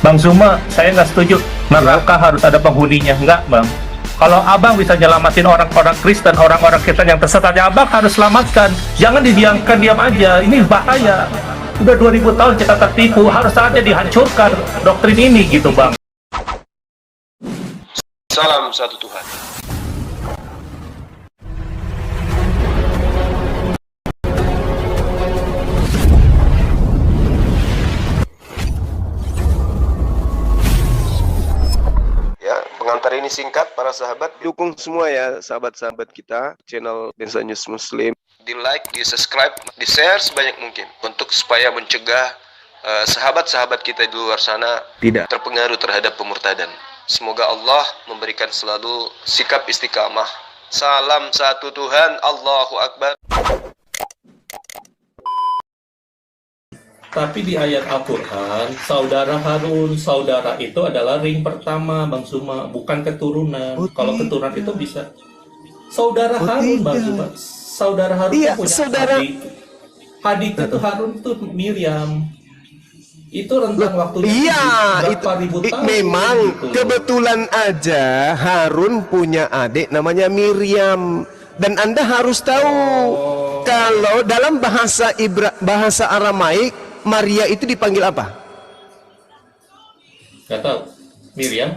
Bang Zuma, saya nggak setuju. Neraka harus ada penghuninya, enggak, Bang. Kalau abang bisa nyelamatin orang-orang Kristen, orang-orang Kristen yang tersesat, ya abang harus selamatkan. Jangan didiamkan, diam aja. Ini bahaya. Udah 2000 tahun kita tertipu, harus saatnya dihancurkan doktrin ini gitu, Bang. Salam satu Tuhan. Ya, pengantar ini singkat para sahabat. Dukung semua ya sahabat-sahabat kita channel Bensa News Muslim. Di like, di subscribe, di share sebanyak mungkin untuk supaya mencegah sahabat-sahabat kita di luar sana tidak terpengaruh terhadap pemurtadan. Semoga Allah memberikan selalu sikap istiqamah. Salam satu Tuhan, Allahu Akbar. Tapi di ayat Al-Quran, saudara Harun, saudara itu adalah ring pertama, Bang Zuma, bukan keturunan. Kalau keturunan itu bisa. Saudara Harun, Bang Zuma. Saudara Harun punya saudara. adik. Adik itu Harun itu Miriam. Itu rentang waktunya berapa ribu tahun. Memang gitu. Kebetulan aja Harun punya adik namanya Miriam. Dan Anda harus tahu kalau dalam bahasa Aramaik Maria itu dipanggil apa? Gak tahu. Miriam?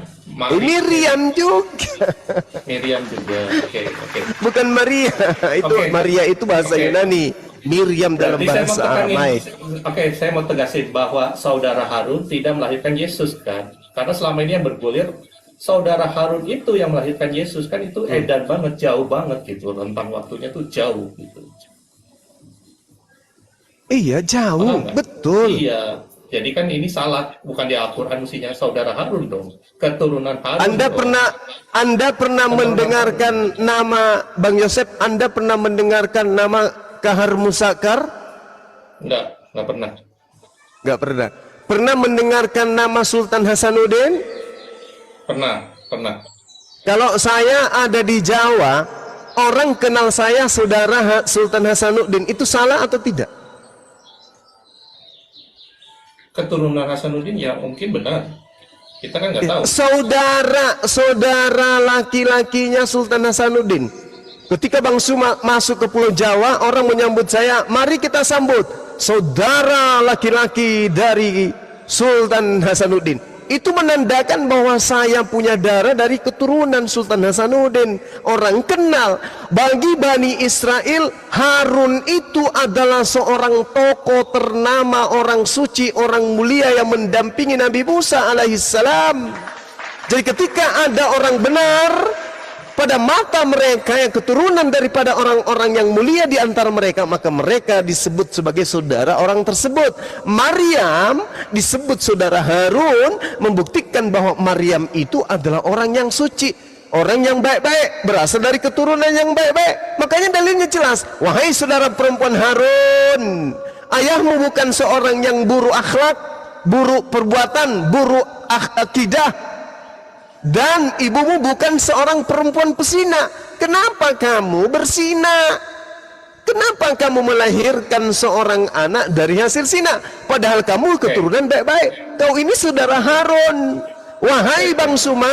Miriam juga. Miriam juga. Oke. Bukan Maria. Itu Maria itu bahasa Yunani. Miriam dalam bahasa Aramaik. Oke, saya mau tegasin bahwa saudara Harun tidak melahirkan Yesus kan? Karena selama ini yang bergulir saudara Harun itu yang melahirkan Yesus kan, itu edan banget, jauh banget gitu, rentang waktunya tuh jauh gitu. Iya jauh, betul. Iya, jadi kan ini salah, bukan di Al-Quran mestinya saudara Harun dong, keturunan Harun. Anda pernah mendengarkan nama Bang Yosef? Anda pernah mendengarkan nama Kahar Musakar? Enggak pernah. Enggak pernah. Pernah mendengarkan nama Sultan Hasanuddin? Pernah. Kalau saya ada di Jawa, orang kenal saya saudara Sultan Hasanuddin, itu salah atau tidak? Keturunan Hasanuddin ya mungkin benar. Kita kan nggak tahu. Saudara laki-lakinya Sultan Hasanuddin. Ketika Bang Zuma masuk ke Pulau Jawa, orang menyambut saya, mari kita sambut saudara laki-laki dari Sultan Hasanuddin. Itu menandakan bahwa saya punya darah dari keturunan Sultan Hasanuddin. Orang kenal. Bagi Bani Israel, Harun itu adalah seorang tokoh ternama, orang suci, orang mulia yang mendampingi Nabi Musa alaihissalam. Jadi ketika ada orang benar pada mata mereka yang keturunan daripada orang-orang yang mulia di antara mereka, maka mereka disebut sebagai saudara orang tersebut. Maryam disebut saudara Harun, membuktikan bahwa Maryam itu adalah orang yang suci, orang yang baik-baik, berasal dari keturunan yang baik-baik. Makanya dalilnya jelas, wahai saudara perempuan Harun, ayahmu bukan seorang yang buruk akhlak, buruk perbuatan, buruk akidah, dan ibumu bukan seorang perempuan pesina. Kenapa kamu bersina? Kenapa kamu melahirkan seorang anak dari hasil zina? Padahal kamu keturunan baik-baik. Kau ini saudara Harun. Wahai Bang Zuma,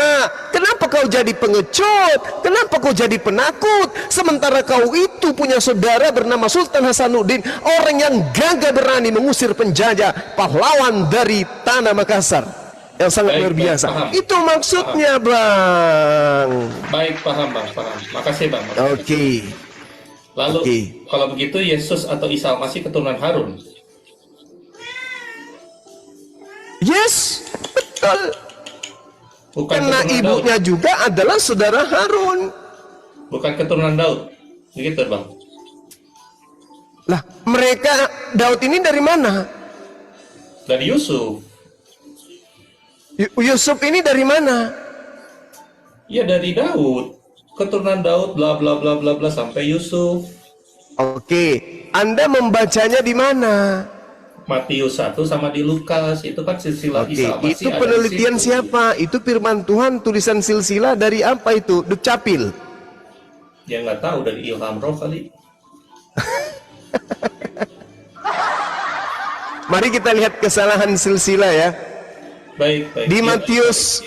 kenapa kau jadi pengecut? Kenapa kau jadi penakut? Sementara kau itu punya saudara bernama Sultan Hasanuddin, orang yang gagah berani mengusir penjajah, pahlawan dari tanah Makassar, yang sangat luar biasa. Paham. Itu maksudnya, Bang. Baik, paham Bang, paham. Makasih Bang. Oke. Lalu kalau begitu Yesus atau Isa masih keturunan Harun? Yes, betul. Bukan Karena keturunan ibunya Daud. juga adalah saudara Harun. Bukan keturunan Daud. Begitu Bang. Lah, mereka Daud ini dari mana? Dari Yusuf. Yusuf ini dari mana? Ya dari Daud. Keturunan Daud bla bla bla bla bla sampai Yusuf. Oke, Anda membacanya di mana? Matius 1 sama di Lukas, itu kan silsilah Oke, Isa masih itu ada penelitian di situ. siapa? Itu firman Tuhan, tulisan silsilah dari apa itu? Dukcapil. Ya nggak tahu, dari ilham roh kali. Mari kita lihat kesalahan silsilah ya. Baik, baik. Di Matius,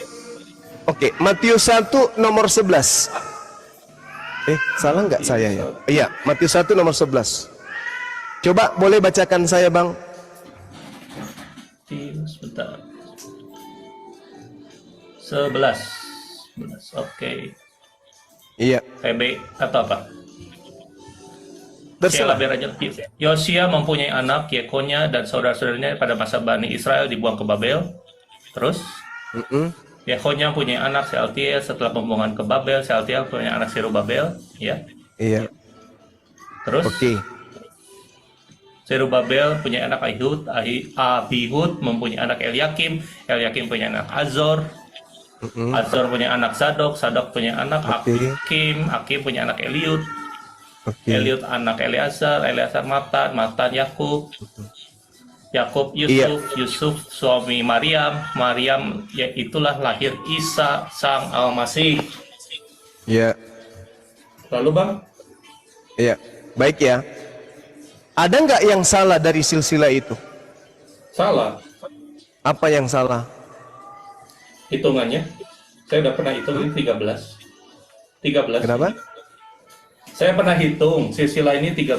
oke, Matius 1 nomor 11. Salah nggak saya ya? Iya, Matius 1 nomor 11. Coba boleh bacakan saya, Bang? Sebentar. 11. Oke. Iya. PB atau apa? Terserah. Biar aja. Yosia mempunyai anak, Yekonya dan saudara-saudaranya pada masa Bani Israel dibuang ke Babel. Terus, Yekonya punya anak Sealtiel setelah pembuangan ke Babel. Sealtiel punya anak Serubabel, ya. Iya. Terus, Oke. Serubabel punya anak Abihud mempunyai anak Eliakim. Eliakim punya anak Azor. Azor punya anak Zadok. Zadok punya anak Akim. Akim punya anak Eliud. Eliud anak Eleazar. Eleazar Matan. Matan Yakub. Yakub Yusuf. Yusuf suami Maryam. Maryam ya itulah lahir Isa sang Al-Masih. Iya. Lalu Bang? Iya. Baik ya. Ada nggak yang salah dari silsilah itu? Salah. Apa yang salah? Hitungannya. Saya udah pernah hitung ini 13. 13. Kenapa? Saya pernah hitung silsilah ini 13.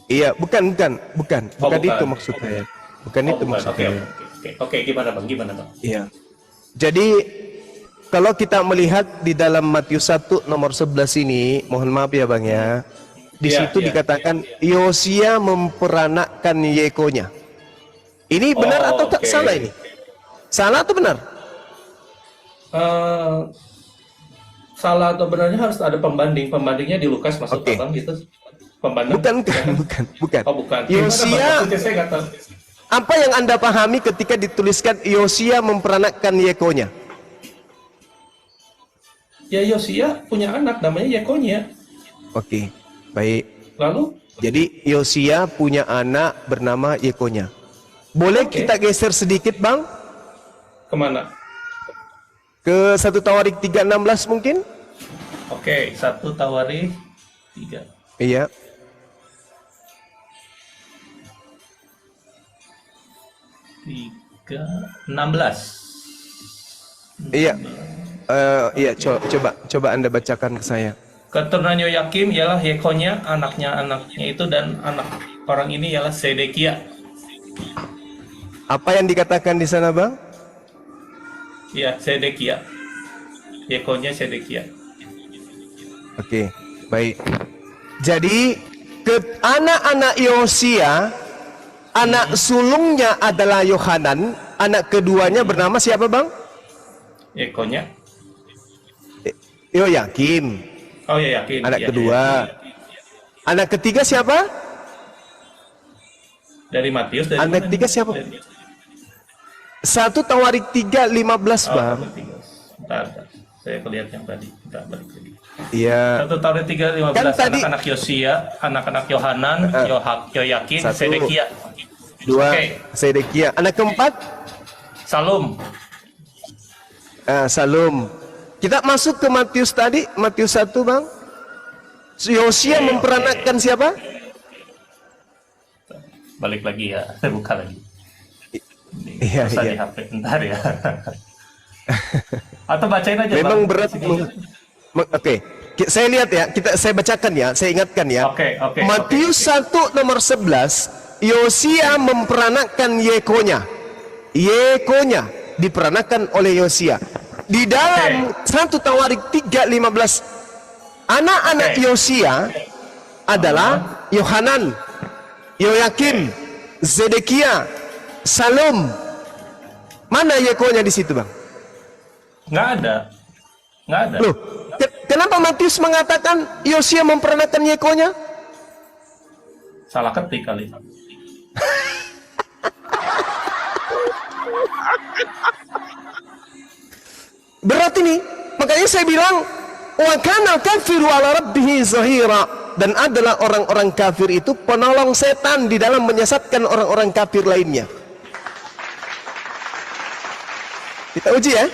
Iya, bukan bukan. itu maksud saya. Bukan itu maksud saya. Oke, gimana Bang? Iya. Jadi kalau kita melihat di dalam Matius 1 nomor 11 ini, mohon maaf ya Bang ya. Di situ dikatakan Yosia memperanakkan Yekonya. Ini benar atau tak salah ini? Salah atau benar? Salah atau benarnya harus ada pembanding. Pembandingnya di Lukas masuk Bang gitu. Pembanding. Bukan. Oh, bukan. Yosia. Saya nggak tahu. Apa yang Anda pahami ketika dituliskan Yosia memperanakkan Yekonya? Ya Yosia punya anak namanya Yekonya. Oke, baik. Lalu? Jadi Yosia punya anak bernama Yekonya. Boleh kita geser sedikit Bang? Kemana? Ke 1 Tawarik 3:16 mungkin? Oke, 1 Tawarik 3. Iya. Tiga 16. Iya. Iya, coba Anda bacakan ke saya. Keturunan Yoyakim ialah Yekonya, anaknya itu, dan anak orang ini ialah Sedekia. Apa yang dikatakan di sana, Bang? Ya, Sedekia. Yekonya Sedekia. Oke, baik. Jadi anak-anak Yosia, anak sulungnya adalah Yohanan, anak keduanya bernama siapa, Bang? Yekonya. Yoyakim. Oh ya, yakin. Anak kedua. Anak ketiga siapa? Dari Matius. Anak ketiga siapa? 1 Tawarik 3:15, Bang. Bentar. Saya lihat yang tadi. Bentar, balik lagi. Iya. 1 Tawarik 3:15. Kan tadi anak-anak Yosia, anak-anak Yohanan, Yoyakin, Sedekia. 2 Sedekia. Anak keempat? Salum. Salum. Kita masuk ke Matius tadi, Matius 1, Bang. Yosia memperanakkan siapa? Balik lagi ya, saya buka lagi. Iya. Di HP, bentar ya. Atau bacain aja. Memang Bang. berat. Oke. Saya lihat ya, saya bacakan ya, saya ingatkan ya. Oke. Matius 1 nomor 11, Yosia memperanakkan Yekonya. Yekonya diperanakkan oleh Yosia. Di dalam 1 Tawarik 3:15, anak-anak Yosia adalah Yohanan, Yoyakim, Zedekia, Salum. Mana Yekonya di situ, Bang? Nggak ada. Loh, kenapa Matius mengatakan Yosia memperanakkan Yekonya? Salah ketik kali. Berat ini. Makanya saya bilang, wa kana kafiru ala rabbihi zahira, dan adalah orang-orang kafir itu penolong setan di dalam menyesatkan orang-orang kafir lainnya. Kita uji ya.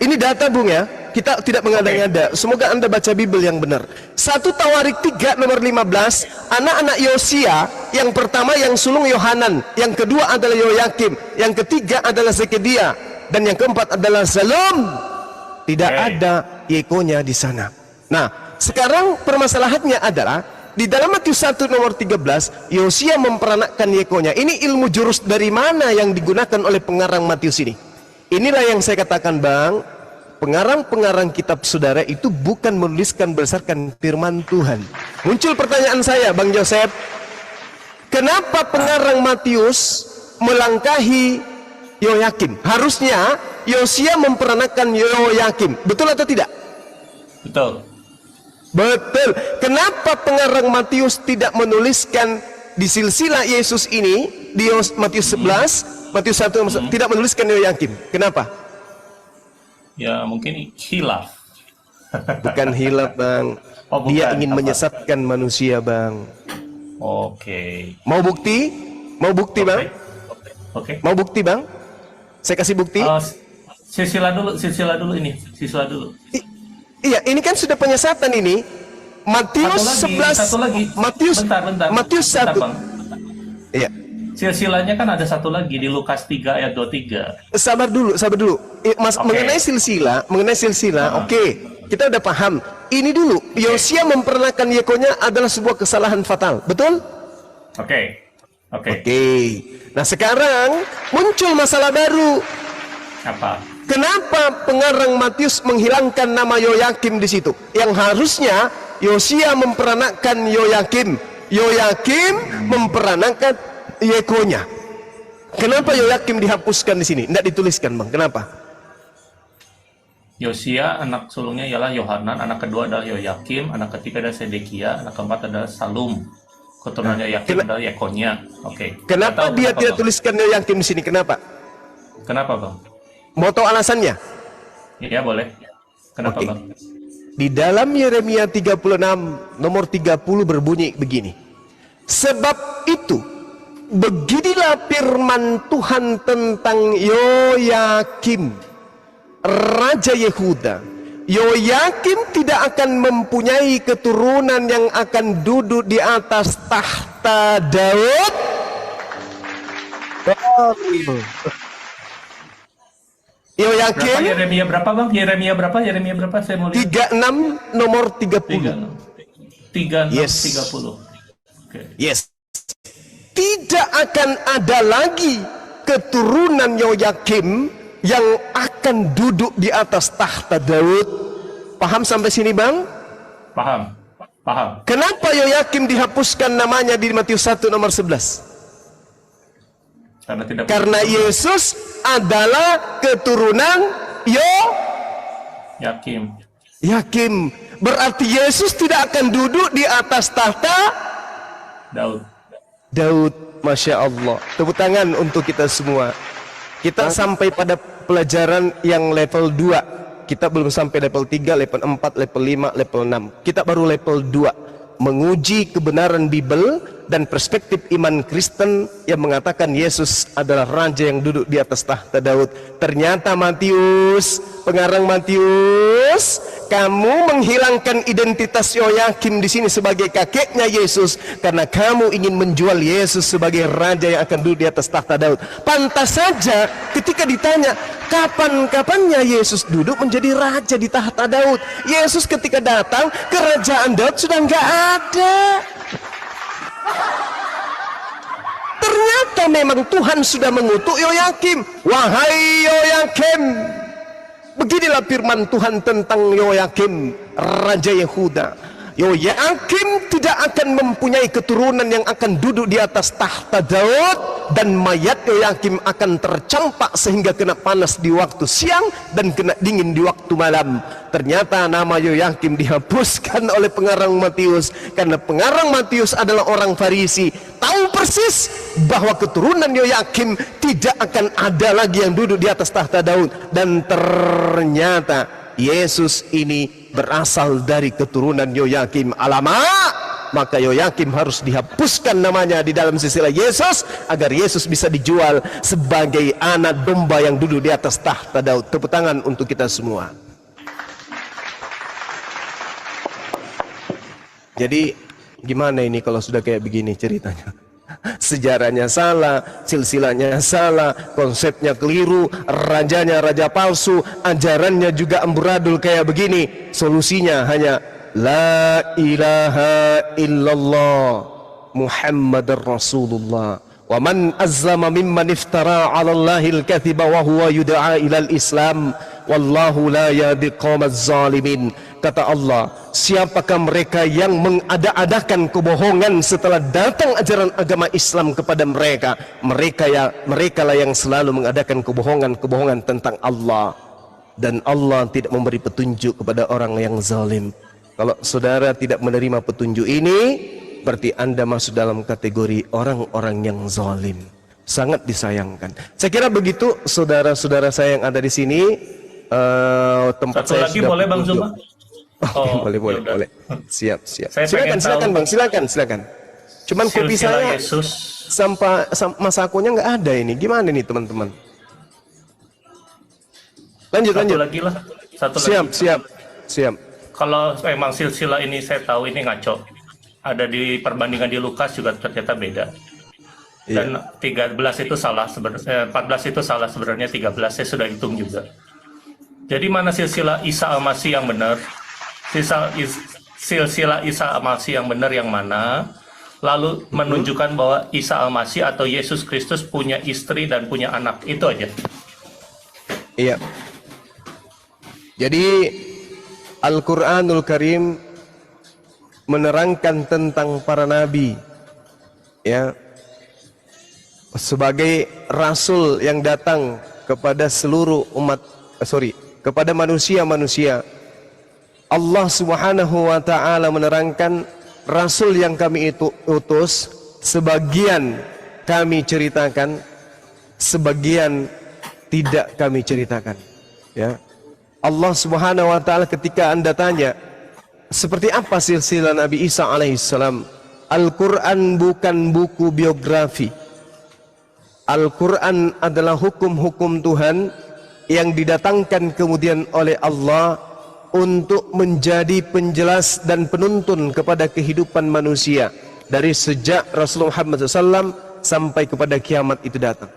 Ini data, Bung ya. kita tidak mengada-ngada. Semoga Anda baca Bible yang benar. 1 Tawarik 3 nomor 15, anak-anak Yosia, yang pertama yang sulung Yohanan, yang kedua adalah Yoyakim, yang ketiga adalah Zekedia, dan yang keempat adalah Zalum. Tidak ada Yekonya di sana. Nah, sekarang permasalahannya adalah di dalam Matius 1 nomor 13, Yosia memperanakkan Yekonya. Ini ilmu jurus dari mana yang digunakan oleh pengarang Matius ini? Inilah yang saya katakan, Bang, pengarang-pengarang kitab saudara itu bukan menuliskan berdasarkan firman Tuhan. Muncul pertanyaan saya, Bang Joseph, kenapa pengarang Matius melangkahi Yoyakim? Harusnya Yosia memperanakkan Yoyakim, betul atau tidak? Betul. Betul. Kenapa pengarang Matius tidak menuliskan di silsilah Yesus ini di Matius 11, Matius 1 tidak menuliskan Yoyakim? Kenapa? Ya mungkin hilaf. Bukan hilaf, Bang. Oh, bukan. Dia ingin Apa? menyesatkan manusia, Bang. Oke. Mau bukti? Mau bukti, Bang? Oke. Mau bukti, Bang? Saya kasih bukti. Silsilah dulu ini. Silsilah dulu. Iya, ini kan sudah penyesatan ini. Matius 11. Satu lagi. Matius. Bentar. Matius 1. Bang. Iya. Silsilahnya kan ada satu lagi di Lukas 3 ayat 23. Sabar dulu. Mas, Oke. mengenai silsilah, oke. Kita udah paham. Ini dulu, Yosia memperanakan Yekonya adalah sebuah kesalahan fatal. Betul? Oke. Nah, sekarang muncul masalah baru. Apa? Kenapa pengarang Matius menghilangkan nama Yoyakim di situ? Yang harusnya Yosia memperanakkan Yoyakim, Yoyakim memperanakkan Yekonya. Kenapa Yoyakim dihapuskan di sini? Tidak dituliskan, Bang. Kenapa? Yosia anak sulungnya ialah Yohanan, anak kedua adalah Yoyakim, anak ketiga adalah Sedekia, anak keempat adalah Salum. Keturunannya Yoyakim adalah Yekonya. Oke. Kenapa dia tidak tuliskan Yoyakim di sini? Kenapa? Kenapa, Bang? Mau tahu alasannya? Ya, boleh. Kenapa, Oke. Bang? Di dalam Yeremia 36 nomor 30 berbunyi begini. Sebab itu, beginilah firman Tuhan tentang Yoyakim, Raja Yehuda. Yoyakim tidak akan mempunyai keturunan yang akan duduk di atas tahta Daud. Yoyakim Yeremia berapa, Bang? Yeremia berapa? Saya mau lihat. 36 nomor 30. 36 Yes. 30. Oke. Yes. Tidak akan ada lagi keturunan Yoyakim yang akan duduk di atas tahta Daud. Paham sampai sini, Bang? Paham. Kenapa Yoyakim dihapuskan namanya di Matius 1 nomor 11? Karena Yesus adalah keturunan Yakim. Berarti Yesus tidak akan duduk di atas tahta Daud. Masya Allah. Tepuk tangan untuk kita semua. Kita sampai pada pelajaran yang level 2. Kita belum sampai level 3, level 4, level 5, level 6. Kita baru level 2. Menguji kebenaran Bible dan perspektif iman Kristen yang mengatakan Yesus adalah Raja yang duduk di atas tahta Daud. Ternyata Matius, pengarang Matius, kamu menghilangkan identitas Yoyakim di sini sebagai kakeknya Yesus karena kamu ingin menjual Yesus sebagai Raja yang akan duduk di atas tahta Daud. Pantas saja ketika ditanya kapan-kapannya Yesus duduk menjadi Raja di tahta Daud. Yesus ketika datang kerajaan Daud sudah nggak ada. Ternyata memang Tuhan sudah mengutuk Yoyakim. Wahai Yoyakim, beginilah firman Tuhan tentang Yoyakim, Raja Yehuda. Yoyakim tidak akan mempunyai keturunan yang akan duduk di atas tahta Daud, dan mayat Yoyakim akan tercampak sehingga kena panas di waktu siang dan kena dingin di waktu malam. Ternyata nama Yoyakim dihapuskan oleh pengarang Matius karena pengarang Matius adalah orang Farisi, tahu persis bahwa keturunan Yoyakim tidak akan ada lagi yang duduk di atas tahta Daud. Dan ternyata Yesus ini berasal dari keturunan Yoyakim. Alamak, maka Yoyakim harus dihapuskan namanya di dalam silsilah Yesus agar Yesus bisa dijual sebagai anak domba yang duduk di atas tahta Daud. Tepuk tangan untuk kita semua. Jadi gimana ini kalau sudah kayak begini ceritanya? Sejarahnya salah, silsilahnya salah, konsepnya keliru, rajanya raja palsu, ajarannya juga amburadul kayak begini. Solusinya hanya la ilaha illallah Muhammadar Rasulullah. Wa man azlama mimman iftara 'ala Allahil katsiba wa huwa yud'a ilal Islam wallahu la yahdi qaumaz zalimin. Kata Allah, siapakah mereka yang mengada-adakan kebohongan setelah datang ajaran agama Islam kepada mereka? Mereka lah yang selalu mengadakan kebohongan tentang Allah, dan Allah tidak memberi petunjuk kepada orang yang zalim. Kalau saudara tidak menerima petunjuk ini, berarti Anda masuk dalam kategori orang-orang yang zalim. Sangat disayangkan. Saya kira begitu saudara-saudara saya yang ada di sini. Tempat Satu saya lagi sudah boleh Bang petunjuk. Zuma? Boleh. Siap. Saya pengen Silakan. Cuman kopi silsilah saya Yesus. sampai masakonya nggak ada ini. Gimana nih teman-teman? Lanjut. Lagi lah. Siap. Kalau memang silsilah ini saya tahu ini ngaco. Ada di perbandingan di Lukas juga ternyata beda. Dan 13 itu salah sebenarnya, 14 itu salah sebenarnya, 13 saya sudah hitung juga. Jadi mana silsilah Isa Al-Masih yang benar? Silsilah Isa Al-Masih yang benar yang mana? Lalu menunjukkan bahwa Isa Al-Masih atau Yesus Kristus punya istri dan punya anak. Itu aja. Iya. Jadi Al-Quranul Karim menerangkan tentang para nabi, ya, sebagai rasul yang datang kepada seluruh kepada manusia-manusia. Allah Subhanahu wa taala menerangkan rasul yang kami itu utus, sebagian kami ceritakan, sebagian tidak kami ceritakan, ya. Allah Subhanahu wa taala ketika Anda tanya seperti apa silsilah Nabi Isa alaihissalam, Al-Quran bukan buku biografi. Al-Quran adalah hukum-hukum Tuhan yang didatangkan kemudian oleh Allah untuk menjadi penjelas dan penuntun kepada kehidupan manusia dari sejak Rasulullah Muhammad SAW sampai kepada kiamat itu datang.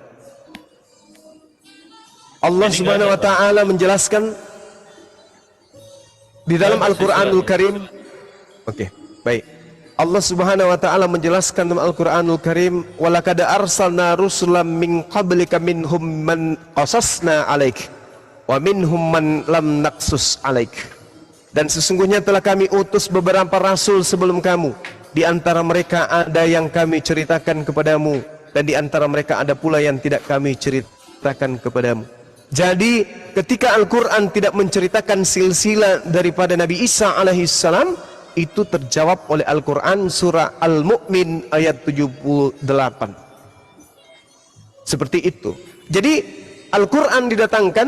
Allah Subhanahu wa taala menjelaskan di dalam Al-Quranul Karim. Oke, baik. Allah Subhanahu wa taala menjelaskan dalam Al-Quranul Karim, walaqad arsalna rusulan min qablika minhum man qasasna 'alaik wa minhum man lam naqsus 'alaik. Dan sesungguhnya telah kami utus beberapa rasul sebelum kamu. Di antara mereka ada yang kami ceritakan kepadamu, dan di antara mereka ada pula yang tidak kami ceritakan kepadamu. Jadi ketika Al-Quran tidak menceritakan silsilah daripada Nabi Isa alaihissalam, itu terjawab oleh Al-Quran surah Al-Mu'min ayat 78. Seperti itu. Jadi Al-Quran didatangkan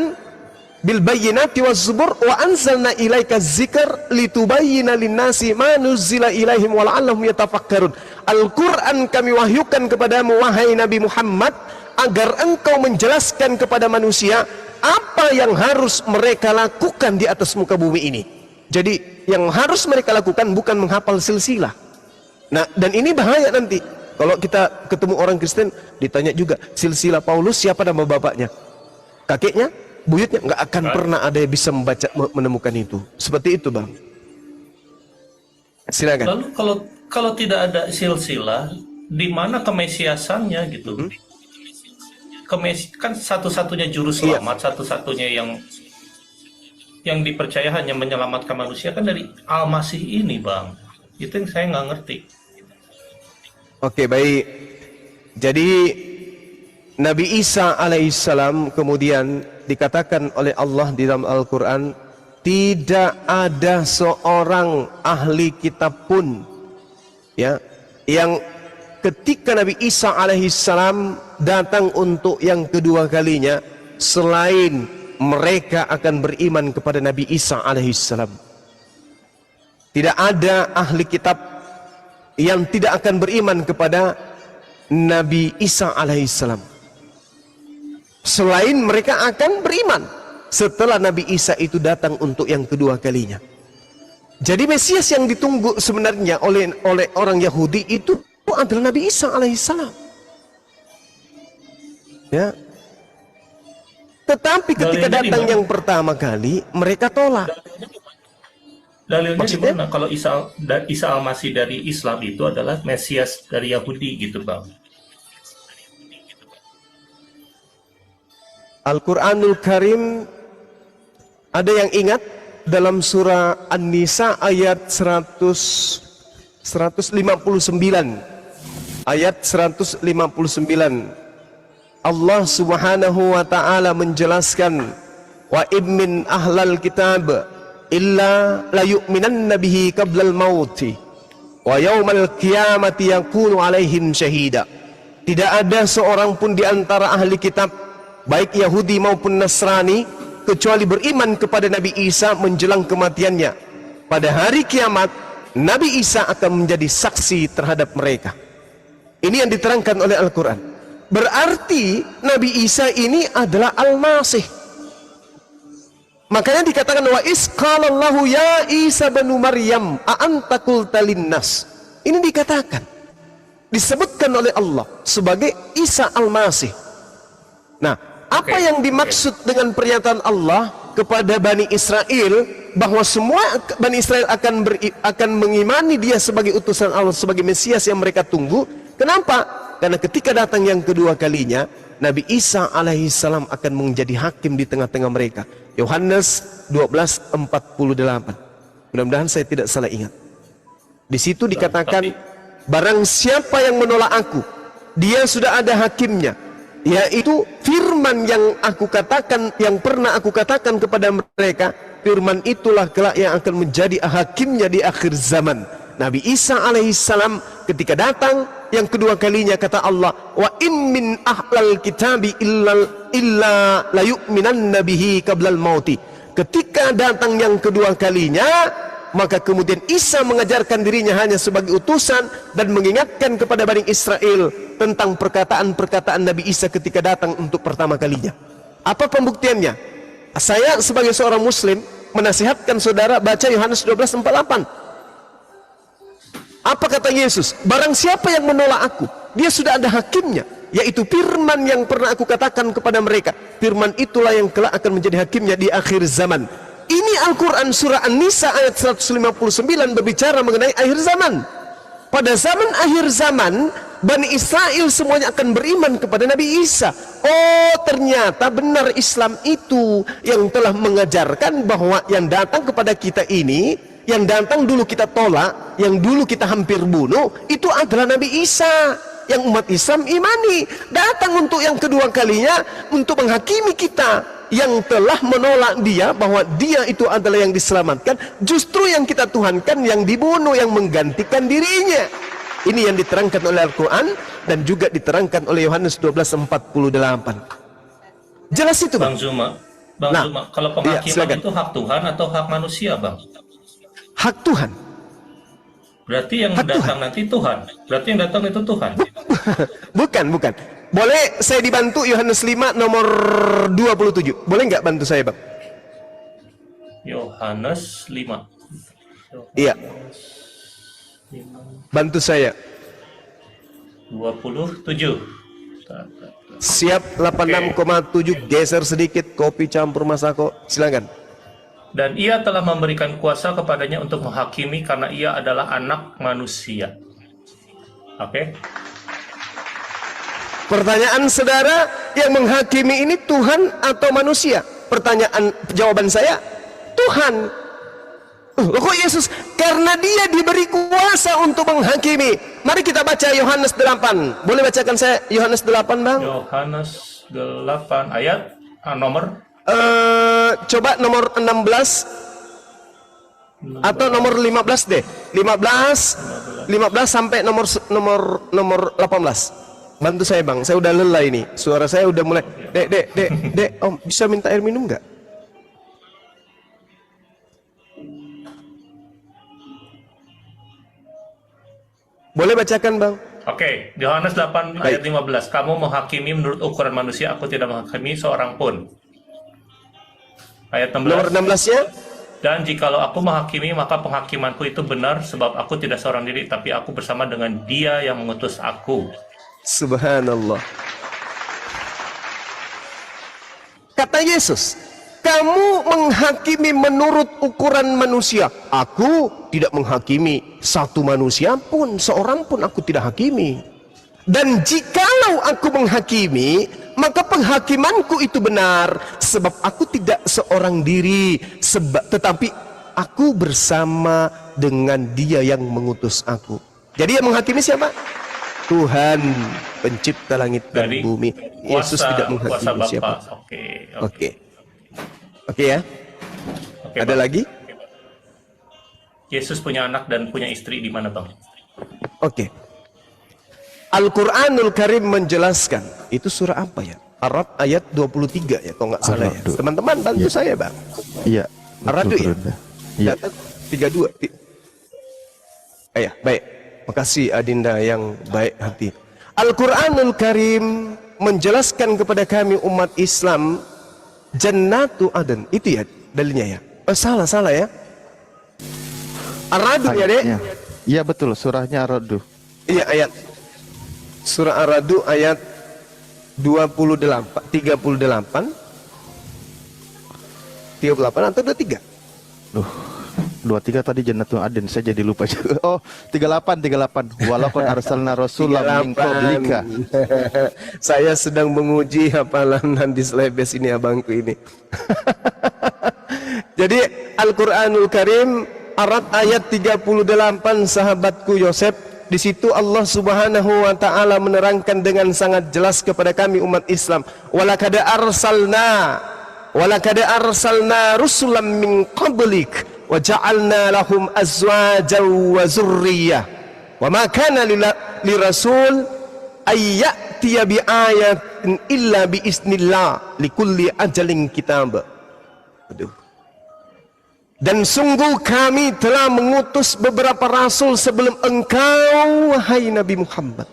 bil bayyinati waz zubur wa anzalna ilaika dzikr litubayyana lin-nasi ma nuzila ilaihim wa la'allahum yatafakkarun. Al-Quran kami wahyukan kepadamu wahai Nabi Muhammad agar engkau menjelaskan kepada manusia apa yang harus mereka lakukan di atas muka bumi ini. Jadi yang harus mereka lakukan bukan menghafal silsilah. Nah, dan ini bahaya nanti. Kalau kita ketemu orang Kristen, ditanya juga, silsilah Paulus siapa nama bapaknya? Kakeknya? Buyutnya? Nggak akan pernah ada yang bisa membaca, menemukan itu. Seperti itu, Bang. Silakan. Lalu kalau tidak ada silsilah, di mana kemesiasannya gitu? Kan satu-satunya juru selamat, satu-satunya yang dipercaya hanya menyelamatkan manusia kan dari Al-Masih ini, Bang. Itu yang saya nggak ngerti. Oke, baik. Jadi Nabi Isa alaihissalam kemudian dikatakan oleh Allah di dalam Al-Quran, tidak ada seorang ahli kitab pun, ya, yang ketika Nabi Isa alaihissalam datang untuk yang kedua kalinya, selain mereka akan beriman kepada Nabi Isa alaihissalam. Tidak ada ahli kitab yang tidak akan beriman kepada Nabi Isa alaihissalam. Selain mereka akan beriman setelah Nabi Isa itu datang untuk yang kedua kalinya. Jadi Mesias yang ditunggu sebenarnya oleh orang Yahudi itu adalah Nabi Isa alaihissalam. Ya. Tetapi ketika Dalilnya datang di mana? yang pertama kali, mereka tolak. Dalilnya di Maksudnya? mana kalau Isa Al-Masih dari Islam itu adalah Mesias dari Yahudi gitu Bang? Al-Quranul Karim, ada yang ingat dalam surah An-Nisa ayat 159, ayat 159, Allah subhanahu wa ta'ala menjelaskan, wa min ahlal kitab illa la yu'minanna bihi qablal mauti wa yawmal qiyamati yakunu alaihim syahida. Tidak ada seorang pun di antara ahli kitab, baik Yahudi maupun Nasrani, kecuali beriman kepada Nabi Isa menjelang kematiannya. Pada hari kiamat, Nabi Isa akan menjadi saksi terhadap mereka. Ini yang diterangkan oleh Al-Quran. Berarti Nabi Isa ini adalah Al-Masih. Makanya dikatakan wa isqalallahu ya Isa banu Maryam a anta qulta linnas. Ini dikatakan, disebutkan oleh Allah sebagai Isa Al-Masih. Nah, apa yang dimaksud dengan pernyataan Allah kepada Bani Israel bahwa semua Bani Israel akan mengimani dia sebagai utusan Allah, sebagai Mesias yang mereka tunggu? Kenapa? Karena ketika datang yang kedua kalinya, Nabi Isa alaihissalam akan menjadi hakim di tengah-tengah mereka. Yohanes 12:48. Mudah-mudahan saya tidak salah ingat. Di situ dikatakan, barang siapa yang menolak aku, dia sudah ada hakimnya, yaitu firman yang aku katakan, yang pernah aku katakan kepada mereka. Firman itulah kelak yang akan menjadi hakimnya di akhir zaman. Nabi Isa alaihissalam ketika datang yang kedua kalinya, kata Allah, wa in min ahlal kitabi illa la yu'minanna bihi qablal mauti. Ketika datang yang kedua kalinya, maka kemudian Isa mengajarkan dirinya hanya sebagai utusan dan mengingatkan kepada Bani Israel tentang perkataan-perkataan Nabi Isa ketika datang untuk pertama kalinya. Apa pembuktiannya? Saya sebagai seorang muslim menasihatkan saudara baca Yohanes 12:48. Apa kata Yesus? Barang siapa yang menolak aku, dia sudah ada hakimnya, yaitu firman yang pernah aku katakan kepada mereka. Firman itulah yang kelak akan menjadi hakimnya di akhir zaman. Ini Al-Quran surah An-Nisa ayat 159 berbicara mengenai akhir zaman. Pada zaman akhir zaman, Bani Israel semuanya akan beriman kepada Nabi Isa. Oh, ternyata benar Islam itu yang telah mengajarkan bahwa yang datang kepada kita ini, yang datang dulu kita tolak, yang dulu kita hampir bunuh, itu adalah Nabi Isa yang umat Islam imani. Datang untuk yang kedua kalinya untuk menghakimi kita yang telah menolak dia, bahwa dia itu adalah yang diselamatkan. Justru yang kita tuhankan yang dibunuh, yang menggantikan dirinya. Ini yang diterangkan oleh Al-Quran dan juga diterangkan oleh Yohanes 12:48. Jelas itu, Bang? Zuma, Nah, Zuma, kalau iya, penghakiman silakan. itu hak Tuhan atau hak manusia, Bang? Hak Tuhan. Berarti yang Hak datang nanti Tuhan. Berarti yang datang itu Tuhan. Bukan. Boleh saya dibantu Yohanes 5 nomor 27? Boleh nggak bantu saya, Bang? Yohanes 5. Iya, bantu saya. 27. Siap. 86,7. Geser sedikit, kopi campur Masako. Silakan. Dan ia telah memberikan kuasa kepadanya untuk menghakimi karena ia adalah anak manusia. Oke? Pertanyaan saudara, yang menghakimi ini Tuhan atau manusia? Jawaban saya, Tuhan. Kok Yesus? Karena dia diberi kuasa untuk menghakimi. Mari kita baca Yohanes 8. Boleh bacakan saya Yohanes 8, Bang? Yohanes 8 ayat nomor Coba nomor 16 atau nomor 15 deh. 15 sampai nomor 18. Bantu saya, Bang. Saya udah lelah ini. Suara saya udah mulai. Dek, Om, bisa minta air minum nggak? Boleh bacakan, Bang? Oke, Yohanes 8 ayat 15. Kamu menghakimi menurut ukuran manusia, aku tidak menghakimi seorang pun. Ayat 16. Nomor 16-nya? Dan jikalau aku menghakimi, maka penghakimanku itu benar, sebab aku tidak seorang diri, tapi aku bersama dengan Dia yang mengutus aku. Subhanallah. Kata Yesus, kamu menghakimi menurut ukuran manusia. Aku tidak menghakimi satu manusia pun, seorang pun aku tidak hakimi. Dan jikalau aku menghakimi, maka penghakimanku itu benar, sebab aku tidak seorang diri, tetapi aku bersama dengan Dia yang mengutus aku. Jadi yang menghakimi siapa? Tuhan, pencipta langit dan Dari bumi. Yesus tidak kuasa menghakimi Bapa. siapa. Oke ya. Oke, Ada Bang. lagi? Yesus punya anak dan punya istri di mana, Bang? Oke. Al-Quranul Karim menjelaskan. Itu surah apa ya? Arad ayat 23 ya, kalau nggak salah ya. Ar-Ra'd. Teman-teman bantu Ya. saya, Bang. Iya. Ar-Ra'd betul, ya? Bunda. Iya. Data 32. Baik. Makasih Adinda yang baik hati. Al-Quranul Karim menjelaskan kepada kami umat Islam, Jannatu Aden. Itu ya dalilnya ya. Oh, salah ya. Ar-Ra'd ya, Dek? Ayatnya. Iya betul, surahnya Ar-Ra'd. Iya, ayat surah Ar-Ra'd ayat 38 atau 23? 23 tadi Jannatul Adn, saya jadi lupa juga. Oh, 38. Walaqad arsalna rasulam min qablika. Saya sedang menguji hafalan hadis lebes ini abangku ini. Jadi Al-Quranul Karim Arad ayat 38, sahabatku Yosef. Di situ Allah Subhanahu wa taala menerangkan dengan sangat jelas kepada kami umat Islam, walaqad arsalna rusulan min qablik wa ja'alna lahum azwajan wa zurriyyah wa ma kana li rasul ay ya'tiya bi ayatin illa bi iznillah likulli ajalin kitab. Dan sungguh kami telah mengutus beberapa rasul sebelum engkau, wahai Nabi Muhammad.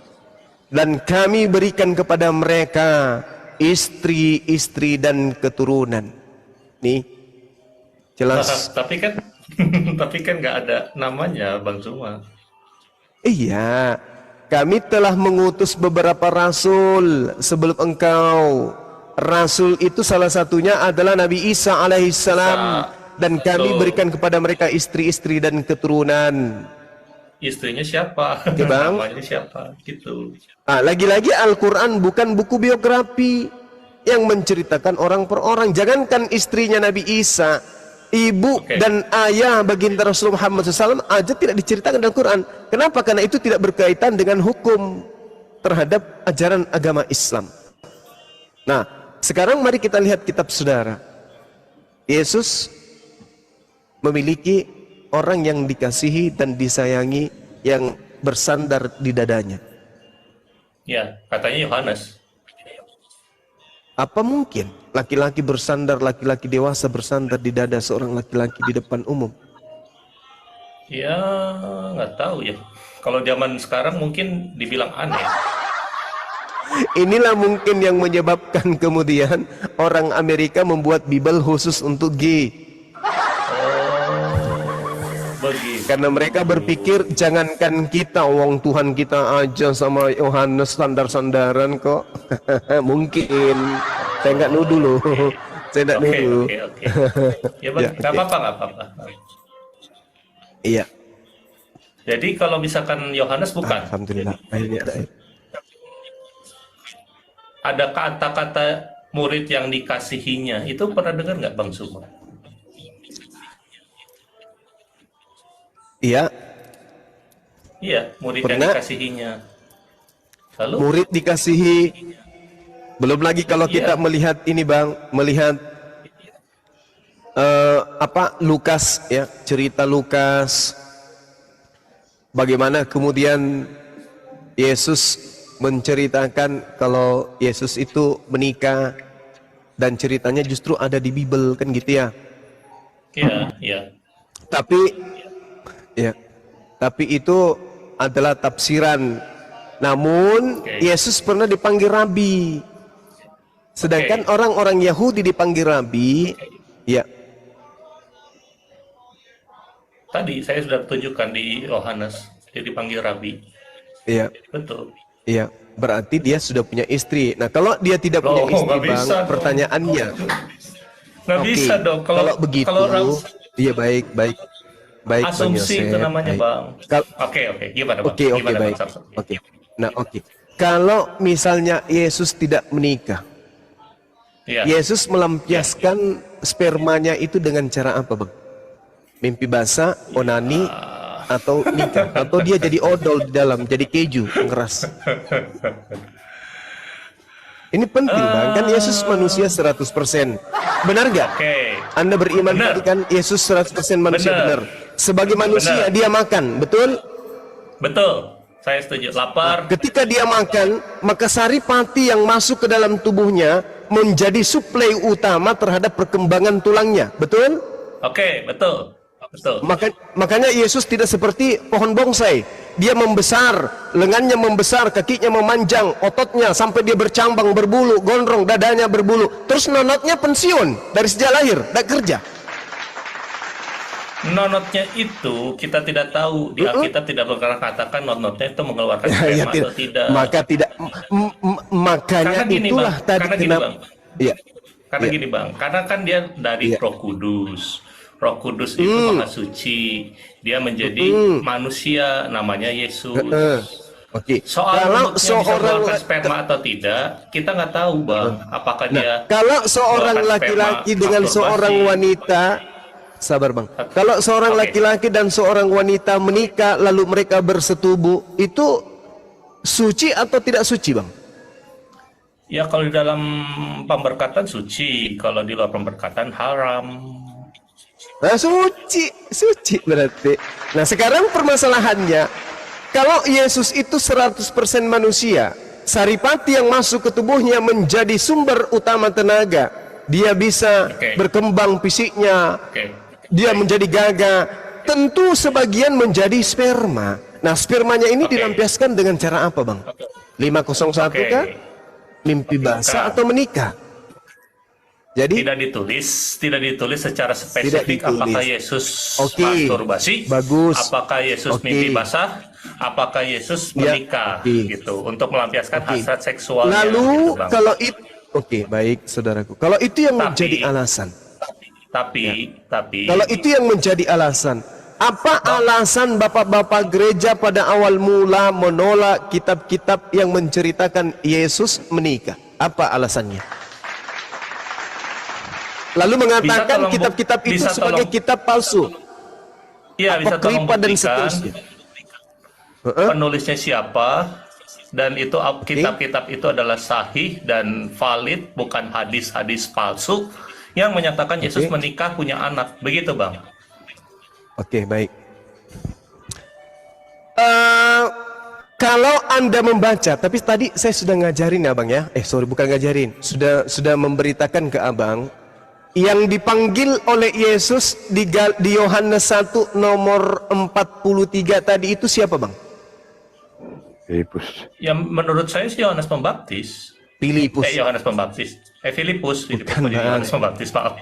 Dan kami berikan kepada mereka istri-istri dan keturunan. Nih, jelas. Tapi kan nggak ada namanya, Bang Zuma. Iya, kami telah mengutus beberapa rasul sebelum engkau. Rasul itu salah satunya adalah Nabi Isa alaihissalam. Dan kami berikan kepada mereka istri-istri dan keturunan. Istrinya siapa? Oke, Bang. Namanya siapa? Gitu. Lagi-lagi Al-Quran bukan buku biografi yang menceritakan orang per orang. Jangankan istrinya Nabi Isa, ibu dan ayah baginda Rasulullah Muhammad SAW aja tidak diceritakan dalam Quran. Kenapa? Karena itu tidak berkaitan dengan hukum terhadap ajaran agama Islam. Nah, sekarang mari kita lihat kitab saudara. Yesus memiliki orang yang dikasihi dan disayangi yang bersandar di dadanya. Ya, katanya Yohanes. Apa mungkin laki-laki bersandar, laki-laki dewasa bersandar di dada seorang laki-laki di depan umum? Ya, nggak tahu ya. Kalau zaman sekarang mungkin dibilang aneh. Inilah mungkin yang menyebabkan kemudian orang Amerika membuat Bible khusus untuk gay. Begitu. Karena mereka berpikir jangankan kita, wong Tuhan kita aja sama Yohanes sandar-sandaran kok. Mungkin. Saya nggak nuduh loh. Saya nggak nuduh. Oke. Ya, Bang, nggak apa-apa. Iya. Jadi kalau misalkan Yohanes bukan. Alhamdulillah. Akhirnya ada. Ada kata-kata murid yang dikasihinya. Itu pernah dengar nggak, Bang Zuma? Iya. Iya, murid Pernah. yang dikasihinya. Lalu? Murid dikasihi. Belum lagi kalau kita melihat ini Bang, melihat Lukas ya, cerita Lukas. Bagaimana kemudian Yesus menceritakan kalau Yesus itu menikah dan ceritanya justru ada di Bible kan gitu ya. Iya. Tapi itu adalah tafsiran. Namun Yesus pernah dipanggil Rabi. Sedangkan orang-orang Yahudi dipanggil Rabi, ya. Tadi saya sudah tunjukkan di Yohanes, dia dipanggil Rabi. Iya, Betul. iya. Berarti dia sudah punya istri. Nah, kalau dia tidak punya istri, nggak Bang, bisa dong. pertanyaannya. Nggak Oke, bisa dong. kalau begitu, iya baik, baik, baik, Bang asumsi Yosef, itu namanya, baik. Bang. Kal- Oke, gimana, Bang? Oke, Gimana, Bang baik. Samsul? Oke. Nah, oke. Kalau misalnya Yesus tidak menikah, Iya. Yesus melampiaskan spermanya itu dengan cara apa, Bang? Mimpi basah, onani, atau nikah? Atau dia jadi odol di dalam, jadi keju, ngeras? Ini penting, Bang. Kan Yesus manusia 100%. Benar nggak? Oke. Anda beriman Benar. tadi kan Yesus 100% manusia, Benar. benar. Sebagai manusia Benar. dia makan, betul? Betul. Saya setuju. Lapar. Ketika dia makan, maka saripati yang masuk ke dalam tubuhnya menjadi suplai utama terhadap perkembangan tulangnya, betul? Oke, betul. Betul. Makanya Yesus tidak seperti pohon bonsai. Dia membesar, lengannya membesar, kakinya memanjang, ototnya sampai dia bercambang, berbulu, gondrong, dadanya berbulu. Terus nonotnya pensiun dari sejak lahir, tidak kerja. Nonotnya itu kita tidak tahu. Di Alkitab tidak pernah katakan nonotnya itu mengeluarkan Ya, sperma atau tidak. Maka tidak, makanya Karena gini, itulah Bang. tadi Karena gini, kenapa. Bang. Iya. Karena Iya. gini, Bang, karena kan dia dari Iya. Roh Kudus. Roh Kudus itu maha suci. Dia menjadi manusia, namanya Yesus. Oke. Soal Kalau nonotnya bisa seorang mengeluarkan sperma atau tidak, kita nggak tahu, Bang. Apakah dia kalau seorang mengeluarkan laki-laki sperma, dengan masturbasi. seorang wanita, sabar, Bang. Kalau seorang Oke. laki-laki dan seorang wanita menikah lalu mereka bersetubuh, itu suci atau tidak suci, Bang? Ya, kalau di dalam pemberkatan suci, kalau di luar pemberkatan haram. Nah, suci berarti. Nah, sekarang permasalahannya, kalau Yesus itu 100% manusia, saripati yang masuk ke tubuhnya menjadi sumber utama tenaga. Dia bisa Oke. berkembang fisiknya, Oke. dia menjadi gagah. Tentu sebagian menjadi sperma. Nah, spermanya ini Oke. dilampiaskan dengan cara apa, Bang? 501 Oke. kah? Mimpi basah Bukan. atau menikah? Jadi Tidak ditulis secara spesifik ditulis. apakah Yesus Oke. masturbasi, Bagus. apakah Yesus Oke. mimpi basah, apakah Yesus Ya, menikah, oke. gitu, untuk melampiaskan Oke. hasrat seksualnya. lalu gitu, Bang. kalau itu, oke, baik, saudaraku. Kalau itu yang Tapi- menjadi alasan, Tapi kalau itu yang menjadi alasan, apa alasan bapak-bapak gereja pada awal mula menolak kitab-kitab yang menceritakan Yesus menikah? Apa alasannya? Lalu mengatakan tolong kitab-kitab itu bisa sebagai tolong- kitab palsu, Iya, bisa tolong apokrifa dan buktikan seterusnya. penulisnya siapa, dan itu kitab-kitab itu adalah sahih dan valid, bukan hadis-hadis palsu yang menyatakan Yesus Oke. menikah punya anak. Begitu, Bang. Oke, baik. Kalau Anda membaca, tapi tadi saya sudah ngajarin ya, Bang ya. Sorry, bukan ngajarin. Sudah memberitakan ke Abang yang dipanggil oleh Yesus di Yohanes 1 nomor 43 tadi itu siapa, Bang? Filipus. Yang menurut saya sih Yohanes Pembaptis. Filipus. Yohanes Pembaptis. Filipus. Bukan, Bang. Yohanes Pembaptis. Maaf.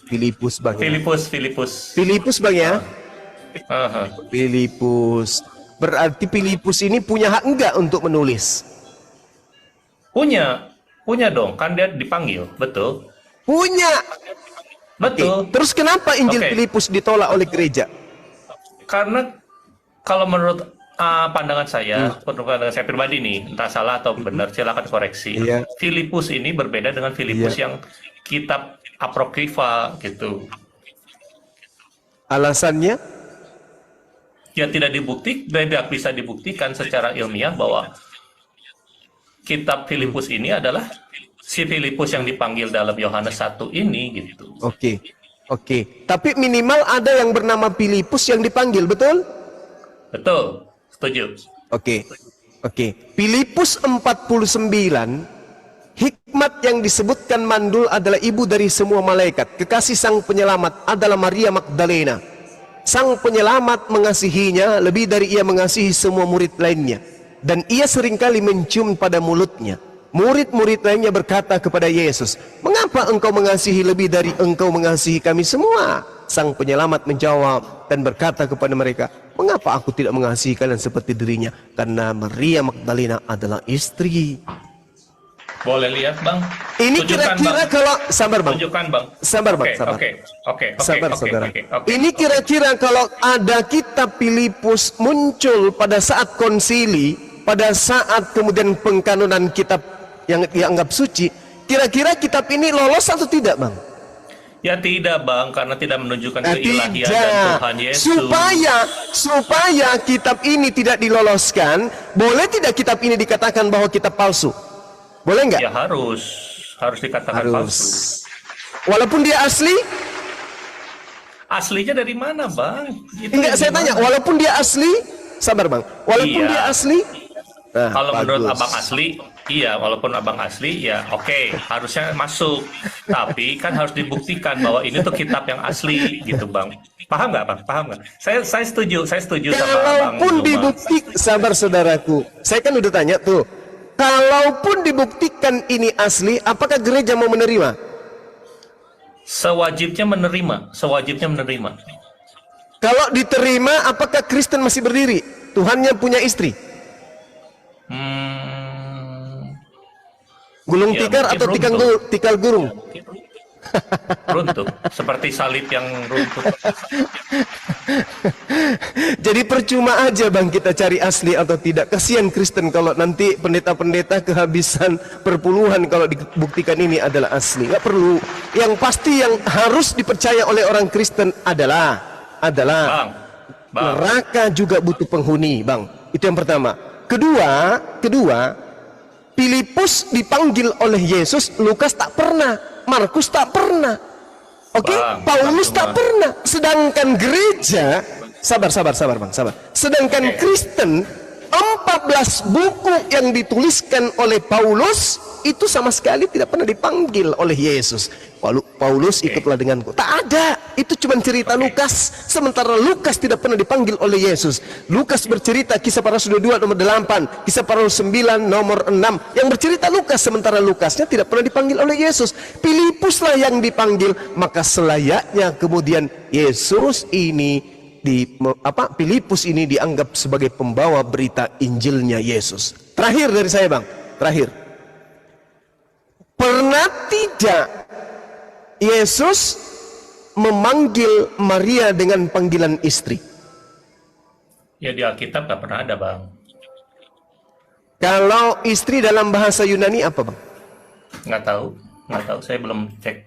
Filipus, Bang. Ya. Filipus. Filipus, Bang ya. Aha. Filipus. Berarti Filipus ini punya hak enggak untuk menulis? Punya dong. Kan dia dipanggil, betul. Punya. Betul. Terus kenapa Injil Oke. Filipus ditolak oleh gereja? Karena kalau menurut pandangan saya, pandangan saya pribadi nih, entah salah atau benar, silakan koreksi. Iya. Filipus ini berbeda dengan Filipus Iya. yang kitab apokrifa gitu. Alasannya? Ya tidak bisa dibuktikan secara ilmiah bahwa kitab Filipus ini adalah si Filipus yang dipanggil dalam Yohanes 1 ini gitu. Oke. Tapi minimal ada yang bernama Filipus yang dipanggil, betul? Betul, setuju. Oke. Filipus 49, hikmat yang disebutkan mandul adalah ibu dari semua malaikat. Kekasih sang penyelamat adalah Maria Magdalena. Sang penyelamat mengasihinya lebih dari ia mengasihi semua murid lainnya. Dan ia seringkali mencium pada mulutnya. Murid-murid lainnya berkata kepada Yesus, "Mengapa engkau mengasihi lebih dari engkau mengasihi kami semua?" Sang Penyelamat menjawab dan berkata kepada mereka, mengapa aku tidak mengasihi kalian seperti dirinya? Karena Maria Magdalena adalah istri. Boleh lihat bang? Ini Tunjukkan, kira-kira Bang. kalau sabar bang, Tunjukkan bang. sabar bang, sabar. Oke. Sabar oke, saudara. oke. Ini kira-kira kalau ada kitab Filipus muncul pada saat konsili, pada saat kemudian pengkanonan kitab yang dianggap suci, kira-kira kitab ini lolos atau tidak bang? Ya tidak bang, karena tidak menunjukkan keilahian dan Tuhan Yesus. Supaya kitab ini tidak diloloskan, boleh tidak kitab ini dikatakan bahwa kitab palsu? Boleh nggak? Ya harus dikatakan palsu. Walaupun dia asli? Aslinya dari mana bang? Enggak, saya tanya, walaupun dia asli, sabar bang, walaupun Iya. dia asli, nah, Kalau menurut bagus. abang asli, iya, walaupun abang asli, ya oke, harusnya masuk. Tapi kan harus dibuktikan bahwa ini tuh kitab yang asli, gitu bang. Paham nggak bang? Paham nggak? Saya setuju sama abang. Kalaupun Zuma. dibuktikan, sabar saudaraku, saya kan udah tanya tuh, kalaupun dibuktikan ini asli, apakah gereja mau menerima? Sewajibnya menerima. Kalau diterima, apakah Kristen masih berdiri? Tuhannya punya istri? Gulung Ya, tikar mungkin atau tikal gurung? Runtuh, seperti salib yang runtuh. Jadi percuma aja bang kita cari asli atau tidak. Kasihan Kristen kalau nanti pendeta-pendeta kehabisan perpuluhan kalau dibuktikan ini adalah asli. Nggak perlu. Yang pasti yang harus dipercaya oleh orang Kristen adalah Bang. neraka juga butuh penghuni, bang. Itu yang pertama. Kedua, Filipus dipanggil oleh Yesus, Lukas tak pernah, Markus tak pernah. Oke, Bang, Paulus Bang, tak Bang. pernah. Sedangkan gereja, sabar bang, sabar. Sedangkan Kristen 14 buku yang dituliskan oleh Paulus itu sama sekali tidak pernah dipanggil oleh Yesus. Paulus ikutlah denganku. Tak ada. Itu cuma cerita Lukas. Sementara Lukas tidak pernah dipanggil oleh Yesus. Lukas bercerita Kisah Para Rasul 2 nomor 8, Kisah Para Rasul 9 nomor 6 yang bercerita Lukas, sementara Lukasnya tidak pernah dipanggil oleh Yesus. Filipuslah yang dipanggil. Maka selayaknya kemudian Yesus ini Filipus ini dianggap sebagai pembawa berita Injilnya Yesus. Terakhir dari saya bang, terakhir. Pernah tidak Yesus memanggil Maria dengan panggilan istri? Ya di Alkitab nggak pernah ada bang. Kalau istri dalam bahasa Yunani apa bang? Nggak tahu, saya belum cek.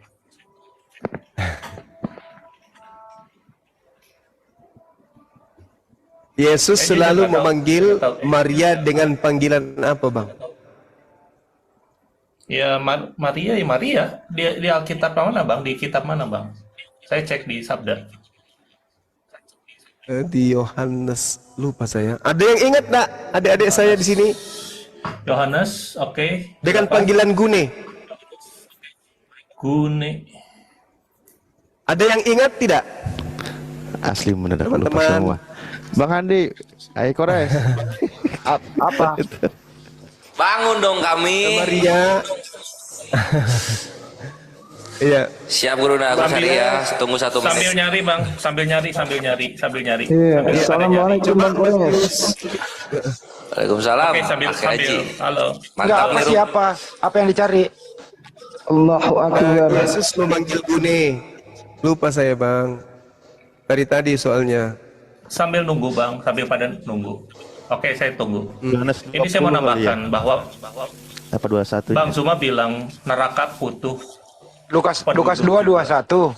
Yesus Saya selalu juga nggak tahu. memanggil Nggak tahu. Maria dengan panggilan apa bang? Ya Maria di Alkitab mana bang? Di kitab mana bang? Saya cek di Sabda. Di Yohanes, lupa saya. Ada yang ingat tak? Adik-adik saya di sini Yohanes, oke. dengan Berapa? panggilan Gune. Gune. Ada yang ingat tidak? Asli mendadak lupa Teman-teman. semua. Bang Andi, ayo kores. Apa? Bangun dong kami. Maria. Iya. Siap Guru Naga Saria. Tunggu 1 Sambil menit. nyari bang, sambil nyari. Iya, Sambil assalamualaikum pada Bang Kores. Waalaikumsalam. nyari. Oke, sambil. Pak Haji. Halo. Enggak, Mantap apa nih. Rum. siapa? Apa yang dicari? Allahu Akbar. Yesus memanggil Gune. Lupa saya bang. Dari tadi soalnya. Sambil nunggu bang, sambil pada nunggu. Oke, saya tunggu. Yohanes Ini saya mau 20 kali ya? nambahkan bahwa Apa 21? Bang Zuma bilang neraka utuh. Lukas 2:21.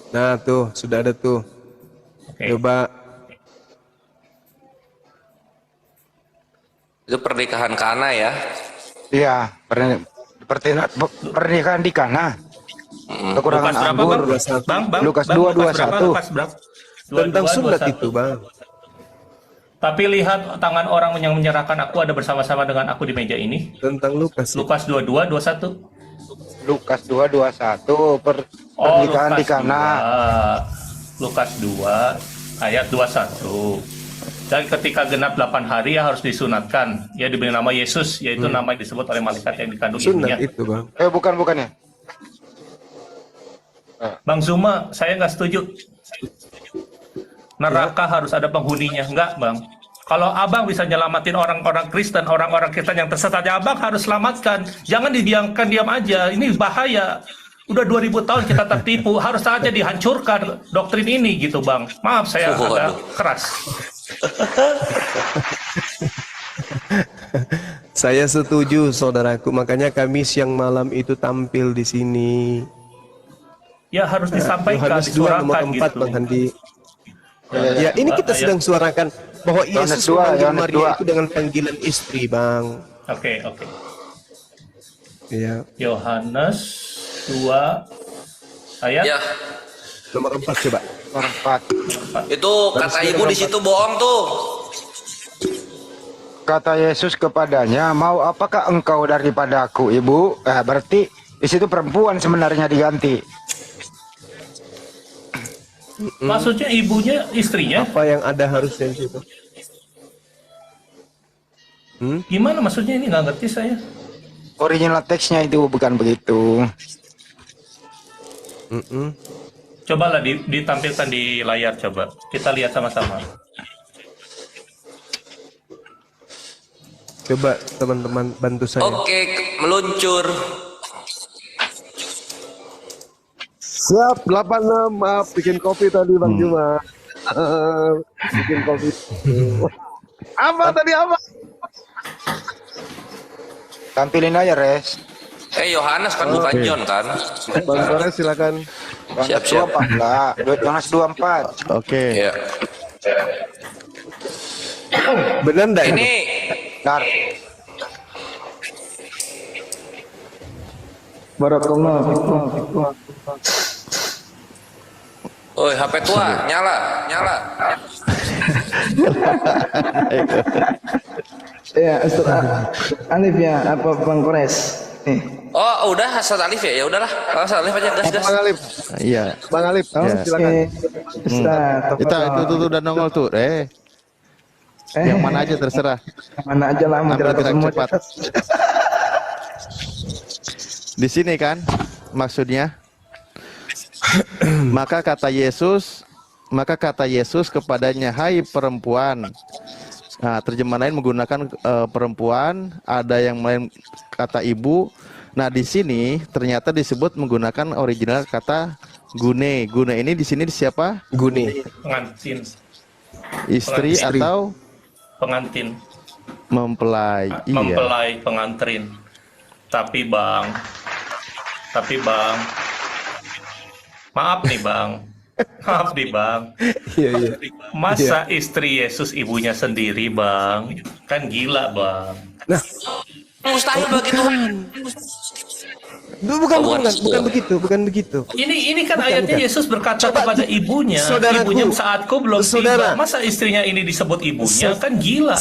Nah tuh, sudah ada tuh. Oke. Coba. Itu pernikahan Kana ya. Iya, pernikahan di Kana. Kekurangan Lukas berapa anggur. bang? Bang, Lukas Bang, 2:21. Lukas berapa? Tentang 22, sunat 21. itu bang. Tapi lihat tangan orang yang menyerahkan aku ada bersama-sama dengan aku di meja ini. Tentang Lukas. Lukas 22, 21. Lukas 2:21 Oh, pernikahan di Kana. Lukas 2 ayat 21. Dan ketika genap 8 hari ya harus disunatkan. Ya diberi nama Yesus, yaitu nama yang disebut oleh malaikat yang dikandung Sunat ibunya. itu bang. Bukan ya. Bang Zuma, saya nggak setuju. Neraka harus ada penghuninya, enggak, Bang. Kalau abang bisa nyelamatin orang-orang Kristen yang tersesat, ya abang harus selamatkan. Jangan dibiarkan diam aja. Ini bahaya. Udah 2000 tahun kita tertipu, harus saja dihancurkan doktrin ini gitu, Bang. Maaf saya agak keras. Saya setuju, saudaraku. Makanya kami siang malam itu tampil di sini. Ya harus disampaikan, Yohanes 2 nomor 4, gitu. Bang Handi. Ya, ini kita sedang suarakan bahwa Yesus memanggil Maria itu dengan panggilan istri, Bang. Oke. Ya. Yohanes 2 ayat Ya, Nomor 4 coba. Nomor 4. itu kata ibu di situ bohong tuh. Kata Yesus kepadanya, mau apakah engkau daripadaku, ibu? Berarti di situ perempuan sebenarnya diganti. Maksudnya ibunya, istrinya? Apa yang ada harusnya di situ? Gimana maksudnya ini nggak ngerti saya. Original teksnya itu bukan begitu. Cobalah ditampilkan di layar, coba. Kita lihat sama-sama. Coba teman-teman bantu saya. Oke, meluncur. Siap, 86, maaf bikin kopi tadi Bang Juma. Bikin kopi. Apa tadi apa? Tampilin aja, Res. Yohanes kan bukan John kan? Bang Sore silakan. Siap. 24 enggak. Yohanes 24. Oke. Ya. Benar enggak Ini ini? Bentar. Barakallah. Oi, HP tua, nyala. Ya, Ustaz Alif ya, apa Bang Kores? Nih. Oh, udah Ustaz Alif ya? Ya udahlah. Ustaz Alif aja, gas. Bang Alif, Iya. Bang Alif, Ya. silakan. Ustaz, Itu udah nongol tuh. Yang mana aja terserah. mana aja lah, Ambil moderator gerak semua. cepat. Di sini kan maksudnya. maka kata Yesus kepadanya, hai perempuan. Nah, terjemahan lain menggunakan perempuan, ada yang lain kata ibu. Nah, di sini ternyata disebut menggunakan original kata gune. Gune ini di sini siapa? Gune. Pengantin. Istri atau Pengantin. mempelai. Iya. Mempelai, pengantrin. Tapi bang, maaf nih bang, Iya. masa istri Yesus ibunya sendiri bang, kan gila bang. Mustahil begitu. Bukan begitu. Ini kan ayatnya Yesus berkata kepada ibunya, Saudaraku, ibunya saatku belum saudara. tiba. Masa istrinya ini disebut ibunya, kan gila.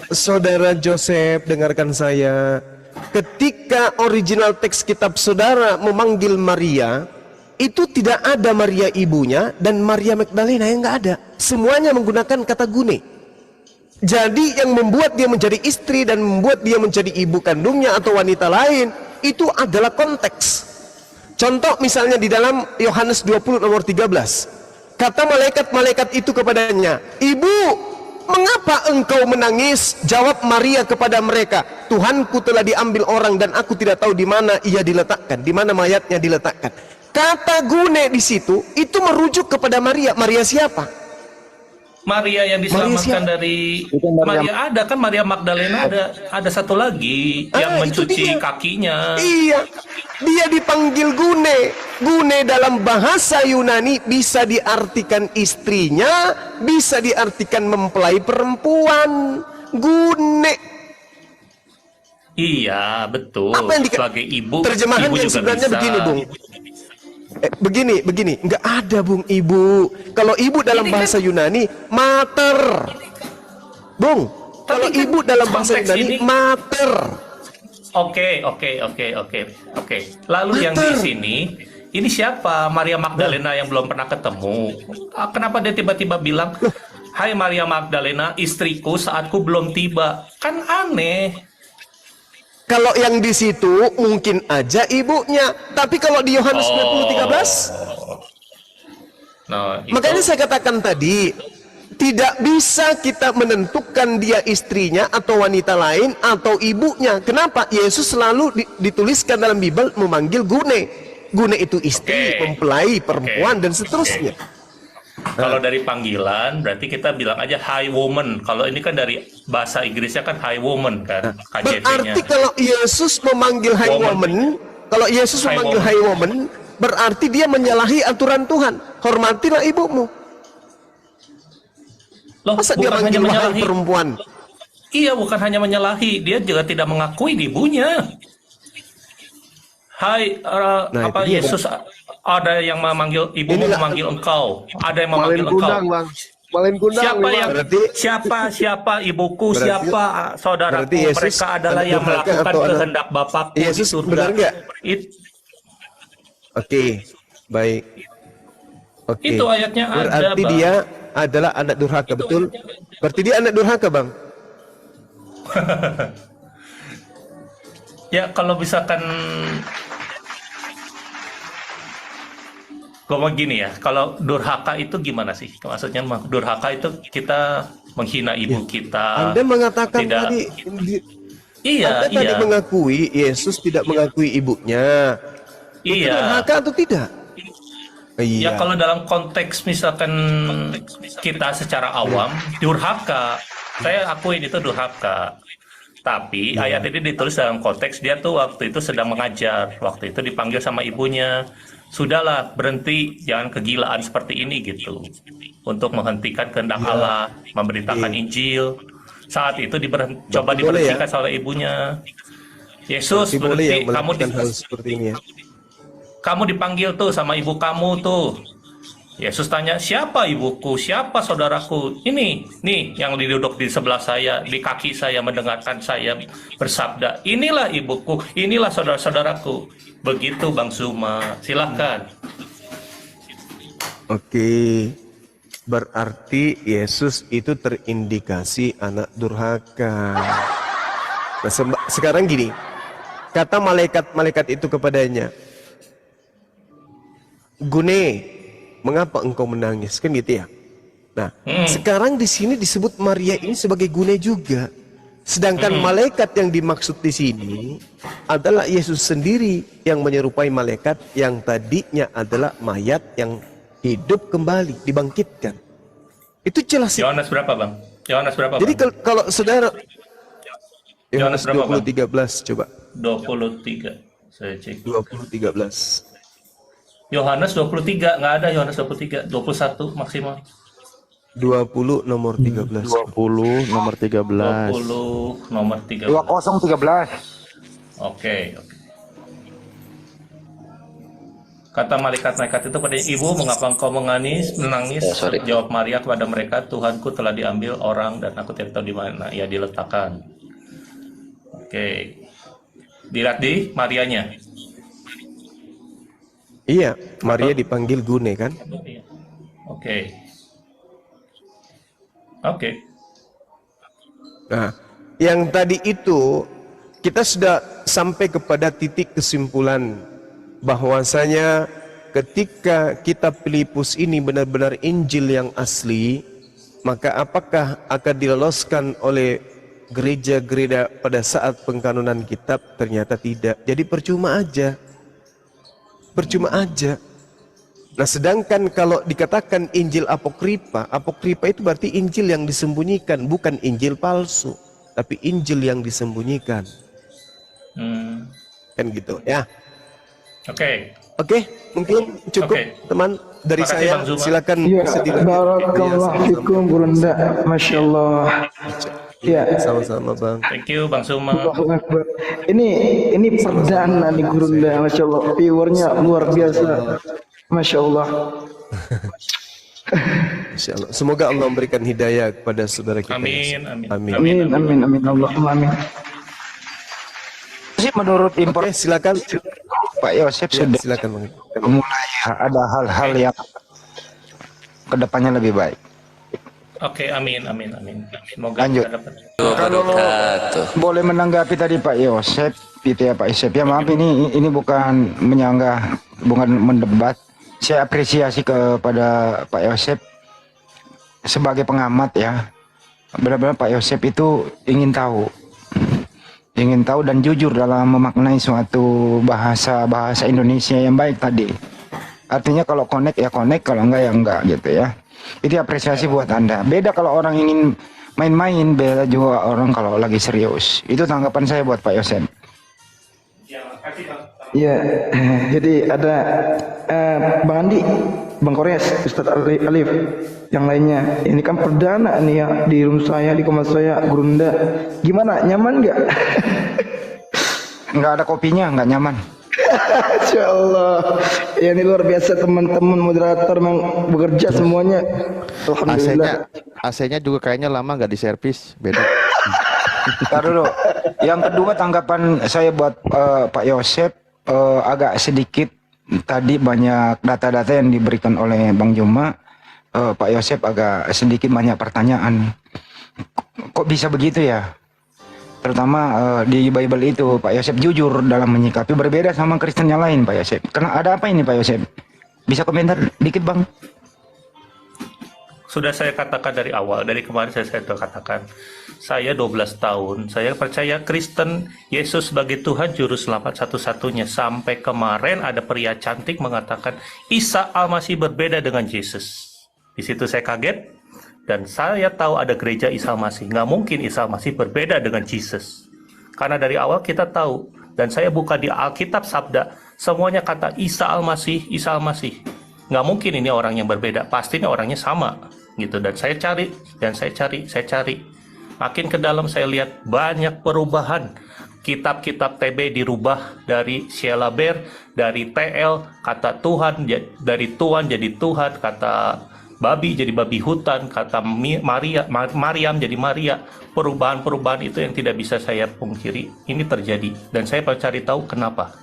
Saudara Joseph, dengarkan saya. Ketika original teks kitab saudara memanggil Maria, itu tidak ada Maria ibunya dan Maria Magdalena yang nggak ada. Semuanya menggunakan kata gune. Jadi yang membuat dia menjadi istri dan membuat dia menjadi ibu kandungnya atau wanita lain, itu adalah konteks. Contoh misalnya di dalam Yohanes 20 nomor 13. Kata malaikat-malaikat itu kepadanya, "Ibu, mengapa engkau menangis?" Jawab Maria kepada mereka, "Tuhanku telah diambil orang dan aku tidak tahu di mana ia diletakkan, di mana mayatnya diletakkan." Kata gune di situ itu merujuk kepada Maria. Maria siapa? Maria yang diselamatkan dari Maria ada kan, Maria Magdalena ada satu lagi yang itu mencuci dia. kakinya. Iya, dia dipanggil gune. Gune dalam bahasa Yunani bisa diartikan istrinya, bisa diartikan mempelai perempuan. Gune. Iya betul. Apa yang Sebagai ibu, terjemahan ibu yang juga sebenarnya bisa. begini, Bung. Begini, nggak ada, Bung, ibu. Kalau ibu dalam Ini kan- bahasa Yunani, mater. Bung, kalau kan ibu dalam bahasa konteks Yunani, ini- mater. Oke. Lalu yang di Mater. sini, ini siapa? Maria Magdalena yang belum pernah ketemu. Kenapa dia tiba-tiba bilang, "Hai Maria Magdalena, istriku saatku belum tiba"? Kan aneh. Kalau yang di situ mungkin aja ibunya, tapi kalau di Yohanes 20:13, Nah, itu, makanya saya katakan tadi, tidak bisa kita menentukan dia istrinya atau wanita lain atau ibunya. Kenapa? Yesus selalu dituliskan dalam Bible memanggil gune. Gune itu istri, Oke. mempelai, perempuan, dan seterusnya. kalau dari panggilan berarti kita bilang aja hi woman. Kalau ini kan dari bahasa Inggrisnya kan hi woman kan, KJV-nya. Berarti kalau Yesus memanggil hi woman, kalau Yesus Hi memanggil woman. hi woman, berarti dia menyalahi aturan Tuhan. Hormatilah ibumu. Loh, Masa dia bukan hanya manggil wahai menyalahi. perempuan? Iya, bukan hanya menyalahi, dia juga tidak mengakui ibunya. Hai, Nah, apa itu dia, Yesus ada yang memanggil ibumu, Inilah- memanggil engkau, ada yang Malin memanggil engkau. kundang, Bang. Malin kundang. Siapa Bang. yang Berarti- siapa ibuku, Berarti- siapa saudaraku, berarti Yesus mereka adalah anak yang durhaka melakukan atau anak- kehendak Bapakku di Yesus surga. benar nggak? Oke, baik. Oke. Itu ayatnya ada, Berarti Bang. dia adalah anak durhaka, betul? Berarti dia anak durhaka, Bang. Ya kalau misalkan ngomong gini ya, kalau durhaka itu gimana sih? Maksudnya durhaka itu kita menghina ibu kita. Anda mengatakan tidak- tadi, Iya, Anda tadi iya, mengakui Yesus tidak mengakui ibunya. Itu iya. durhaka atau tidak? Ya Iya. kalau dalam konteks misalkan kita secara awam durhaka, saya akuin itu durhaka. Tapi ayat ini ditulis dalam konteks dia tuh waktu itu sedang mengajar, waktu itu dipanggil sama ibunya, sudahlah berhenti, jangan kegilaan seperti ini gitu, untuk menghentikan kehendak Allah, memberitakan Injil. Saat itu coba Berarti boleh ya? diberhentikan oleh ibunya. Yesus Berarti boleh berhenti, yang melakukan hal seperti ini ya. kamu dipanggil tuh sama ibu kamu tuh. Yesus tanya, siapa ibuku, siapa saudaraku? Ini, nih yang duduk di sebelah saya, di kaki saya, mendengarkan saya bersabda, inilah ibuku, inilah saudara-saudaraku. Begitu Bang Zuma, silahkan. Oke. Berarti Yesus itu terindikasi anak durhaka. Nah, sekarang gini, kata malaikat-malaikat itu kepadanya, Gune, mengapa engkau menangis? Kan gitu ya. Nah, sekarang di sini disebut Maria ini sebagai Gune juga. Sedangkan malaikat yang dimaksud di sini adalah Yesus sendiri yang menyerupai malaikat yang tadinya adalah mayat yang hidup kembali, dibangkitkan. Itu jelas. Yohanes berapa Bang? Yohanes berapa Jadi Bang? kalau saudara Yohanes Yohanes berapa, Bang? 20:13 coba. 23, saya cek. 20:13. Yohanes 23, nggak ada Yohanes 23, 21 maksimal. 20 nomor 13. 20 nomor 13. 20 nomor 13. 2013. Oke. Kata malaikat-malaikat itu pada ibu, mengapa engkau menangis? Jawab Maria kepada mereka, Tuhanku telah diambil orang dan aku tidak tahu di mana ia diletakkan. Oke. Dilihat di Marianya. Iya, Maria dipanggil Gune kan? Oke. Oke. Nah, yang tadi itu kita sudah sampai kepada titik kesimpulan bahwasanya ketika kitab Filipus ini benar-benar Injil yang asli, maka apakah akan diloloskan oleh gereja-gereja pada saat pengkanunan kitab? Ternyata tidak. Jadi percuma aja. Percuma aja. Nah, sedangkan kalau dikatakan Injil apokrifa, apokrifa itu berarti Injil yang disembunyikan, bukan Injil palsu, tapi Injil yang disembunyikan. Kan gitu ya. Oke. Oke, mungkin cukup teman dari Terima kasih, saya. Bang Zuma. Silakan Ya, sedikit. barakallahu fikum Burunda. Masya Allah. Ya, Sama-sama Bang. Thank you Bang Zuma. Allahu Akbar. Ini perdana nih Gurunda. Masya Allah. Viewernya luar biasa. Masya Allah. Insya Allah. Semoga Allah memberikan hidayah kepada saudara kita. Amin, amin. Amin. Amin, amin, amin. Allahumma amin. Sih menurut Oke, impor silakan. Pak Yosef Ya, sudah silakan Bang. mulai ada hal-hal yang kedepannya lebih baik. Oke, amin, amin, amin. Semoga Lanjut. kita dapat. Kalau Wabarakatuh. boleh menanggapi tadi Pak Yosep, gitu ya Pak Yosep. Ya maaf ini bukan menyanggah, bukan mendebat. Saya apresiasi kepada Pak Yosep sebagai pengamat ya. Benar-benar Pak Yosep itu ingin tahu dan jujur dalam memaknai suatu bahasa Indonesia yang baik tadi. Artinya kalau connect ya connect, kalau enggak ya enggak gitu ya. Itu apresiasi buat Anda. Beda kalau orang ingin main-main, beda juga orang kalau lagi serius. Itu tanggapan saya buat Pak Yosep. Ya, jadi ada Bang Andi, Bang Kores, Ustadz Alif, yang lainnya. Ini kan perdana nih ya di room saya, di kamar saya, Gurunda. Gimana? Nyaman nggak? Nggak ada kopinya, nggak nyaman. Insya Allah. Ya ini luar biasa teman-teman moderator yang bekerja semuanya. Alhamdulillah. AC-nya juga kayaknya lama nggak diservis, beda. Ntar dulu. Yang kedua tanggapan saya buat Pak Yosep, agak sedikit tadi banyak data-data yang diberikan oleh Bang Juma. Pak Yosep agak sedikit banyak pertanyaan. Kok bisa begitu ya? Terutama di Bible itu Pak Yosep jujur dalam menyikapi, berbeda sama Kristen yang lain Pak Yosep. Karena ada apa ini Pak Yosep? Bisa komentar dikit Bang? Sudah saya katakan dari awal, dari kemarin saya sudah katakan. Saya 12 tahun, saya percaya Kristen, Yesus sebagai Tuhan Juru Selamat satu-satunya. Sampai kemarin ada pria cantik mengatakan Isa Al-Masih berbeda dengan Yesus. Di situ saya kaget, dan saya tahu ada gereja Isa Al-Masih. Nggak mungkin Isa Al-Masih berbeda dengan Yesus. Karena dari awal kita tahu, dan saya buka di Alkitab Sabda, semuanya kata Isa Al-Masih, Isa Al-Masih. Nggak mungkin ini orang yang berbeda, pasti ini orangnya sama. Gitu. Dan saya cari. Makin ke dalam saya lihat banyak perubahan. Kitab-kitab TB dirubah dari Sheila-Ber, dari TL, kata Tuhan, dari Tuhan jadi Tuhan, kata babi jadi babi hutan, kata Maryam jadi Maria. Perubahan-perubahan itu yang tidak bisa saya pungkiri. Ini terjadi. Dan saya mencari tahu kenapa.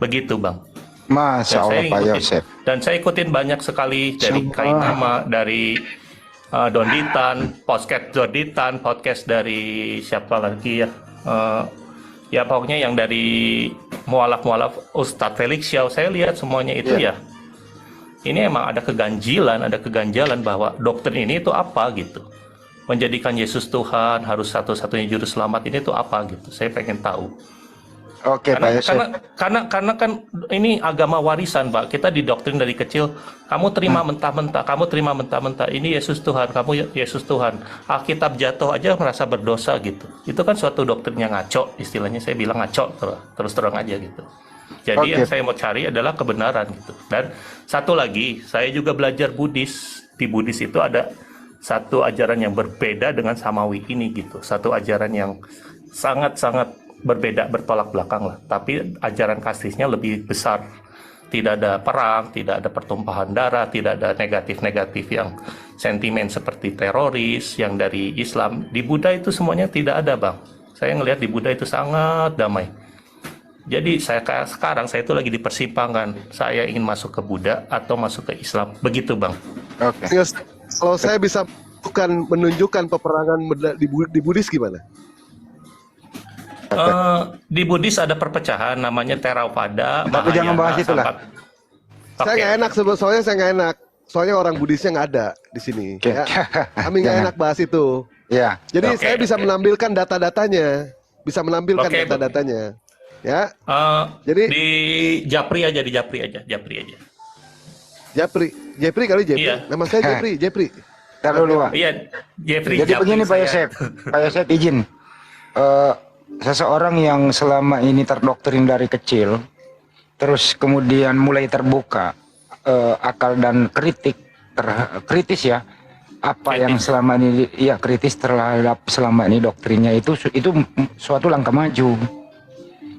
Begitu Bang. Masya Allah Pak Yosep. Dan saya ikutin banyak sekali dari Kainama, dari Donditan, podcast dari siapa lagi ya? Ya pokoknya yang dari mualaf Ustadz Felix Xiao, saya lihat semuanya itu ya. Ini emang ada keganjilan bahwa doktrin ini itu apa gitu. Menjadikan Yesus Tuhan, harus satu-satunya juru selamat ini itu apa gitu. Saya pengen tahu. Oke Pak Yosef. Karena kan ini agama warisan Pak. Kita didoktrin dari kecil, kamu terima mentah-mentah, ini Yesus Tuhan, kamu Yesus Tuhan. Alkitab jatuh aja merasa berdosa gitu. Itu kan suatu doktrin yang ngaco, istilahnya saya bilang ngaco terus terang aja gitu. Jadi yang saya mau cari adalah kebenaran gitu. Dan satu lagi, saya juga belajar Buddhis. Di Buddhis itu ada satu ajaran yang berbeda dengan Samawi ini gitu. Satu ajaran yang sangat-sangat berbeda, bertolak belakang lah. Tapi ajaran kastisnya lebih besar. Tidak ada perang, tidak ada pertumpahan darah, tidak ada negatif-negatif yang sentimen seperti teroris, yang dari Islam. Di Buddha itu semuanya tidak ada Bang. Saya ngelihat di Buddha itu sangat damai. Jadi sekarang saya itu lagi di persimpangan. Saya ingin masuk ke Buddha atau masuk ke Islam. Begitu Bang. Oke. Kalau saya bisa menunjukkan peperangan di Buddhis gimana? Di Buddhis ada perpecahan namanya Theravada. Tapi jangan bahas itulah. Saya nggak enak soalnya saya nggak enak. Soalnya orang Buddhisnya nggak ada di sini. Ya. Kami nggak enak bahas itu. Ya. Jadi saya bisa menampilkan data-datanya, data-datanya. Ya. Jadi di Japri aja. Jepri kali Jepri. Iya. Nama saya Jepri. Ntar dulu Pak. Iya, Jeffrey. Jadi begini Pak Yosef. Pak Yosef izin. Seseorang yang selama ini terdoktrin dari kecil, terus kemudian mulai terbuka akal dan kritis ya, apa yang selama ini kritis terhadap selama ini doktrinnya itu suatu langkah maju.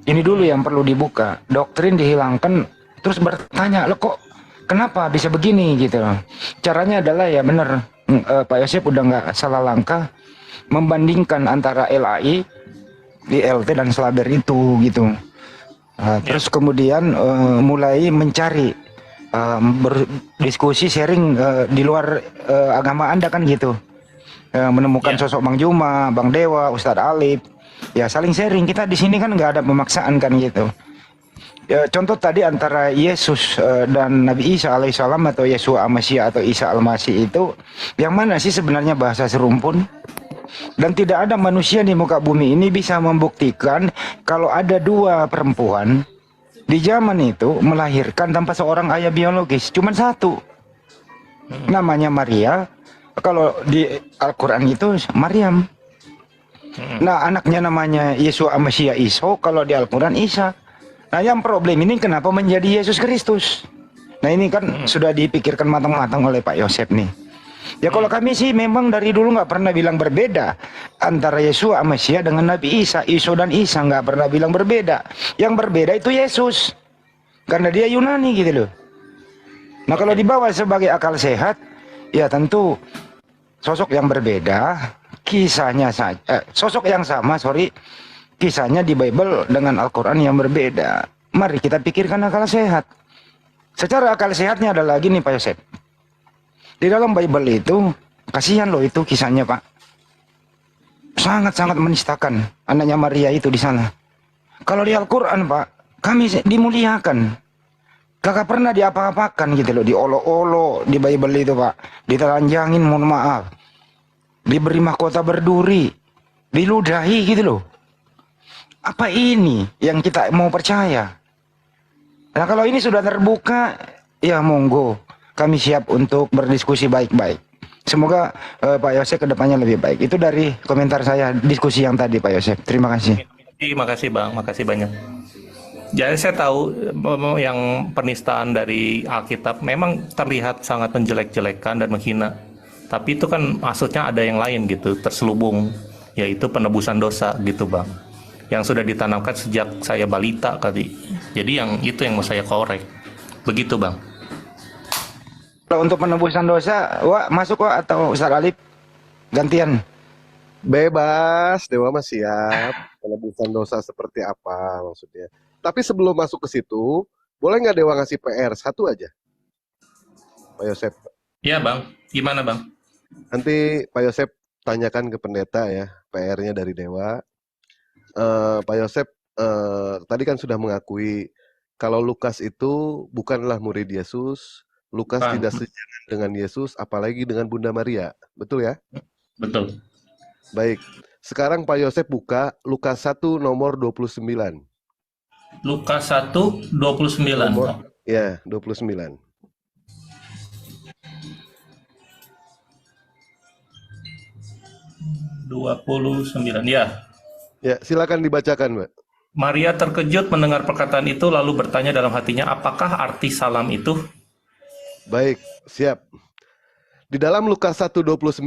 Ini dulu yang perlu dibuka. Doktrin dihilangkan, terus bertanya, lo kok kenapa bisa begini gitu loh. Caranya adalah ya benar, Pak Yosef udah nggak salah langkah membandingkan antara LAI, ILT dan Slaber itu gitu. Terus kemudian mulai mencari berdiskusi sharing di luar agama Anda kan gitu. menemukan Ya. sosok Bang Juma, Bang Dewa, Ustadz Alif. Ya saling sharing. Kita di sini kan nggak ada pemaksaan kan gitu. Ya, contoh tadi antara Yesus dan Nabi Isa alaihissalam atau Yesua Al-Masih atau Isa Al-Masih itu yang mana sih sebenarnya bahasa serumpun? Dan tidak ada manusia di muka bumi ini bisa membuktikan kalau ada dua perempuan di zaman itu melahirkan tanpa seorang ayah biologis, cuma satu. Namanya Maria. Kalau di Al-Quran itu Maryam. Nah, anaknya namanya Yesua Al-Masih Isa, kalau di Al-Quran Isa. Nah, yang problem ini kenapa menjadi Yesus Kristus? Nah, ini kan sudah dipikirkan matang-matang oleh Pak Yosep nih. Ya kalau kami sih memang dari dulu nggak pernah bilang berbeda antara Yesua Al-Masih dengan Nabi Isa. Isa dan Isa nggak pernah bilang berbeda. Yang berbeda itu Yesus. Karena dia Yunani gitu loh. Nah, kalau dibawa sebagai akal sehat, ya tentu sosok yang berbeda, kisahnya saja, sosok yang sama, kisahnya di Bible dengan Al-Quran yang berbeda. Mari kita pikirkan akal sehat. Secara akal sehatnya ada lagi nih Pak Yosef. Di dalam Bible itu, kasihan loh itu kisahnya Pak. Sangat-sangat menistakan anaknya Maria itu di sana. Kalau di Al-Quran Pak, kami dimuliakan. Kakak pernah diapa-apakan gitu loh, diolok-olok di Bible itu Pak. Ditelanjangin, mohon maaf. Diberi mahkota berduri, diludahi gitu loh. Apa ini yang kita mau percaya? Nah kalau ini sudah terbuka, ya monggo. Kami siap untuk berdiskusi baik-baik. Semoga Pak Yosef kedepannya lebih baik. Itu dari komentar saya diskusi yang tadi Pak Yosef. Terima kasih. Terima kasih Bang, makasih banyak. Jadi saya tahu yang penistaan dari Alkitab memang terlihat sangat menjelek-jelekan dan menghina. Tapi itu kan maksudnya ada yang lain gitu, terselubung, yaitu penebusan dosa gitu Bang. Yang sudah ditanamkan sejak saya balita tadi. Jadi yang itu yang mau saya korek. Begitu Bang. Kalau untuk penebusan dosa, Wak masuk Wak atau Ustaz Alif gantian? Bebas, Dewa mah siap. Penebusan dosa seperti apa maksudnya. Tapi sebelum masuk ke situ, boleh nggak Dewa ngasih PR satu aja? Pak Yosef. Iya Bang, gimana Bang? Nanti Pak Yosef tanyakan ke pendeta ya, PR-nya dari Dewa. Pak Yosef tadi kan sudah mengakui kalau Lukas itu bukanlah murid Yesus. Lukas tidak sejalan dengan Yesus, apalagi dengan Bunda Maria. Betul ya? Betul. Baik. Sekarang Pak Yosef buka Lukas 1 nomor 29. Lukas 1, 29. Ya, 29. Ya. Ya, silakan dibacakan, Mbak. Maria terkejut mendengar perkataan itu lalu bertanya dalam hatinya, apakah arti salam itu? Baik, siap. Di dalam Lukas 1:29,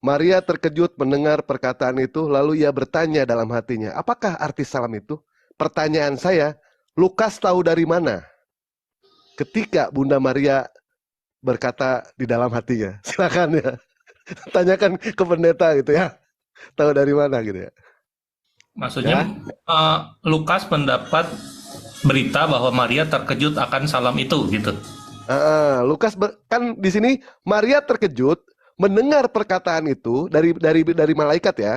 Maria terkejut mendengar perkataan itu lalu ia bertanya dalam hatinya, apakah arti salam itu? Pertanyaan saya, Lukas tahu dari mana? Ketika Bunda Maria berkata di dalam hatinya. Silakan ya. Tanyakan ke pendeta gitu ya. Tahu dari mana gitu ya. Maksudnya Lukas mendapat berita bahwa Maria terkejut akan salam itu gitu. Lukas kan di sini Maria terkejut mendengar perkataan itu dari malaikat ya.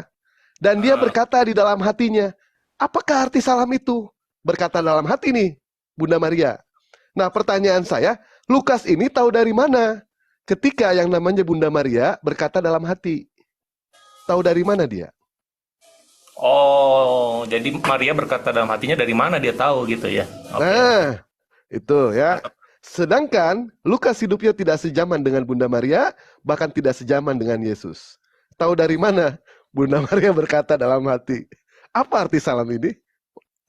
Dan dia berkata di dalam hatinya, apakah arti salam itu? Berkata dalam hati nih, Bunda Maria. Nah, pertanyaan saya, Lukas ini tahu dari mana? Ketika yang namanya Bunda Maria berkata dalam hati. Tahu dari mana dia? Oh, jadi Maria berkata dalam hatinya dari mana dia tahu gitu ya. Okay. Nah, itu ya. Sedangkan Lukas hidupnya tidak sejaman dengan Bunda Maria, bahkan tidak sejaman dengan Yesus. Tahu dari mana Bunda Maria berkata dalam hati? Apa arti salam ini?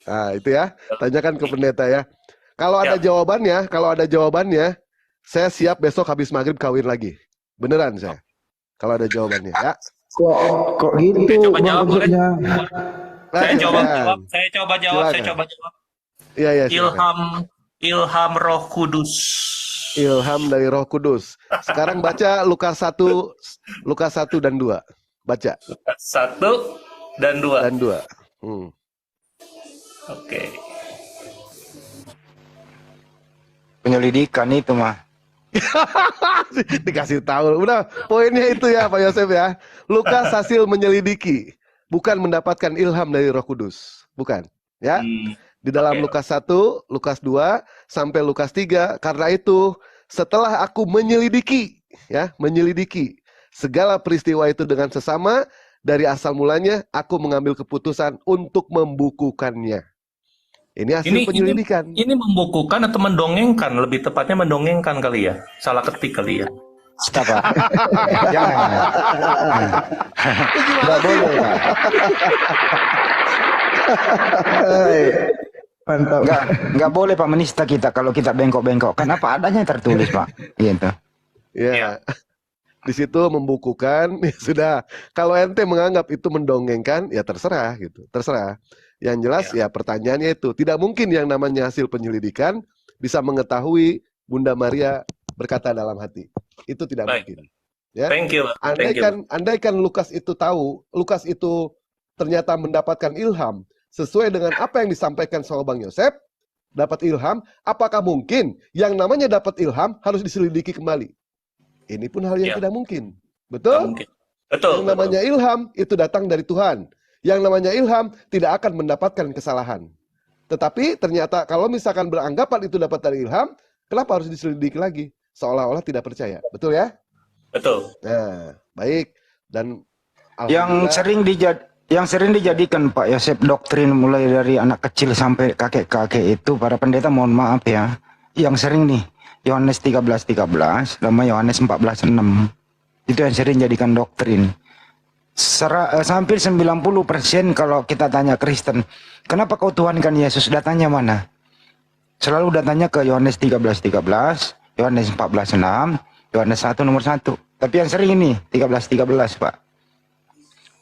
Nah, itu ya. Tanyakan ke pendeta ya. Kalau ada jawabannya, saya siap besok habis maghrib kawin lagi. Beneran saya. Kalau ada jawabannya ya. Kok gitu? Coba jawab boleh? Saya coba jawab. Iya, iya. Ilham Roh Kudus. Ilham dari Roh Kudus. Sekarang baca Lukas 1 dan 2. Baca. Lukas 1 dan 2. Penyelidikan itu mah. Dikasih tahu. Udah, poinnya itu ya Pak Yosef ya. Lukas hasil menyelidiki, bukan mendapatkan ilham dari Roh Kudus. Bukan, ya. Di dalam Lukas 1, Lukas 2 sampai Lukas 3, karena itu setelah aku menyelidiki, ya, menyelidiki segala peristiwa itu dengan sesama dari asal mulanya, aku mengambil keputusan untuk membukukannya. Ini hasil penyelidikan. Ini membukukan atau mendongengkan? Lebih tepatnya mendongengkan kali ya. Salah ketik kali ya. Stop, Pak. Jangan. Nggak boleh, Pak. Mantap. Nggak boleh Pak menista kita kalau kita bengkok-bengkok. Kenapa adanya tertulis Pak? Gitu. Ya. Di situ membukukan, ya sudah. Kalau ente menganggap itu mendongengkan, ya terserah gitu. Terserah. Yang jelas ya pertanyaannya itu, tidak mungkin yang namanya hasil penyelidikan bisa mengetahui Bunda Maria berkata dalam hati. Itu tidak mungkin. Ya. Thank you. Andaikan Lukas itu tahu, Lukas itu ternyata mendapatkan ilham sesuai dengan apa yang disampaikan sama Bang Yosef, dapat ilham, apakah mungkin yang namanya dapat ilham harus diselidiki kembali? Ini pun hal yang tidak mungkin. Betul? Betul. Yang namanya ilham itu datang dari Tuhan. Yang namanya ilham tidak akan mendapatkan kesalahan. Tetapi ternyata kalau misalkan beranggapan itu dapat dari ilham, kenapa harus diselidiki lagi? Seolah-olah tidak percaya. Betul ya? Betul. Nah, baik. Dan Yang sering dijadikan Pak Yosef doktrin mulai dari anak kecil sampai kakek-kakek itu para pendeta, mohon maaf ya. Yang sering nih Yohanes 13:13 sama Yohanes 14:6. Itu yang sering jadikan doktrin. Hampir 90% kalau kita tanya Kristen, kenapa kau tuhankan Yesus? Datanya mana? Selalu datanya ke Yohanes 13:13, Yohanes 14:6, Yohanes 1 nomor 1. Tapi yang sering ini 13:13 Pak.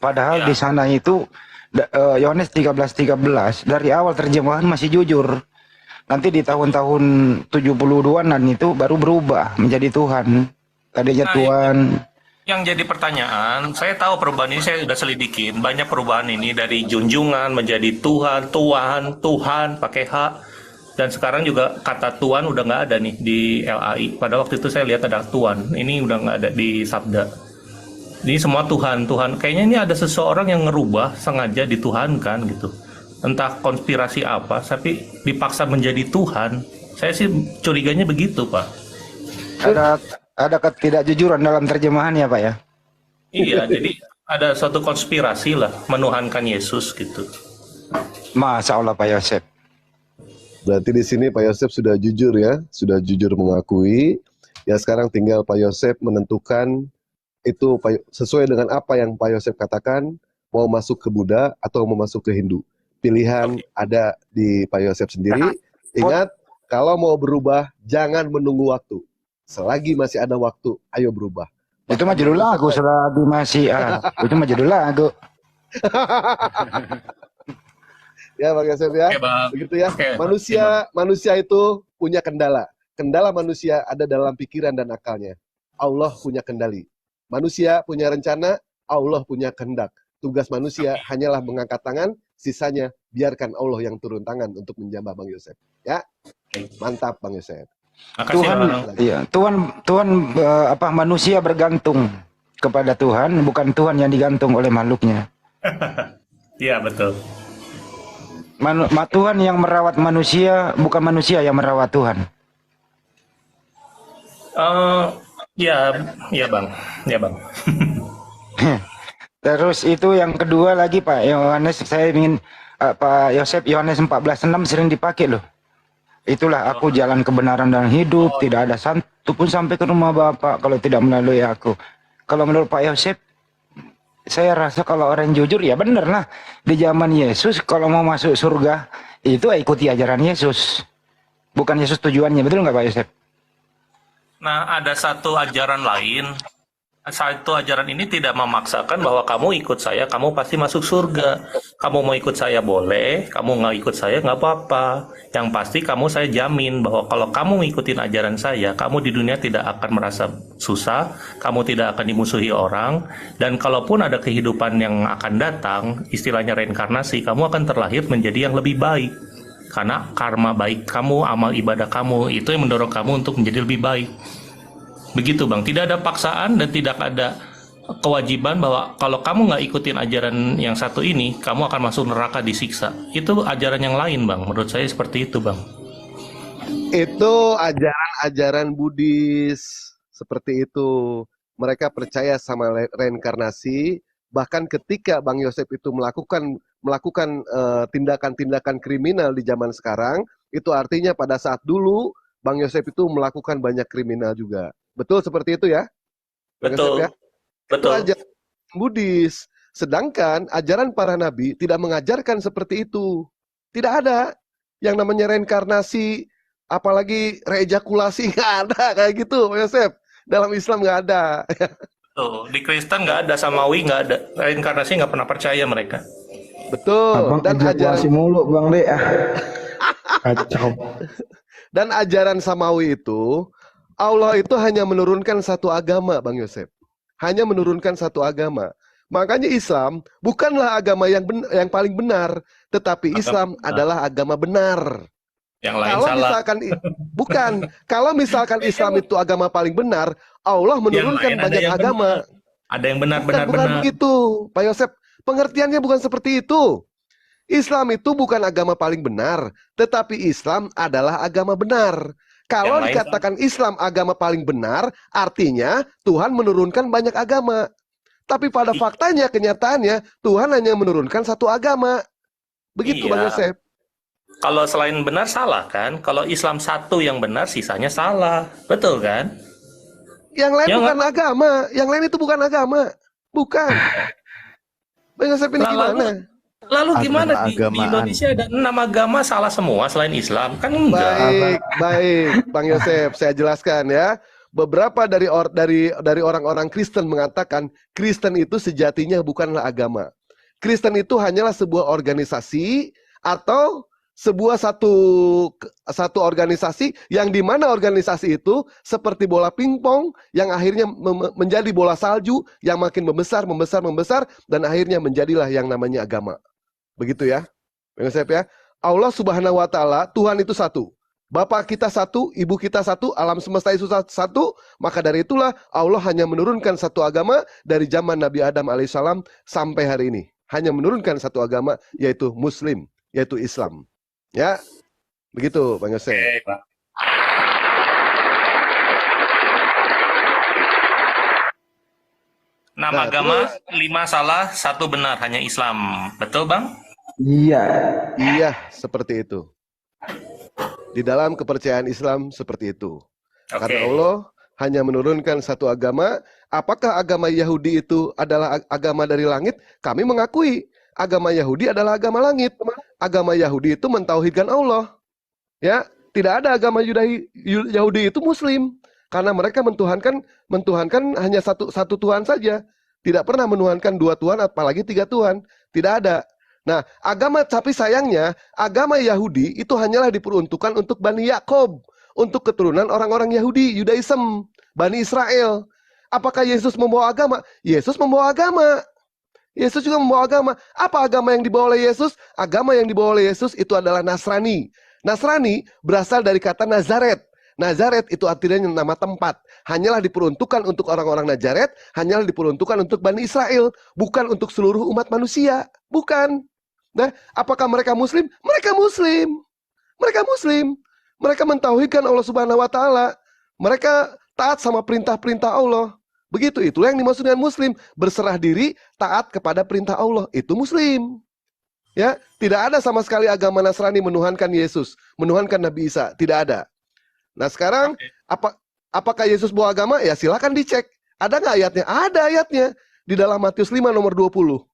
Padahal di sana itu Yohanes 13:13 dari awal terjemahan masih jujur. Nanti di tahun-tahun 70-an itu baru berubah menjadi Tuhan. Tadinya Tuhan. Yang jadi pertanyaan, saya tahu perubahan ini saya sudah selidikin. Banyak perubahan ini dari junjungan menjadi Tuhan, Tuhan pakai H. Dan sekarang juga kata Tuhan udah nggak ada nih di LAI. Pada waktu itu saya lihat ada Tuhan. Ini udah nggak ada di Sabda. Ini semua Tuhan. Kayaknya ini ada seseorang yang ngerubah sengaja dituhankan gitu. Entah konspirasi apa, tapi dipaksa menjadi Tuhan. Saya sih curiganya begitu, Pak. Ada ketidakjujuran dalam terjemahan ya Pak ya? Iya, jadi ada suatu konspirasi lah menuhankan Yesus gitu. Masya Allah Pak Yosef. Berarti di sini Pak Yosef sudah jujur ya, sudah jujur mengakui. Ya sekarang tinggal Pak Yosef menentukan itu sesuai dengan apa yang Pak Yosef katakan, mau masuk ke Buddha atau mau masuk ke Hindu. Pilihan ada di Pak Yosef sendiri. Ingat, kalau mau berubah jangan menunggu waktu. Selagi masih ada waktu, ayo berubah. Itu mah judul lagu, selagi masih itu mah judul lagu. Ya Bang Yosef ya, begitu ya. Manusia itu punya kendala. Kendala manusia ada dalam pikiran dan akalnya. Allah punya kendali. Manusia punya rencana, Allah punya kehendak. Tugas manusia hanyalah mengangkat tangan, sisanya biarkan Allah yang turun tangan untuk menjamah Bang Yosef. Ya, mantap Bang Yosef. Tuhan manusia bergantung kepada Tuhan, bukan Tuhan yang digantung oleh makhluknya. Iya betul. Tuhan yang merawat manusia, bukan manusia yang merawat Tuhan. Ya bang. Terus itu yang kedua lagi Pak Yohanes, saya ingin Pak Yosef, Yohanes 14:6 sering dipakai loh. Itulah aku jalan kebenaran dan hidup, tidak ada satu pun sampai ke rumah Bapak kalau tidak melalui aku. Kalau menurut Pak Yosef, saya rasa kalau orang jujur ya benar lah. Di zaman Yesus kalau mau masuk surga itu ikuti ajaran Yesus. Bukan Yesus tujuannya, betul nggak Pak Yosef? Nah ada satu ajaran lain. Satu ajaran ini tidak memaksakan bahwa kamu ikut saya, kamu pasti masuk surga. Kamu mau ikut saya boleh, kamu nggak ikut saya nggak apa-apa. Yang pasti saya jamin bahwa kalau kamu ngikutin ajaran saya, kamu di dunia tidak akan merasa susah, kamu tidak akan dimusuhi orang, dan kalaupun ada kehidupan yang akan datang, istilahnya reinkarnasi, kamu akan terlahir menjadi yang lebih baik. Karena karma baik kamu, amal ibadah kamu, itu yang mendorong kamu untuk menjadi lebih baik. Begitu Bang, tidak ada paksaan dan tidak ada kewajiban bahwa kalau kamu nggak ikutin ajaran yang satu ini, kamu akan masuk neraka disiksa. Itu ajaran yang lain Bang, menurut saya seperti itu Bang. Itu ajaran-ajaran Buddhis seperti itu. Mereka percaya sama reinkarnasi. Bahkan ketika Bang Yosef itu melakukan tindakan-tindakan kriminal di zaman sekarang, itu artinya pada saat dulu Bang Yosef itu melakukan banyak kriminal juga. Betul seperti itu ya? Bang Betul. Yosef, ya? Itu ajaran Buddhis. Sedangkan ajaran para nabi tidak mengajarkan seperti itu. Tidak ada yang namanya reinkarnasi, apalagi reejakulasi, nggak ada kayak gitu, Bang Yosef. Dalam Islam nggak ada. Tuh, di Kristen nggak ada, Samawi nggak ada, reinkarnasi nggak pernah percaya mereka. Betul. Abang Dan ejakulasi mulu Bang De. Kacau. Dan ajaran Samawi itu, Allah itu hanya menurunkan satu agama, Bang Yosef. Hanya menurunkan satu agama. Makanya Islam bukanlah agama yang paling benar, tetapi Islam adalah agama benar. Yang lain Kalau salah. misalkan kalau misalkan Islam itu agama paling benar, Allah menurunkan Yang lain ada banyak yang agama. benar. Ada yang benar, Bukan begitu, Pak Yosef. Pengertiannya bukan seperti itu. Islam itu bukan agama paling benar, tetapi Islam adalah agama benar. Kalau Yang lain dikatakan Islam agama paling benar, artinya Tuhan menurunkan banyak agama. Tapi pada faktanya, kenyataannya, Tuhan hanya menurunkan satu agama. Begitu, Iya. Bang Yosef. Kalau selain benar salah kan? Kalau Islam satu yang benar, sisanya salah. Betul kan? Yang lain Yang bukan agama. Yang lain itu bukan agama. Bukan. Bang Yosef ini gimana? Lalu gimana di Agama-agamaan. Indonesia ada 6 agama salah semua selain Islam? Kan enggak. Baik, Bang Yosef, saya jelaskan ya. Beberapa dari orang-orang Kristen mengatakan Kristen itu sejatinya bukanlah agama. Kristen itu hanyalah sebuah organisasi atau sebuah satu organisasi yang dimana organisasi itu seperti bola pingpong yang akhirnya menjadi bola salju yang makin membesar dan akhirnya menjadilah yang namanya agama. Begitu ya, Bang Yosef ya. Allah Subhanahu wa Ta'ala, Tuhan itu satu. Bapak kita satu, ibu kita satu, alam semesta itu satu. Maka dari itulah Allah hanya menurunkan satu agama dari zaman Nabi Adam alaihissalam sampai hari ini. Hanya menurunkan satu agama, yaitu Muslim, yaitu Islam. Ya, begitu Bang Yosef. Oke, Pak. Enam Nah, agama, 5 salah, 1 benar, hanya Islam. Betul, Bang? Iya. Iya, seperti itu. Di dalam kepercayaan Islam seperti itu. Oke. Karena Allah hanya menurunkan satu agama. Apakah agama Yahudi itu adalah agama dari langit? Kami mengakui agama Yahudi adalah agama langit. Agama Yahudi itu mentauhidkan Allah. Ya, tidak ada agama Yahudi itu Muslim. Karena mereka mentuhankan hanya satu Tuhan saja. Tidak pernah menuhankan 2 Tuhan, apalagi 3 Tuhan. Tidak ada. Nah, tapi sayangnya, agama Yahudi itu hanyalah diperuntukkan untuk Bani Yakob. Untuk keturunan orang-orang Yahudi, Yudaism, Bani Israel. Apakah Yesus membawa agama? Yesus membawa agama. Yesus juga membawa agama. Apa agama yang dibawa oleh Yesus? Agama yang dibawa oleh Yesus itu adalah Nasrani. Nasrani berasal dari kata Nazaret. Nazaret itu artinya nama tempat. Hanyalah diperuntukkan untuk orang-orang Nazaret, hanyalah diperuntukkan untuk Bani Israel, bukan untuk seluruh umat manusia. Bukan. Nah, apakah mereka Muslim? Mereka Muslim. Mereka Muslim. Mereka mentauhidkan Allah Subhanahu wa Ta'ala. Mereka taat sama perintah-perintah Allah. Begitu, itulah yang dimaksud dengan Muslim. Berserah diri, taat kepada perintah Allah. Itu Muslim. Ya, tidak ada sama sekali agama Nasrani menuhankan Yesus, menuhankan Nabi Isa. Tidak ada. Nah sekarang, apakah Yesus bawa agama? Ya silakan dicek. Ada nggak ayatnya? Ada ayatnya. Di dalam Matius 5 nomor 20.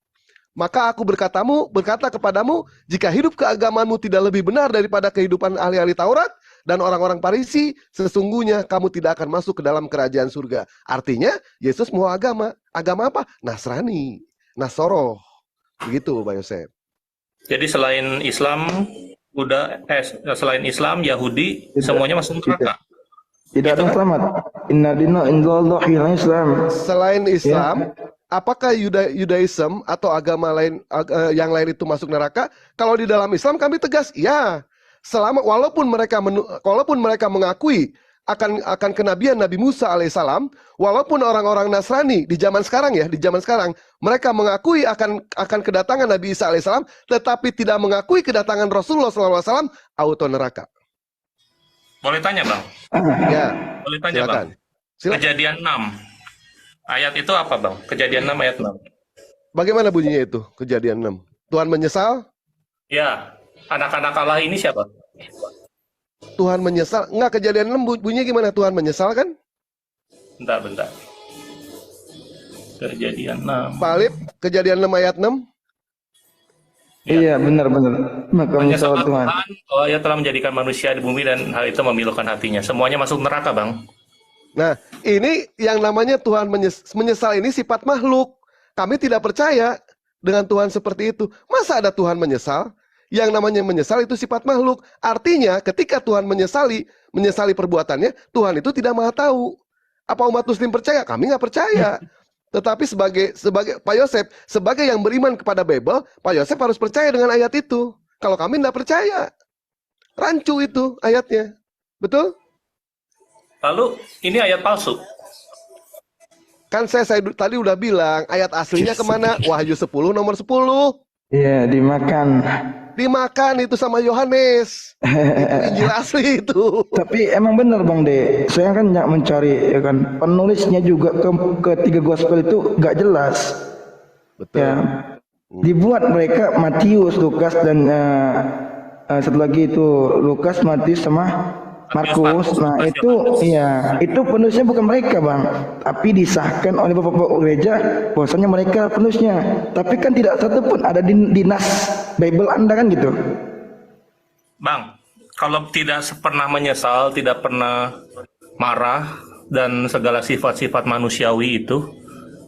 Maka aku berkata kepadamu, jika hidup keagamaanmu tidak lebih benar daripada kehidupan ahli-ahli Taurat dan orang-orang Farisi, sesungguhnya kamu tidak akan masuk ke dalam kerajaan surga. Artinya, Yesus mau agama. Agama apa? Nasrani. Nasoroh. Begitu, Pak Yosef. Jadi selain Islam, selain Islam, Yahudi, semuanya masuk neraka. Tidak ada yang selamat. Inna dina indallahi Islam. Selain Islam, apakah Yudaism atau agama lain yang lain itu masuk neraka? Kalau di dalam Islam kami tegas, ya. Walaupun mereka mengakui akan kenabian Nabi Musa alaihissalam, walaupun orang-orang Nasrani di zaman sekarang ya, di zaman sekarang mereka mengakui akan kedatangan Nabi Isa alaihissalam, tetapi tidak mengakui kedatangan Rasulullah SAW, auto neraka. Boleh tanya Bang? Ya, Boleh tanya silakan. Bang? Silakan. Kejadian 6. Ayat itu apa Bang? Kejadian 6 ayat 6. Bagaimana bunyinya itu? Kejadian 6. Tuhan menyesal? Ya, anak-anak Allah ini siapa? Tuhan menyesal? Enggak, kejadian 6 bunyinya gimana? Tuhan menyesal kan? Bentar. Kejadian 6. Pak Alif, kejadian 6 ayat 6? Iya, benar-benar. Maka menyesal Menyesal Tuhan. Tuhan, oh ia telah menjadikan manusia di bumi dan hal itu memilukan hatinya. Semuanya masuk neraka, Bang. Nah, ini yang namanya Tuhan menyesal ini sifat makhluk. Kami tidak percaya dengan Tuhan seperti itu. Masa ada Tuhan menyesal? Yang namanya menyesal itu sifat makhluk. Artinya ketika Tuhan menyesali perbuatannya, Tuhan itu tidak maha tahu. Apa umat muslim percaya? Kami nggak percaya. Tetapi sebagai Pak Yosef, sebagai yang beriman kepada Bible, Pak Yosef harus percaya dengan ayat itu. Kalau kami nggak percaya, rancu itu ayatnya. Betul? Lalu ini ayat palsu. Kan saya tadi udah bilang, ayat aslinya kemana? Wahyu 10 nomor 10. Iya, Dimakan itu sama Yohanes. Itu Injil asli itu. Tapi emang benar Bang De, saya kan mencari ya kan, penulisnya juga ke 3 gospel itu gak jelas. Betul. Ya, dibuat mereka Matius, Lukas dan satu lagi itu Lukas, Matius sama Markus. Nah itu iya, itu penulisnya bukan mereka Bang, tapi disahkan oleh bapak-bapak gereja bahwasanya mereka penulisnya. Tapi kan tidak satu pun ada di nas Bible Anda kan gitu. Bang, kalau tidak pernah menyesal, tidak pernah marah, dan segala sifat-sifat manusiawi itu,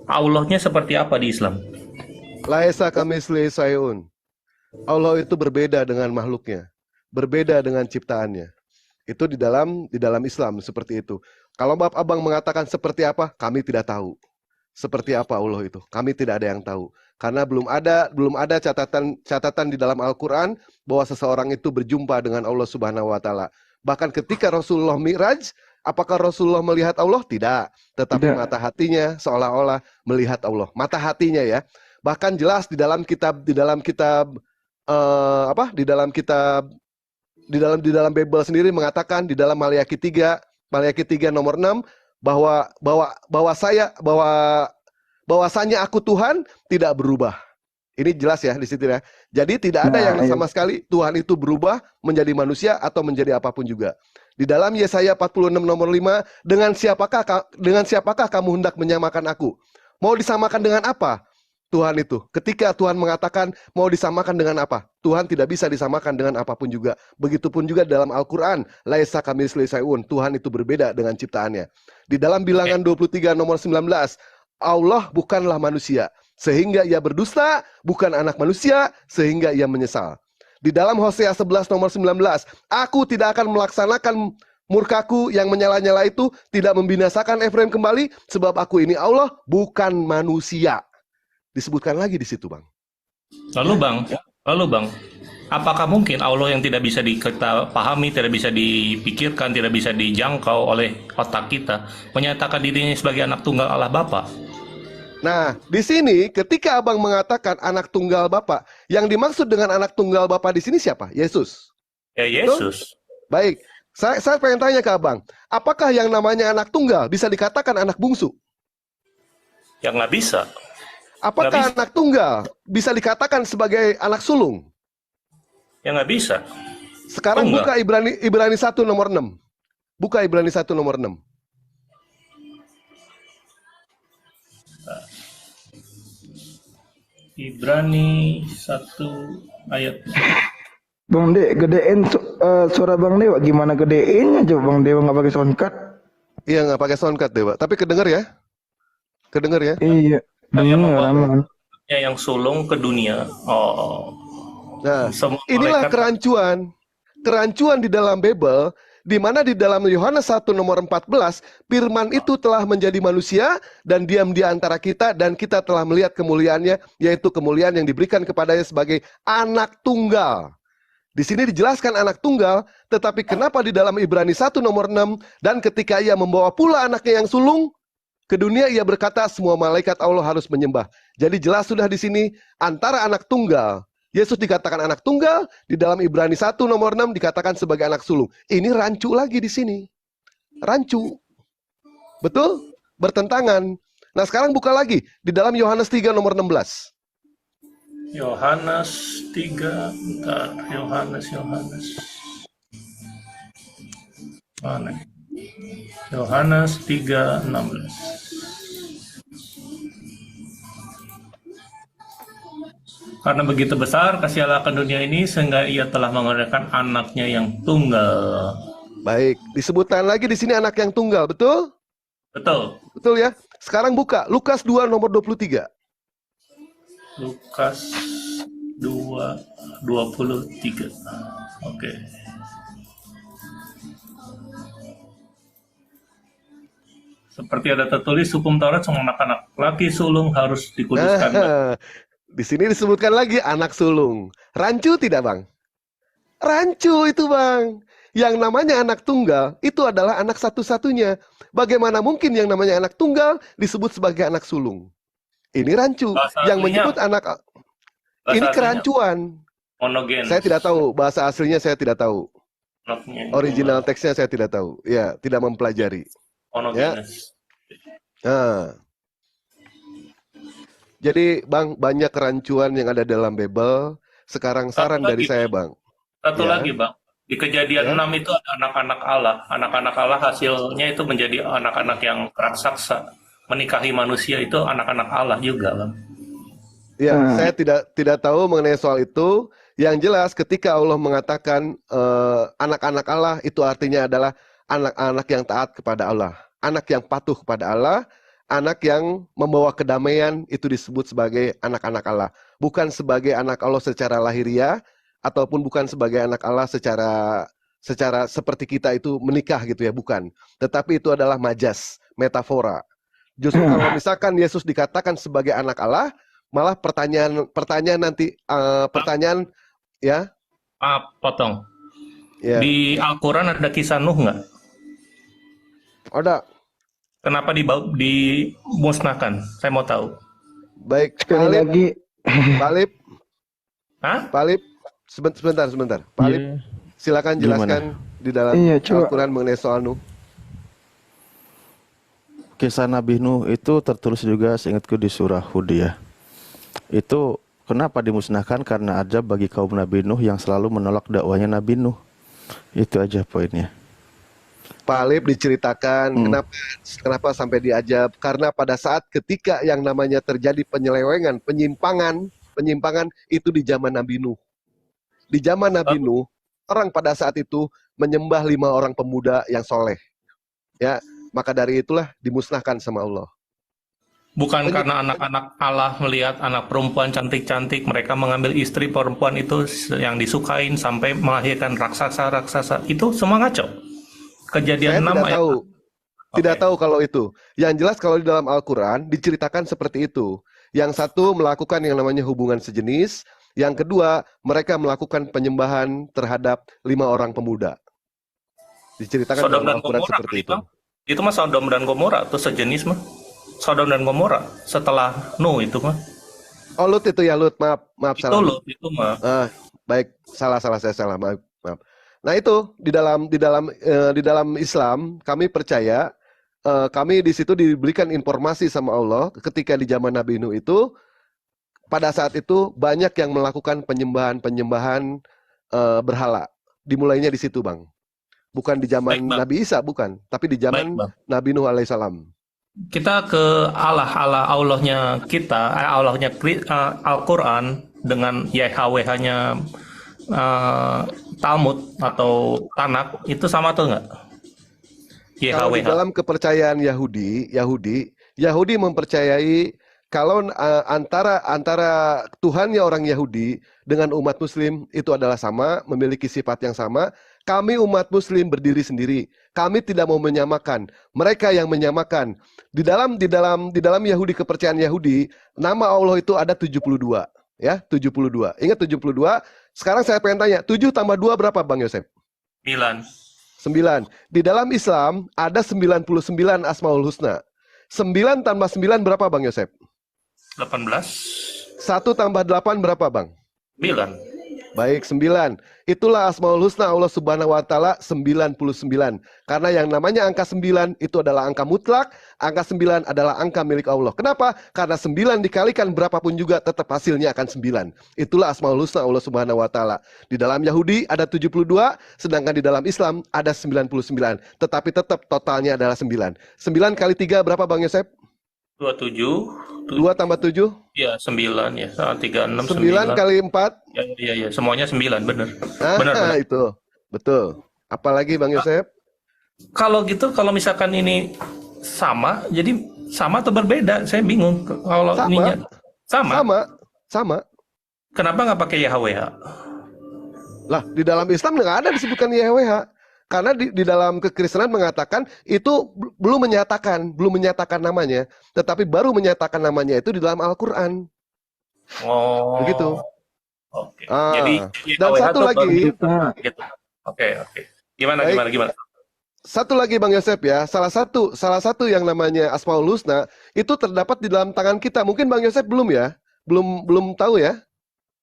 Allahnya seperti apa di Islam? Laisa kamisli sayun. Allah itu berbeda dengan makhluknya, berbeda dengan ciptaannya. Itu di dalam Islam seperti itu. Kalau Bapak Abang mengatakan seperti apa, kami tidak tahu. Seperti apa Allah itu, kami tidak ada yang tahu. Karena belum ada catatan di dalam Al-Qur'an bahwa seseorang itu berjumpa dengan Allah Subhanahu wa taala. Bahkan ketika Rasulullah Mi'raj, apakah Rasulullah melihat Allah? Tidak, tetapi mata hatinya seolah-olah melihat Allah. Mata hatinya ya. Bahkan jelas di dalam Bible sendiri mengatakan di dalam Maliaki 3 nomor 6 bahwasanya aku Tuhan tidak berubah. Ini jelas ya di situ ya. Jadi tidak ada yang sama sekali Tuhan itu berubah menjadi manusia atau menjadi apapun juga. Di dalam Yesaya 46 nomor 5, dengan siapakah kamu hendak menyamakan aku? Mau disamakan dengan apa? Tuhan itu. Ketika Tuhan mengatakan mau disamakan dengan apa? Tuhan tidak bisa disamakan dengan apapun juga. Begitupun juga dalam Al-Quran. Laisa kamitslihi syai'un. Tuhan itu berbeda dengan ciptaannya. Di dalam Bilangan 23 nomor 19. Allah bukanlah manusia, sehingga ia berdusta, bukan anak manusia, sehingga ia menyesal. Di dalam Hosea 11 nomor 19. Aku tidak akan melaksanakan murkaku yang menyala-nyala itu, tidak membinasakan Efraim kembali, sebab aku ini Allah, bukan manusia. Disebutkan lagi di situ, Bang. Lalu Bang, apakah mungkin Allah yang tidak bisa kita pahami, tidak bisa dipikirkan, tidak bisa dijangkau oleh otak kita, menyatakan dirinya sebagai anak tunggal Allah Bapa? Nah, di sini ketika Abang mengatakan anak tunggal Bapa, yang dimaksud dengan anak tunggal Bapa di sini siapa? Yesus. Ya, Yesus. Baik, saya pengen tanya ke Abang, apakah yang namanya anak tunggal bisa dikatakan anak bungsu? Ya nggak bisa. Apakah anak tunggal bisa dikatakan sebagai anak sulung? Ya nggak bisa. Sekarang buka Ibrani 1 nomor 6. Buka Ibrani 1 nomor 6. Ibrani 1 ayat. Bang De, gedein suara Bang Dewa. Gimana gedeinnya coba Bang Dewa nggak pakai soundcard? Iya, nggak pakai soundcard Dewa. Tapi kedenger ya? Kedenger ya? Iya. Yang sulung ke dunia. Oh. Nah, inilah kerancuan di dalam Bible, di mana di dalam Yohanes 1 nomor 14, firman itu telah menjadi manusia dan diam di antara kita, dan kita telah melihat kemuliaannya, yaitu kemuliaan yang diberikan kepadanya sebagai anak tunggal. Di sini dijelaskan anak tunggal, tetapi kenapa di dalam Ibrani 1 nomor 6, dan ketika ia membawa pula anaknya yang sulung ke dunia, ia berkata semua malaikat Allah harus menyembah. Jadi jelas sudah di sini antara anak tunggal. Yesus dikatakan anak tunggal, di dalam Ibrani 1 nomor 6 dikatakan sebagai anak sulung. Ini rancu lagi di sini. Rancu. Betul? Bertentangan. Nah sekarang buka lagi di dalam Yohanes 3 nomor 16. Yohanes 3, bentar. Yohanes. Mana? Yohanes 3:16. Karena begitu besar kasih Allah akan dunia ini sehingga ia telah mengorbankan anaknya yang tunggal. Baik, disebutkan lagi di sini anak yang tunggal, betul? Betul. Betul ya? Sekarang buka Lukas 2 nomor 23. Lukas 2:23. Oke. Seperti ada tertulis hukum Taurat semua anak-anak laki sulung harus dikuduskan. Di sini disebutkan lagi anak sulung. Rancu tidak, Bang? Rancu itu, Bang. Yang namanya anak tunggal itu adalah anak satu-satunya. Bagaimana mungkin yang namanya anak tunggal disebut sebagai anak sulung? Ini rancu. Bahasa Yang aslinya- menyebut anak ini aslinya kerancuan. Monogen. Saya tidak tahu bahasa aslinya, saya tidak tahu. Anaknya yang Original tunggal. teksnya saya tidak tahu. Ya, tidak mempelajari. Monogenes. Nah. Jadi, Bang, banyak kerancuan yang ada dalam Bible. Sekarang saran Satu dari lagi, saya, Bang. Bang. Satu Ya. lagi, Bang. Di Kejadian Ya. 6 itu ada anak-anak Allah. Anak-anak Allah hasilnya itu menjadi anak-anak yang raksasa. Menikahi manusia itu anak-anak Allah juga, Bang. Ya, saya tidak tahu mengenai soal itu. Yang jelas ketika Allah mengatakan anak-anak Allah itu artinya adalah anak-anak yang taat kepada Allah, anak yang patuh kepada Allah, anak yang membawa kedamaian itu disebut sebagai anak-anak Allah, bukan sebagai anak Allah secara lahiriah ataupun bukan sebagai anak Allah secara seperti kita itu menikah gitu ya, bukan. Tetapi itu adalah majas, metafora. Justru kalau misalkan Yesus dikatakan sebagai anak Allah, malah pertanyaan nanti ya. Potong. Ya. Di Al-Quran ada kisah Nuh nggak? Ada. Kenapa dimusnahkan? Saya mau tahu. Baik, Sekali lagi, Pak Lip, Hah? Pak Lip, sebentar. Pak Lip, silakan jelaskan di dalam Iya, coba. Al-Quran mengenai soal Nuh. Kisah Nabi Nuh itu tertulis juga seingatku di surah Hud ya. Itu kenapa dimusnahkan? Karena ajab bagi kaum Nabi Nuh yang selalu menolak dakwahnya Nabi Nuh. Itu aja poinnya. Pak Lip diceritakan kenapa sampai diajab, karena pada saat ketika yang namanya terjadi penyelewengan, penyimpangan itu di zaman Nabi Nuh. Di zaman Nabi Nuh, orang pada saat itu menyembah 5 orang pemuda yang soleh. Ya, maka dari itulah dimusnahkan sama Allah. Bukan karena anak-anak Allah melihat anak perempuan cantik-cantik, mereka mengambil istri perempuan itu yang disukain sampai melahirkan raksasa-raksasa. Itu semua ngaco. Kejadian 6 Saya tidak ayat. tahu. Tidak Oke. tahu kalau itu. Yang jelas kalau di dalam Al-Quran diceritakan seperti itu. Yang satu melakukan yang namanya hubungan sejenis. Yang kedua, mereka melakukan penyembahan terhadap 5 orang pemuda. Diceritakan Sodom dalam dan Al-Quran Gomora seperti kali, itu. Bang. Itu mah Sodom dan Gomora atau sejenis mah. Sodom dan Gomora setelah Nuh itu mah. Oh, Lut itu ya, Lut. Maaf Itu salah. loh, itu mah. Baik, salah saya salah. Maaf. Nah, itu di dalam Islam kami percaya kami di situ diberikan informasi sama Allah ketika di zaman Nabi Nuh itu pada saat itu banyak yang melakukan penyembahan berhala. Dimulainya di situ, Bang. Bukan di zaman Baik, Bang. Nabi Isa, bukan, tapi di zaman Baik, Bang. Nabi Nuh alaihissalam. Kita ke Allahnya kita, Allahnya Al-Quran dengan YHWH-nya Talmud atau Tanak itu sama atau enggak? Kalau di YHWH. dalam kepercayaan Yahudi mempercayai kalau antara Tuhannya orang Yahudi dengan umat Muslim itu adalah sama, memiliki sifat yang sama. Kami umat Muslim berdiri sendiri. Kami tidak mau menyamakan. Mereka yang menyamakan. Di dalam Yahudi, kepercayaan Yahudi, nama Allah itu ada 72, ya, 72. Ingat 72, Sekarang saya pengen tanya, 7 tambah 2 berapa Bang Yosef? 9. 9. Di dalam Islam ada 99 Asmaul Husna. 9 tambah 9 berapa Bang Yosef? 18. 1 tambah 8 berapa Bang? 9. Baik, 9. Itulah Asmaul Husna Allah Subhanahu wa taala 99. Karena yang namanya angka 9 itu adalah angka mutlak, angka 9 adalah angka milik Allah. Kenapa? Karena 9 dikalikan berapapun juga tetap hasilnya akan 9. Itulah Asmaul Husna Allah Subhanahu wa taala. Di dalam Yahudi ada 72, sedangkan di dalam Islam ada 99. Tetapi tetap totalnya adalah 9. 9 kali 3 berapa Bang Yosef? 27. 2 tambah 7? Ya, 9 ya. 36, 9 kali 4? Ya. Semuanya 9, bener. Ah, Bener. itu. Betul. Apalagi Bang Yosef? Kalau gitu, kalau misalkan ini sama, jadi sama atau berbeda? Saya bingung. Kalau Sama. ininya sama. Sama. Kenapa nggak pakai YHWH? Lah, di dalam Islam nggak ada disebutkan YHWH. Karena di dalam kekristenan mengatakan itu belum menyatakan namanya, tetapi baru menyatakan namanya itu di dalam Al-Qur'an. Oh. Begitu. Oke. Ah. Jadi Dan YHWH satu tuh lagi. baru gitu. Oke. Gimana? Satu lagi Bang Yosef ya, salah satu yang namanya Asmaul Husna itu terdapat di dalam tangan kita. Mungkin Bang Yosef belum ya? Belum tahu ya?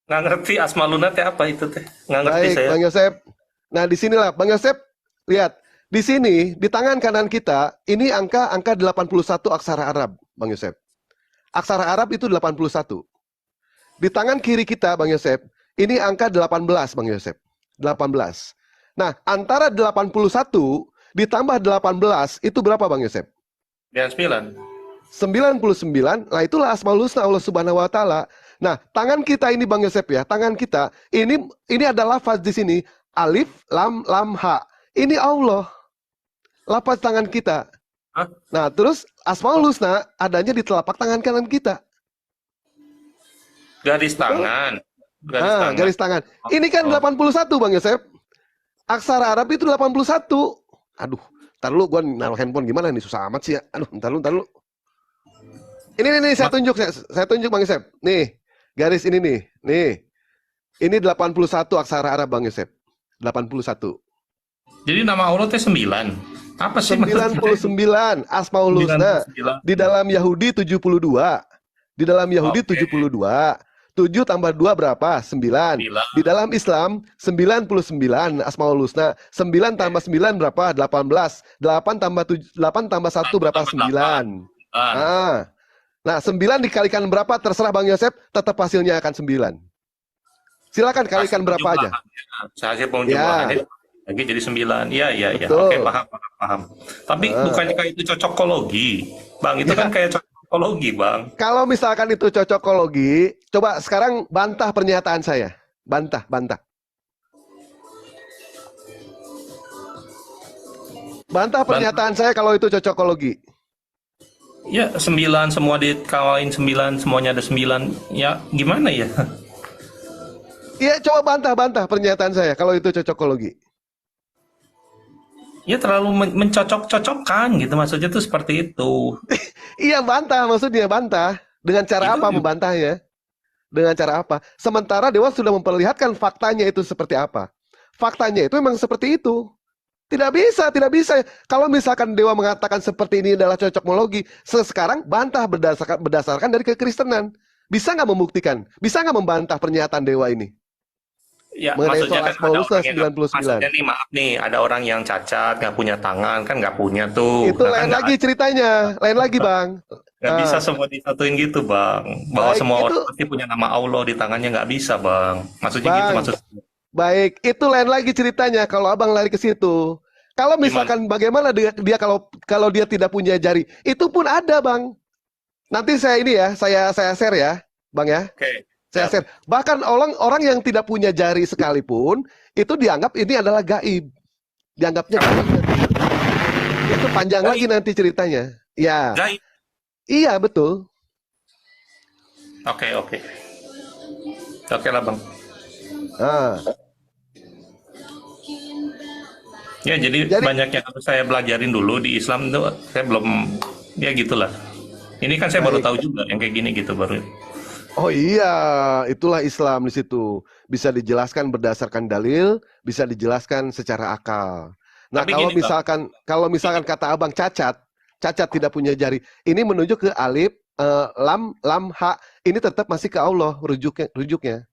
Nggak ngerti Asmaul Husna teh apa itu teh? Nggak ngerti Baik, saya. Bang Yosef. Nah, di sinilah Bang Yosef, lihat. Di sini, di tangan kanan kita, ini angka 81 aksara Arab, Bang Yosef. Aksara Arab itu 81. Di tangan kiri kita, Bang Yosef, ini angka 18, Bang Yosef. 18. Nah, antara 81 ditambah 18 itu berapa Bang Yosef? 9. 99. Nah, itulah Asmaul Husna Allah Subhanahu wa taala. Nah, tangan kita ini Bang Yosef ya, tangan kita ini ada lafaz di sini alif lam ha. Ini Allah. Lafaz tangan kita. Hah? Nah, terus Asmaul Husna adanya di telapak tangan kanan kita. Garis tangan. Garis tangan. Ini kan 81 Bang Yosef. Aksara Arab itu 81. Aduh, ntar lu gua naruh handphone gimana nih, susah amat sih ya. Aduh, ntar lu. Ini saya tunjuk Bang Yosef. Nih, garis ini nih. Nih. Ini 81 aksara Arab Bang Yosef. 81. Jadi nama Allah teh 9. Apa sih 99 Asmaul Husna. Di dalam Yahudi 72. Di dalam Yahudi 72. 7 tambah 2 berapa? 9. Di dalam Islam 99 Asmaul Husna. 9 tambah 9 berapa? 18. 8 tambah 1 berapa? 9. Nah, 9 dikalikan berapa? Terserah Bang Yosef, tetap hasilnya akan 9. Silakan kalikan berapa aja. Saya penjumlahannya lagi jadi 9. Iya. Betul. Oke, paham. Tapi bukannya kayak itu cocokologi, Bang? Itu kan kayak cocokologi, Bang. Kalau misalkan itu cocokologi, coba sekarang bantah pernyataan saya. Bantah. Bantah pernyataan saya kalau itu cocokologi. Ya, 9 semua dikalahin 9, semuanya ada 9. Ya, gimana ya? Iya, coba bantah pernyataan saya kalau itu cocokologi. Ya terlalu mencocok-cocokkan gitu, maksudnya tuh seperti itu. Iya, maksudnya bantah. Dengan cara apa membantahnya? Dengan cara apa? Sementara Dewa sudah memperlihatkan faktanya itu seperti apa. Faktanya itu memang seperti itu. Tidak bisa. Kalau misalkan Dewa mengatakan seperti ini adalah cocokologi, sekarang bantah berdasarkan dari kekristenan. Bisa nggak membuktikan? Bisa nggak membantah pernyataan Dewa ini? Ya, Mengenai maksudnya soal kan Asmaul ada Husna orang yang, 99. maksudnya nih maaf nih, ada orang yang cacat, nggak punya tangan, kan nggak punya tuh. Itu Nah, lain kan lagi ceritanya, lain lagi Bang. nggak bisa semua disatuin gitu, Bang. Bahwa Baik, semua itu- orang pasti punya nama Allah di tangannya, nggak bisa, Bang. Maksudnya gitu, Bang. maksudnya. Baik, itu lain lagi ceritanya kalau Abang lari ke situ. Kalau misalkan bagaimana dia kalau dia tidak punya jari, itu pun ada, Bang. Nanti saya ini ya, saya share ya, Bang ya. Oke. Saya share. Bahkan orang yang tidak punya jari sekalipun itu dianggap ini adalah gaib. Dianggapnya gaib. Itu panjang lagi nanti ceritanya. Ya. Gaib. Iya, betul. Oke. Oke lah, Bang. Ah. Ya, jadi banyak yang harus saya belajarin dulu di Islam itu, saya belum, ya gitulah. Ini kan saya baru tahu juga yang kayak gini gitu baru. Oh iya, itulah Islam di situ. Bisa dijelaskan berdasarkan dalil, bisa dijelaskan secara akal. Nah, Tapi gini bang, kalau misalkan kata Abang cacat, cacat tidak punya jari, ini menunjuk ke alif, lam, ha. Ini tetap masih ke Allah rujuknya.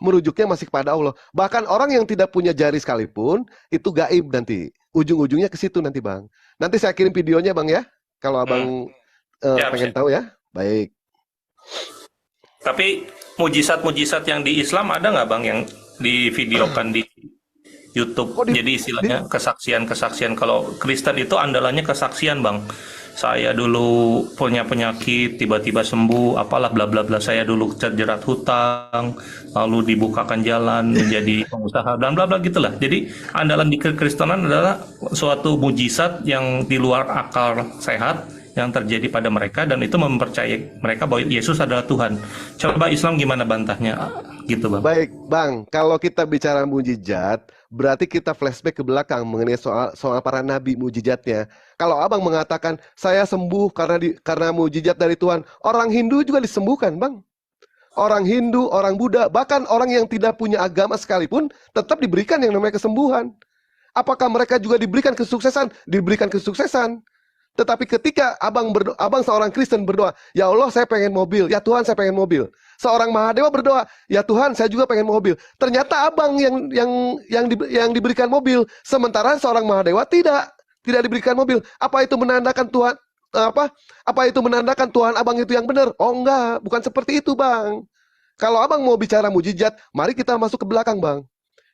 Merujuknya masih kepada Allah. Bahkan orang yang tidak punya jari sekalipun itu gaib nanti. Ujung-ujungnya ke situ nanti, Bang. Nanti saya kirim videonya, Bang ya. Kalau Abang siap, pengen siap. tahu ya. Baik. Tapi mujizat-mujizat yang di Islam ada nggak bang yang divideokan di YouTube? Oh, Jadi istilahnya kesaksian-kesaksian. Kalau Kristen itu andalannya kesaksian bang. Saya dulu punya penyakit, tiba-tiba sembuh, apalah bla bla bla. Saya dulu terjerat hutang, lalu dibukakan jalan menjadi pengusaha, dan bla bla gitulah. Jadi andalan di kekristenan adalah suatu mujizat yang di luar akal sehat yang terjadi pada mereka, dan itu mempercayai mereka bahwa Yesus adalah Tuhan. Coba Islam gimana bantahnya? Gitu bang. Baik, Bang. Kalau kita bicara mujizat, berarti kita flashback ke belakang mengenai soal para nabi mujizatnya. Kalau Abang mengatakan saya sembuh karena mujizat dari Tuhan, orang Hindu juga disembuhkan, Bang. Orang Hindu, orang Buddha, bahkan orang yang tidak punya agama sekalipun tetap diberikan yang namanya kesembuhan. Apakah mereka juga diberikan kesuksesan? Diberikan kesuksesan. Tetapi ketika abang seorang Kristen berdoa, ya Allah saya pengen mobil, ya Tuhan saya pengen mobil. Seorang Mahadewa berdoa, ya Tuhan saya juga pengen mobil. Ternyata abang yang diberikan mobil, sementara seorang Mahadewa tidak diberikan mobil. Apa itu menandakan Tuhan apa itu menandakan Tuhan abang itu yang benar? Oh enggak, bukan seperti itu, Bang. Kalau abang mau bicara mujizat, mari kita masuk ke belakang, Bang.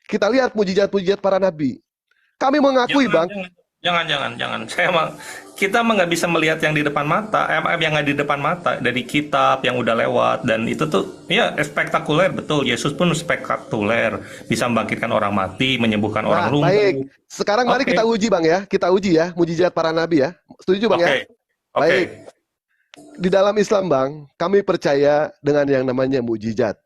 Kita lihat mujizat-mujizat para nabi. Kami mengakui, Bang. Jangan. Kita nggak bisa melihat yang di depan mata, yang nggak di depan mata dari kitab yang udah lewat, dan itu tuh ya spektakuler, betul. Yesus pun spektakuler, bisa membangkitkan orang mati, menyembuhkan orang lumpuh. Baik. Sekarang mari kita uji, Bang ya. Kita uji ya mujizat para nabi ya. Setuju, Bang ya? Baik. Di dalam Islam, Bang, kami percaya dengan yang namanya mujizat.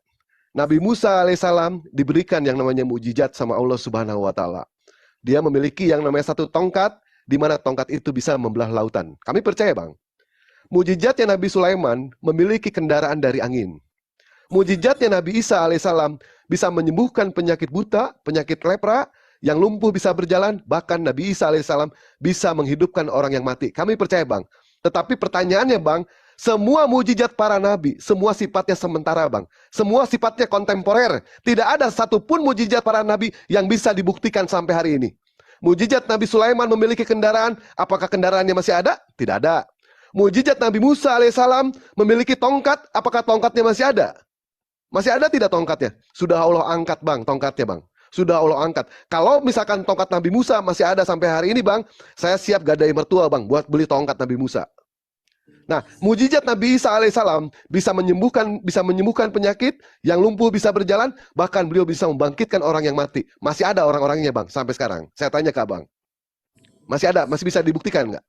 Nabi Musa alaihissalam diberikan yang namanya mujizat sama Allah Subhanahu wa taala. Dia memiliki yang namanya satu tongkat, di mana tongkat itu bisa membelah lautan. Kami percaya, Bang. Mujizatnya Nabi Sulaiman memiliki kendaraan dari angin. Mujizatnya Nabi Isa alaihissalam bisa menyembuhkan penyakit buta, penyakit lepra, yang lumpuh bisa berjalan, bahkan Nabi Isa alaihissalam bisa menghidupkan orang yang mati. Kami percaya, Bang. Tetapi pertanyaannya, Bang, semua mujizat para nabi, semua sifatnya sementara, Bang. Semua sifatnya kontemporer. Tidak ada satupun mujizat para nabi yang bisa dibuktikan sampai hari ini. Mujizat Nabi Sulaiman memiliki kendaraan, apakah kendaraannya masih ada? Tidak ada. Mujizat Nabi Musa alaihissalam memiliki tongkat, apakah tongkatnya masih ada? Masih ada tidak tongkatnya? Sudah Allah angkat, Bang, tongkatnya, Bang. Sudah Allah angkat. Kalau misalkan tongkat Nabi Musa masih ada sampai hari ini, Bang, saya siap gadai mertua, Bang, buat beli tongkat Nabi Musa. Nah, mujizat Nabi Isa alaihissalam bisa menyembuhkan penyakit, yang lumpuh bisa berjalan, bahkan beliau bisa membangkitkan orang yang mati. Masih ada orang-orangnya, Bang, sampai sekarang. Saya tanya ke Abang. Masih ada? Masih bisa dibuktikan nggak?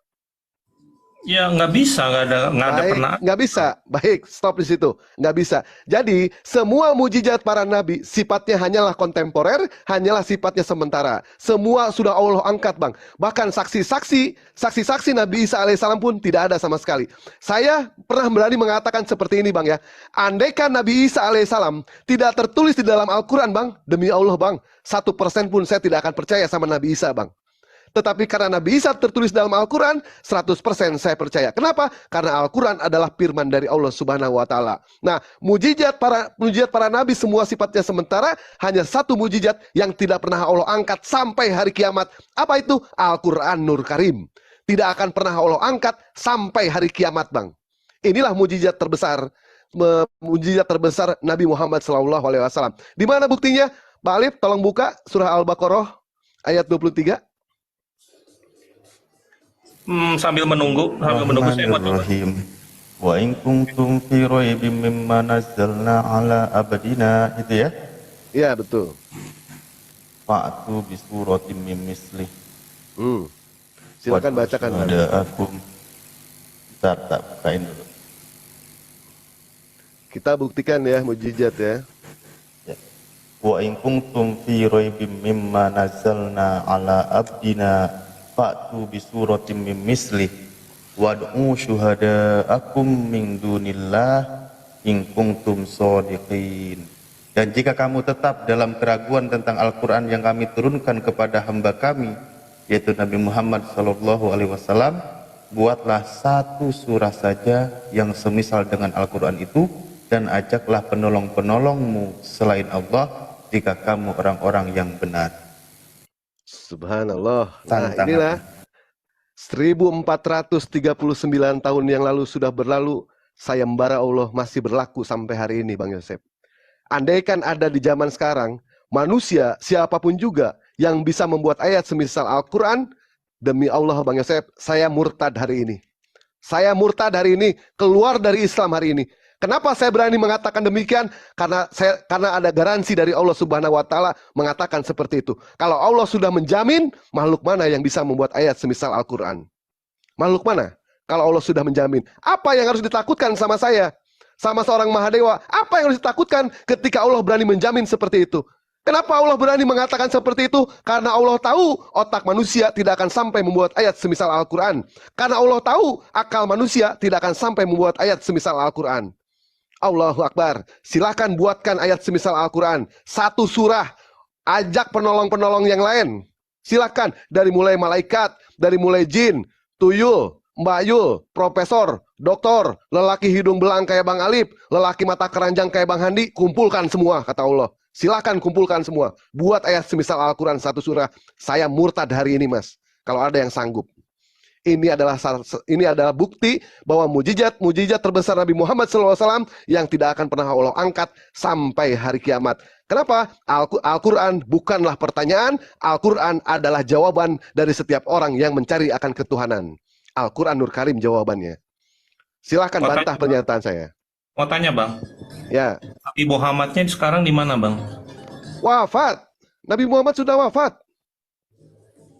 Ya nggak bisa, nggak ada pernah. Nggak bisa. Baik, stop di situ. Nggak bisa. Jadi, semua mujizat para nabi sifatnya hanyalah kontemporer, hanyalah sifatnya sementara. Semua sudah Allah angkat, Bang. Bahkan saksi-saksi Nabi Isa alaihissalam pun tidak ada sama sekali. Saya pernah berani mengatakan seperti ini, Bang ya. Andaikan Nabi Isa alaihissalam tidak tertulis di dalam Al-Quran, Bang, demi Allah, Bang, 1% pun saya tidak akan percaya sama Nabi Isa, Bang. Tetapi karena Nabi Isa tertulis dalam Al-Quran, 100% saya percaya. Kenapa? Karena Al-Quran adalah firman dari Allah Subhanahu wa taala. Nah, mujizat para nabi semua sifatnya sementara, hanya satu mujizat yang tidak pernah Allah angkat sampai hari kiamat. Apa itu? Al-Quran Nur Karim. Tidak akan pernah Allah angkat sampai hari kiamat, Bang. Inilah mujizat terbesar Nabi Muhammad SAW. Di mana buktinya? Pak Alif, tolong buka surah Al-Baqarah ayat 23. Sambil menunggu saya mau coba. Wa in kuntum fi raibim mimma nazzalna ala abdina, itu ya? Iya, betul. Fa'tu bi suratin min mislih. Silakan bacakan. Ada akum. Bentar, tak bukain dulu. Kita buktikan ya mujizat ya. Wa in kuntum fi raibim mimma nazzalna ala abdina fa'tu bi suratin min mislih wad'u syuhada'akum min dunillah in kuntum shodiqin. Dan jika kamu tetap dalam keraguan tentang Al-Quran yang kami turunkan kepada hamba kami, yaitu Nabi Muhammad SAW, buatlah satu surah saja yang semisal dengan Al-Quran itu, dan ajaklah penolong-penolongmu selain Allah jika kamu orang-orang yang benar. Subhanallah. Nah, Tantangan. inilah 1439 tahun yang lalu sudah berlalu, sayembara Allah masih berlaku sampai hari ini, Bang Yosef. Andaikan ada di zaman sekarang, manusia siapapun juga yang bisa membuat ayat semisal Al-Quran, demi Allah Bang Yosef, saya murtad hari ini. Saya murtad hari ini, keluar dari Islam hari ini. Kenapa saya berani mengatakan demikian? Karena ada garansi dari Allah Subhanahu wa taala mengatakan seperti itu. Kalau Allah sudah menjamin, makhluk mana yang bisa membuat ayat semisal Al-Quran? Makhluk mana? Kalau Allah sudah menjamin. Apa yang harus ditakutkan sama saya? Sama seorang Mahadewa, apa yang harus ditakutkan ketika Allah berani menjamin seperti itu? Kenapa Allah berani mengatakan seperti itu? Karena Allah tahu otak manusia tidak akan sampai membuat ayat semisal Al-Quran. Karena Allah tahu akal manusia tidak akan sampai membuat ayat semisal Al-Quran. Allahu Akbar. Silakan buatkan ayat semisal Al-Quran. Satu surah, ajak penolong-penolong yang lain. Silakan, dari mulai malaikat, dari mulai jin, tuyul, Mbak Yul, profesor, doktor, lelaki hidung belang kayak Bang Alip, lelaki mata keranjang kayak Bang Handi, kumpulkan semua, kata Allah. Silakan kumpulkan semua. Buat ayat semisal Al-Quran satu surah. Saya murtad hari ini, Mas. Kalau ada yang sanggup. Ini adalah bukti bahwa mujizat terbesar Nabi Muhammad SAW yang tidak akan pernah Allah angkat sampai hari kiamat. Kenapa? Al-Quran bukanlah pertanyaan, Al-Quran adalah jawaban dari setiap orang yang mencari akan ketuhanan. Al-Quran Nur Karim jawabannya. Silahkan bantah pernyataan saya. Mau tanya Bang, Ya, Nabi Muhammadnya sekarang di mana Bang? wafat. Nabi Muhammad sudah wafat.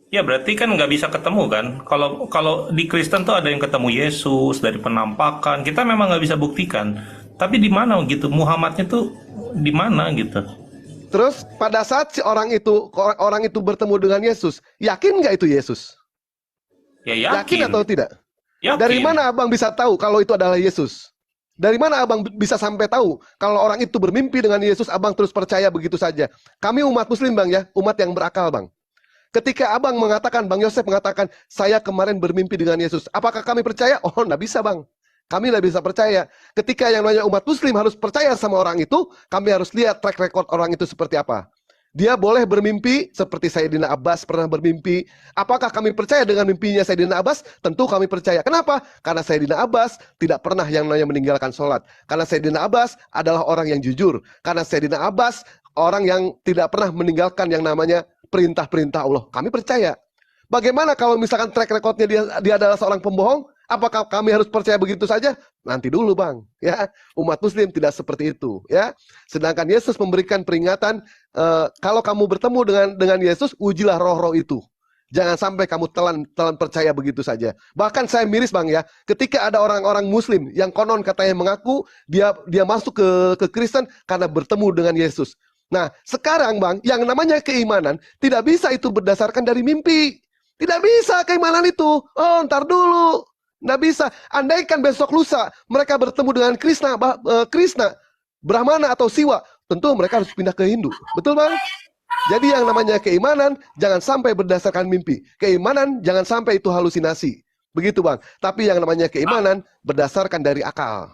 Ya berarti kan nggak bisa ketemu kan? Kalau di Kristen tuh ada yang ketemu Yesus dari penampakan. Kita memang nggak bisa buktikan. Tapi di mana gitu? Muhammadnya tuh di mana gitu? Terus pada saat si orang itu bertemu dengan Yesus, yakin nggak itu Yesus? Ya yakin. Atau tidak? Yakin. Dari mana abang bisa tahu kalau itu adalah Yesus? Dari mana abang bisa sampai tahu kalau orang itu bermimpi dengan Yesus, abang terus percaya begitu saja? Kami umat Muslim Bang ya, umat yang berakal Bang. Ketika abang mengatakan, Bang Yosef mengatakan, saya kemarin bermimpi dengan Yesus. Apakah kami percaya? Oh, nggak bisa Bang. Kami nggak bisa percaya. Ketika yang namanya umat Muslim harus percaya sama orang itu, kami harus lihat track record orang itu seperti apa. Dia boleh bermimpi seperti Sayyidina Abbas pernah bermimpi. Apakah kami percaya dengan mimpinya Sayyidina Abbas? Tentu kami percaya. Kenapa? Karena Sayyidina Abbas tidak pernah yang namanya meninggalkan sholat. Karena Sayyidina Abbas adalah orang yang jujur. Karena Sayyidina Abbas orang yang tidak pernah meninggalkan yang namanya perintah-perintah Allah. Kami percaya. Bagaimana kalau misalkan track recordnya dia adalah seorang pembohong? Apakah kami harus percaya begitu saja? Nanti dulu Bang, ya. Umat Muslim tidak seperti itu, ya. Sedangkan Yesus memberikan peringatan, kalau kamu bertemu dengan Yesus, ujilah roh-roh itu. Jangan sampai kamu telan percaya begitu saja. Bahkan saya miris Bang ya, ketika ada orang-orang Muslim yang konon katanya mengaku dia masuk ke Kristen karena bertemu dengan Yesus. Nah, sekarang Bang, yang namanya keimanan tidak bisa itu berdasarkan dari mimpi. Tidak bisa keimanan itu. Oh, ntar dulu. Nggak bisa. Andaikan besok lusa mereka bertemu dengan Krishna, Brahmana atau Siwa, tentu mereka harus pindah ke Hindu. Betul Bang? Jadi yang namanya keimanan jangan sampai berdasarkan mimpi. Keimanan jangan sampai itu halusinasi. Begitu Bang. Tapi yang namanya keimanan berdasarkan dari akal.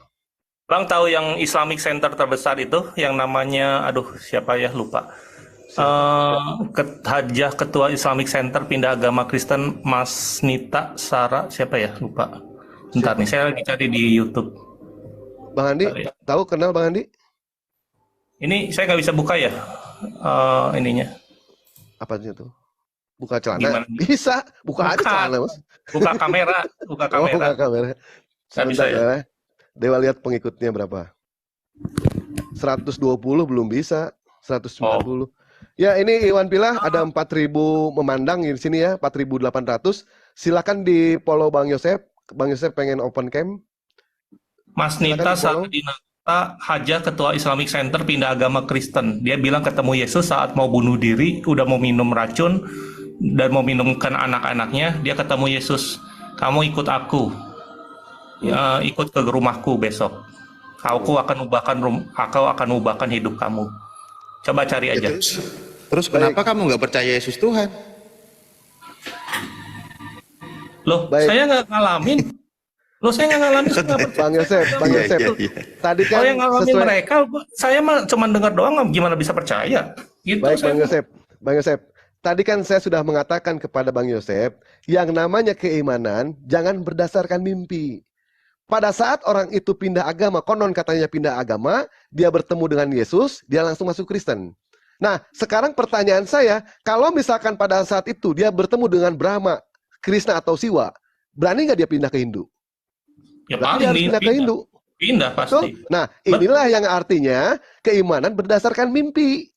Bang tahu yang Islamic Center terbesar itu yang namanya, aduh siapa ya lupa. Hajah Ketua Islamic Center pindah agama Kristen Mas Nita Sara siapa ya lupa. Bentar nih saya lagi cari di YouTube. Bang Andi, tahu kenal Bang Andi? Ini saya nggak bisa buka ya ininya. Apa itu? Buka celana? Gimana? Bisa, buka aja celana Mas. Buka kamera, buka kamera. Oh, buka kamera. Nggak bisa ya. Dewa lihat pengikutnya berapa? 120 belum bisa, 190. Ya ini Iwan Pilah ada 4.000 memandang di sini ya, 4.800. Silakan di follow Bang Yosef. Bang Yosef pengen open cam. Mas Nita Saradinata Hajah Ketua Islamic Center pindah agama Kristen. Dia bilang ketemu Yesus saat mau bunuh diri, udah mau minum racun dan mau minumkan anak-anaknya. Dia ketemu Yesus. Kamu ikut aku. Ya, ikut ke rumahku besok. Aku akan ubahkan hidup kamu. Coba cari aja. Terus kenapa kamu nggak percaya Yesus Tuhan? Loh, Baik. saya nggak ngalamin. Loh, saya nggak ngalamin. Saya nggak percaya. Bang Yosef, Bang Iya, Yosef. iya, iya. Tadi kan Kalau yang ngalamin sesuai. mereka, saya mah cuma dengar doang, gimana bisa percaya? Gitu. Baik, saya Bang Yosef. Bang Yosef, tadi kan saya sudah mengatakan kepada Bang Yosef, yang namanya keimanan jangan berdasarkan mimpi. Pada saat orang itu pindah agama, konon katanya pindah agama, dia bertemu dengan Yesus, dia langsung masuk Kristen. Nah, sekarang pertanyaan saya, kalau misalkan pada saat itu dia bertemu dengan Brahma, Krishna atau Siwa, berani nggak dia pindah ke Hindu? Ya Berarti dia harus pindah ke Hindu. Pindah Betul? pasti. Nah, inilah yang artinya keimanan berdasarkan mimpi.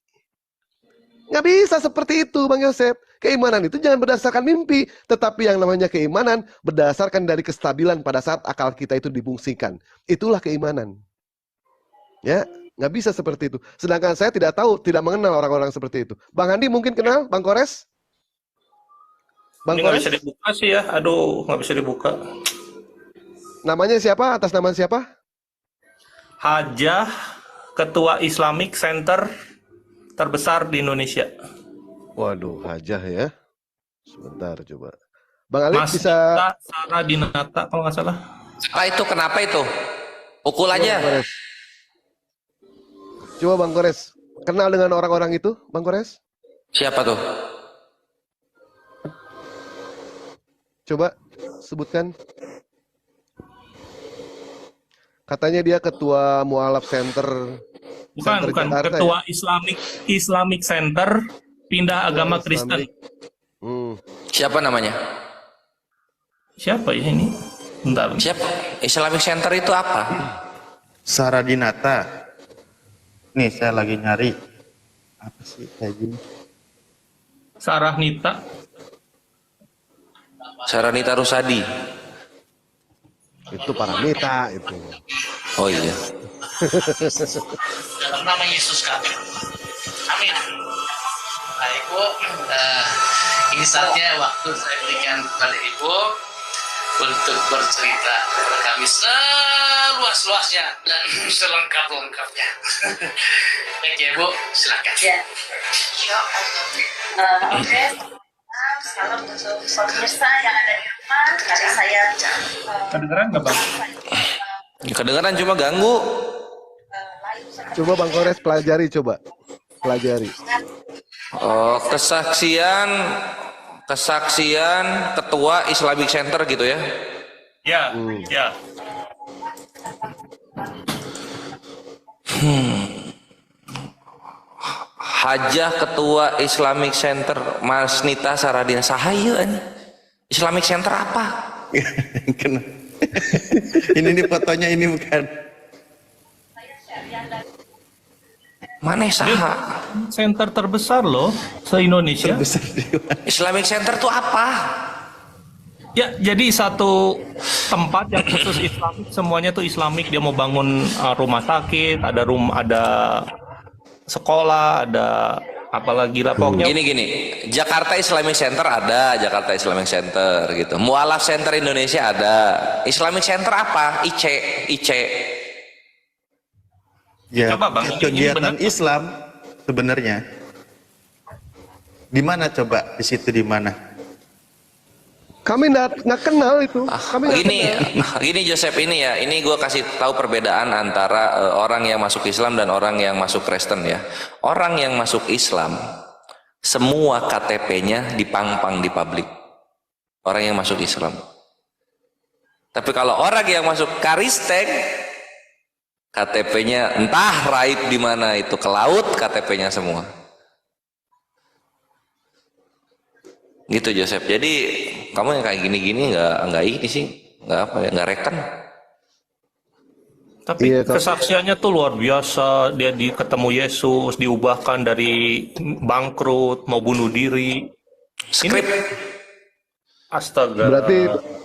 Nggak bisa seperti itu, Bang Yosef. Keimanan itu jangan berdasarkan mimpi, tetapi yang namanya keimanan berdasarkan dari kestabilan pada saat akal kita itu difungsikan. Itulah keimanan. Ya, nggak bisa seperti itu. Sedangkan saya tidak tahu, tidak mengenal orang-orang seperti itu. Bang Andi mungkin kenal, Bang Kores? Bang Ini nggak Kores? bisa dibuka sih ya. Aduh, nggak bisa dibuka. Namanya siapa? Atas nama siapa? Hajah, Ketua Islamic Center terbesar di Indonesia. Waduh, Hajah ya. Sebentar coba. Bang Alif Mas bisa... Dita Sarah Dinata kalau nggak salah. Itu kenapa itu? Pukul Coba, aja. Bang Kores. Coba Bang Kores, kenal dengan orang-orang itu, Bang Kores? Siapa tuh? Coba sebutkan. Katanya dia ketua Mualaf Center. Bukan, Center bukan. Jakarta, Ketua ya? Islamic Center pindah agama Kristen. Islamic. Hmm. Siapa namanya? Siapa ya ini? Bentar. Siapa? Islamic Center itu apa? Saradinata. Nih saya lagi nyari. Apa sih kayak gini? Sarah Nita. Saranita Rusadi. Itu Paramita itu. Oh iya. Dalam nama Yesus kami. Amin. Nah, Ibu, ini saatnya waktu saya berikan kepada Ibu untuk bercerita kepada kami seluas-luasnya dan selengkap-lengkapnya. Baik ya, Bu, silakan. Ya. Oke. Salam untuk pemirsa yang ada di rumah. Tadi saya Kedengeran nggak, Bang? Kedengeran cuma ganggu. Coba Bang Kores pelajari coba. Pelajari. Oh, kesaksian ketua Islamic Center gitu ya. Ya, ya. Hajah ketua Islamic Center Mas Nita Saradina Sahaya ini. Islamic Center apa? Kena. Ini nih fotonya ini bukan. Mana saha? Center terbesar loh se-Indonesia. Terbesar di mana? Islamic Center itu apa? Ya, jadi satu tempat yang khusus Islamik, semuanya tuh Islamik. Dia mau bangun rumah sakit, ada sekolah, ada apalagi lah pokoknya. Gini, Jakarta Islamic Center ada, Jakarta Islamic Center gitu. Mualaf Center Indonesia ada. Islamic Center apa? IC. Ya, Coba, Bang, ini kegiatan benar. Islam sebenarnya. Di mana coba? Di situ di mana? Kami nggak kenal itu. Kami nggak kenal. Gini Joseph ini ya, ini gue kasih tahu perbedaan antara orang yang masuk Islam dan orang yang masuk Kristen ya. Orang yang masuk Islam, semua KTP-nya dipang-pang di publik. Orang yang masuk Islam. Tapi kalau orang yang masuk Kristen, KTP-nya entah raib di mana itu ke laut, KTP-nya semua. Gitu Joseph. Jadi kamu yang kayak gini-gini nggak ini sih, nggak reken. Tapi Iya, kesaksiannya tuh luar biasa. Dia ketemu Yesus, diubahkan dari bangkrut, mau bunuh diri. Skrip. Astaga.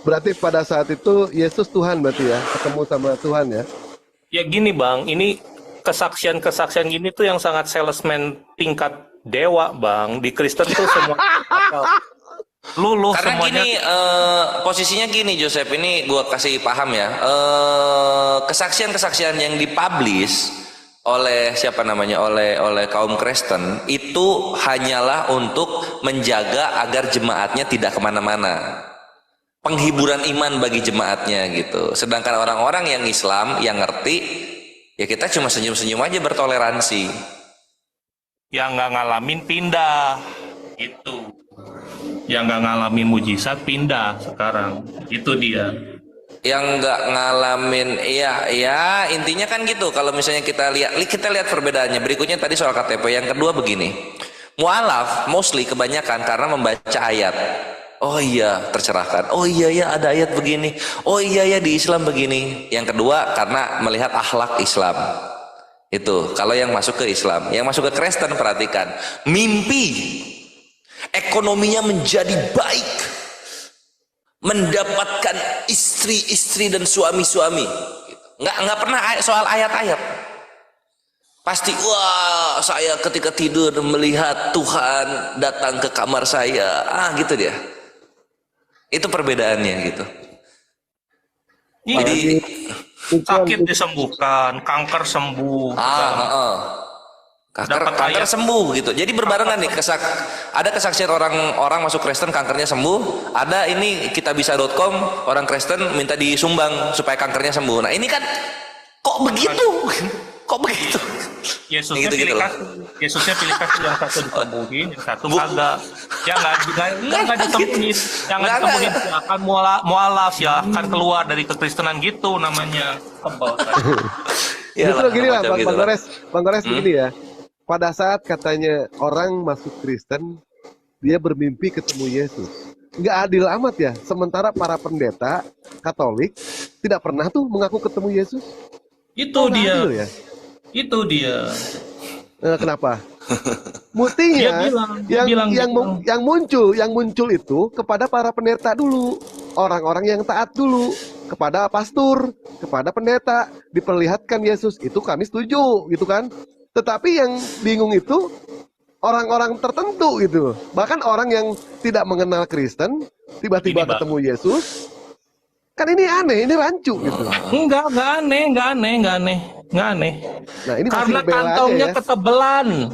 Berarti pada saat itu Yesus Tuhan berarti ya, ketemu sama Tuhan ya. Ya gini Bang, ini kesaksian-kesaksian gini tuh yang sangat salesman tingkat dewa Bang. Di Kristen tuh semua akal. luluh Karena semuanya. gini, posisinya gini Joseph, ini gue kasih paham ya. Kesaksian-kesaksian yang dipublish oleh siapa namanya, oleh kaum Kristen itu hanyalah untuk menjaga agar jemaatnya tidak kemana-mana, penghiburan iman bagi jemaatnya gitu. Sedangkan orang-orang yang Islam yang ngerti, ya kita cuma senyum-senyum aja, bertoleransi. Yang nggak ngalamin pindah, itu. Yang nggak ngalamin mujizat pindah sekarang, itu dia. Yang nggak ngalamin, ya intinya kan gitu. Kalau misalnya kita lihat perbedaannya. Berikutnya tadi soal KTP. Yang kedua begini, mualaf mostly kebanyakan karena membaca ayat. Oh iya, tercerahkan. Oh iya ya, ada ayat begini. Oh iya ya, di Islam begini. Yang kedua karena melihat akhlak Islam. Itu kalau yang masuk ke Islam. Yang masuk ke Kristen, perhatikan, mimpi ekonominya menjadi baik, mendapatkan istri-istri dan suami-suami. Nggak pernah soal ayat-ayat. Pasti, wah, saya ketika tidur melihat Tuhan datang ke kamar saya. Gitu dia. Itu perbedaannya gitu. Jadi sakit disembuhkan, kanker sembuh. Kanker sembuh gitu. Jadi berbarengan nih, ada kesaksian orang masuk Kristen kankernya sembuh, ada ini kitabisa.com orang Kristen minta disumbang supaya kankernya sembuh. Nah ini kan kok begitu? Kok begitu? Yesusnya gitu pilih lah. kasih. Yesusnya pilih kasih, yang satu disembuhin, yang satu kagak. Yang nggak disembuhin, yang nggak disembuhin ya akan mualaf, ya akan keluar dari kekristenan gitu namanya. Justru gini lah, macam gitu lah. Bang Gores begini ya. Pada saat katanya orang masuk Kristen, dia bermimpi ketemu Yesus. Nggak adil amat ya. Sementara para pendeta Katolik tidak pernah tuh mengaku ketemu Yesus. Itu dia. Adil ya? Itu dia. Kenapa? Mestinya yang muncul itu kepada para pendeta dulu, orang-orang yang taat dulu, kepada pastor, kepada pendeta, diperlihatkan Yesus. Itu kami setuju, gitu kan? Tetapi yang bingung itu orang-orang tertentu gitu. Bahkan orang yang tidak mengenal Kristen tiba-tiba ketemu Yesus. Kan ini aneh, ini rancu gitu. Enggak aneh. Nah, ini karena kantongnya ketebelan.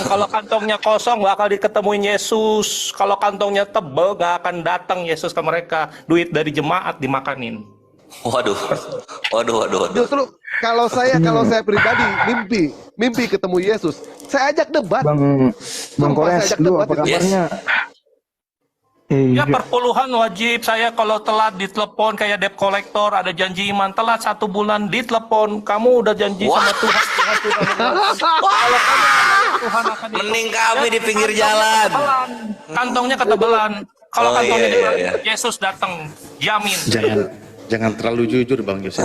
Kalau kantongnya kosong gak akan diketemuin Yesus. Kalau kantongnya tebel gak akan datang Yesus ke mereka. Duit dari jemaat dimakanin. Waduh. Justru kalau saya pribadi mimpi ketemu Yesus, saya ajak debat. Bang Kores, lu apa kabarnya? Ya perpuluhan wajib. Saya kalau telat ditelepon kayak debt collector, ada janji iman, telat 1 bulan ditelepon, kamu udah janji sama Tuhan kalau kamu Tuhan akan mending kami di pinggir jalan. Kantongnya ketebelan. Kalau kantongnya ketebelan, Yesus datang, jamin. Jangan terlalu jujur Bang Yosef.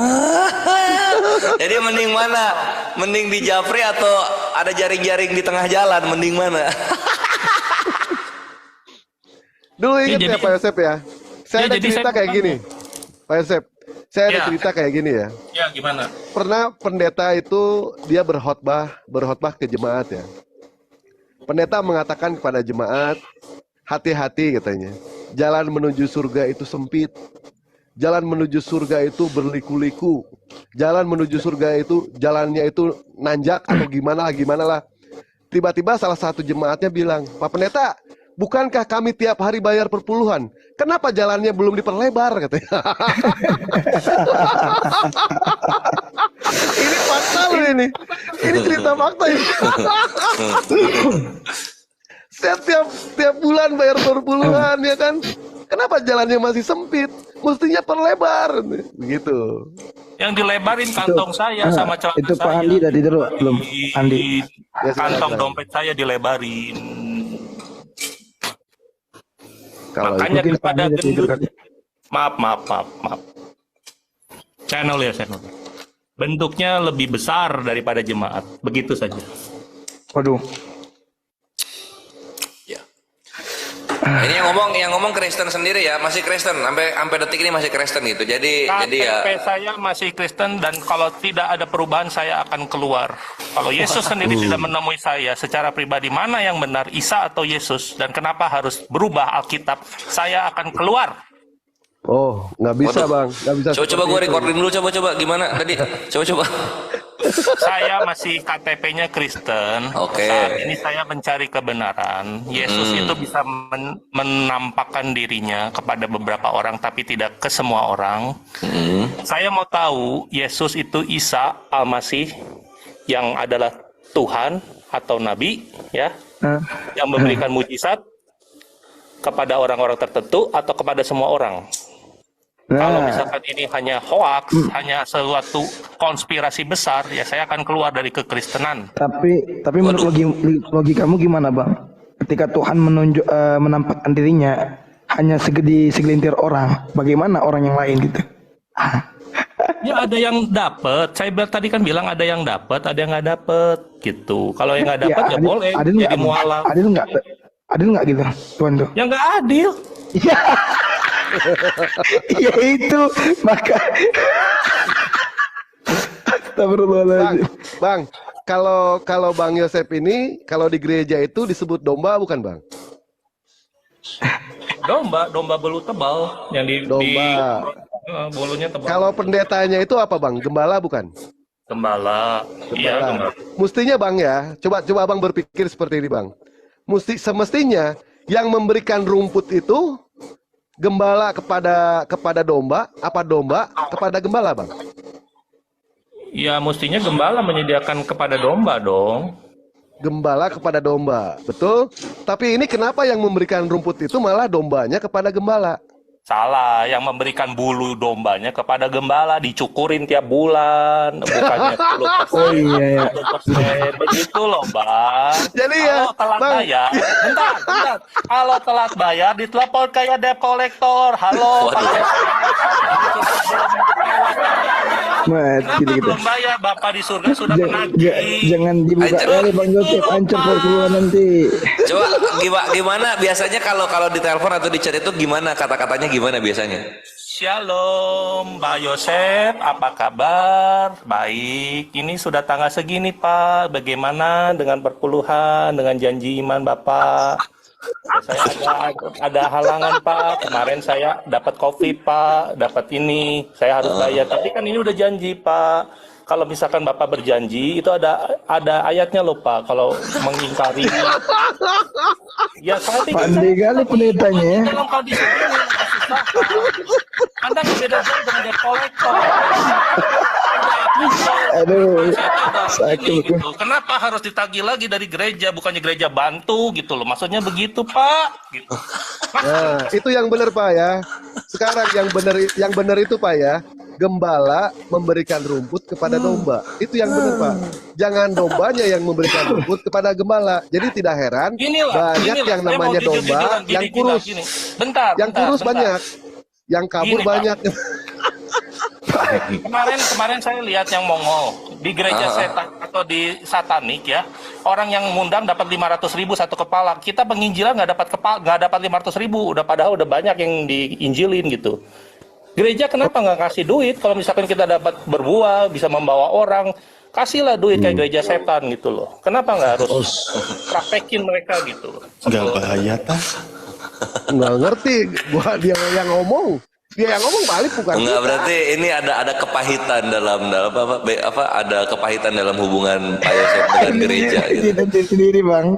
Jadi mending mana? Mending di Japri atau ada jaring-jaring di tengah jalan? Mending mana? Dulu ingat ya Pak Yosef ya. Saya ada cerita kayak gini. Pak Yosef, saya ada cerita kayak gini ya. Ya gimana? Pernah pendeta itu dia berkhotbah ke jemaat ya. Pendeta mengatakan kepada jemaat, hati-hati katanya. Jalan menuju surga itu sempit. Jalan menuju surga itu berliku-liku. Jalan menuju surga itu jalannya itu nanjak atau gimana lah. Tiba-tiba salah satu jemaatnya bilang, Pak Pendeta, bukankah kami tiap hari bayar perpuluhan? Kenapa jalannya belum diperlebar katanya? Ini fakta loh ini. Ini cerita fakta ini. Tiap bulan bayar perpuluhan ya kan? Kenapa jalannya masih sempit? Mestinya perlebar, begitu. Yang dilebarin kantong saya sama celana itu Pak saya. Andi tadi dulu belum Andi. Kantong dompet saya dilebarin. Kalau makanya itu kepada Pak Andi gendut. tadi. Maaf. Channel ya. Bentuknya lebih besar daripada jemaat. Begitu saja. Waduh. Ini yang ngomong Kristen sendiri ya, masih Kristen sampai detik ini masih Kristen gitu. Jadi ya. KTP saya masih Kristen dan kalau tidak ada perubahan saya akan keluar. Kalau Yesus sendiri tidak menemui saya secara pribadi mana yang benar, Isa atau Yesus, dan kenapa harus berubah Alkitab, saya akan keluar. Oh, nggak bisa bang, nggak bisa. Coba gue recording dulu, coba gimana tadi? Coba. Saya masih KTP-nya Kristen. Oke. Saat ini saya mencari kebenaran. Yesus itu bisa menampakkan dirinya kepada beberapa orang, tapi tidak ke semua orang. Saya mau tahu Yesus itu Isa Al-Masih yang adalah Tuhan atau Nabi, ya, yang memberikan mujizat kepada orang-orang tertentu atau kepada semua orang. Kalau misalkan ini hanya hoax, hanya suatu konspirasi besar, ya saya akan keluar dari kekristenan. Tapi menurut logikamu gimana bang? Ketika Tuhan menampakkan dirinya hanya segelintir orang, bagaimana orang yang lain gitu? Ya ada yang dapat. Saya tadi kan bilang ada yang dapat, ada yang nggak dapat gitu. Kalau yang nggak dapat ya boleh jadi mualaf. Adil nggak gitu, Tuhan tuh? Ya nggak adil. Ya itu maka. Bang, kalau Bang Yosep ini kalau di gereja itu disebut domba bukan bang? Domba belu tebal yang bulunya tebal. Kalau pendetanya itu apa bang? Gembala bukan? Gembala. Iya, gembala. Mestinya bang ya, coba abang berpikir seperti ini bang. Semestinya yang memberikan rumput itu gembala kepada domba, apa domba kepada gembala bang? Ya mestinya gembala menyediakan kepada domba dong. Gembala kepada domba, betul. Tapi ini kenapa yang memberikan rumput itu malah dombanya kepada gembala? Salah, yang memberikan bulu dombanya kepada gembala, dicukurin tiap bulan, bukannya 10%. Oh iya. Begitu loh bang. Jadi kalau telat bayar, bentar. Kalau telat bayar, ditelepon kayak debt collector. Halo, kenapa belum bayar? Bapak di surga sudah menagih. Jangan dibuka kali bang Yosep, hancur perkeluaran nanti. Coba gimana biasanya kalau ditelepon atau di chat itu gimana kata-katanya gimana biasanya? Shalom, Pak Yosep, apa kabar? Baik, ini sudah tanggal segini Pak, bagaimana dengan perpuluhan, dengan janji iman Bapak? Saya ada halangan Pak, kemarin saya dapat kopi Pak, dapat ini, saya harus bayar, tapi kan ini udah janji Pak. Kalau misalkan Bapak berjanji, itu ada ayatnya loh Pak, kalau mengingkari. Ya, pandai kali pendetanya ya. Dalam kondisi ini, Anda berbeda dengan debt collector. Aduh, sakit. Gitu. Kenapa harus ditagih lagi dari gereja, bukannya gereja bantu gitu loh? Maksudnya begitu Pak. Gitu. Nah, itu yang benar Pak ya. Sekarang yang benar itu Pak ya. Gembala memberikan rumput kepada domba. Itu yang benar Pak. Jangan dombanya yang memberikan rumput kepada gembala. Jadi tidak heran banyak yang namanya domba yang kurus. Yang kurus banyak. Yang kabur banyak. Kemarin saya lihat yang Mongol di gereja setan atau di satanik ya, orang yang ngundang dapat 500.000 satu kepala. Kita penginjilan nggak dapat 500.000, padahal udah banyak yang diinjilin gitu. Gereja kenapa nggak kasih duit? Kalau misalkan kita dapat berbuah, bisa membawa orang, kasihlah duit kayak gereja setan gitu loh. Kenapa nggak harus praktekin mereka gitu? Nggak bahaya tah? Nggak ngerti, gua dia yang ngomong. Dia yang ngomong balik bukan? Enggak, berarti ini ada kepahitan dalam apa ada kepahitan dalam hubungan Pak Yosep dengan gereja gitu. Dia sendiri bang.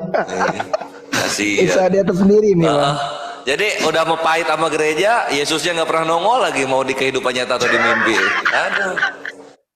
Kasih. Bisa dia sendiri nih bang. Jadi udah mau pahit sama gereja, Yesusnya nggak pernah nongol lagi mau di kehidupan nyata atau di mimpi. Aduh.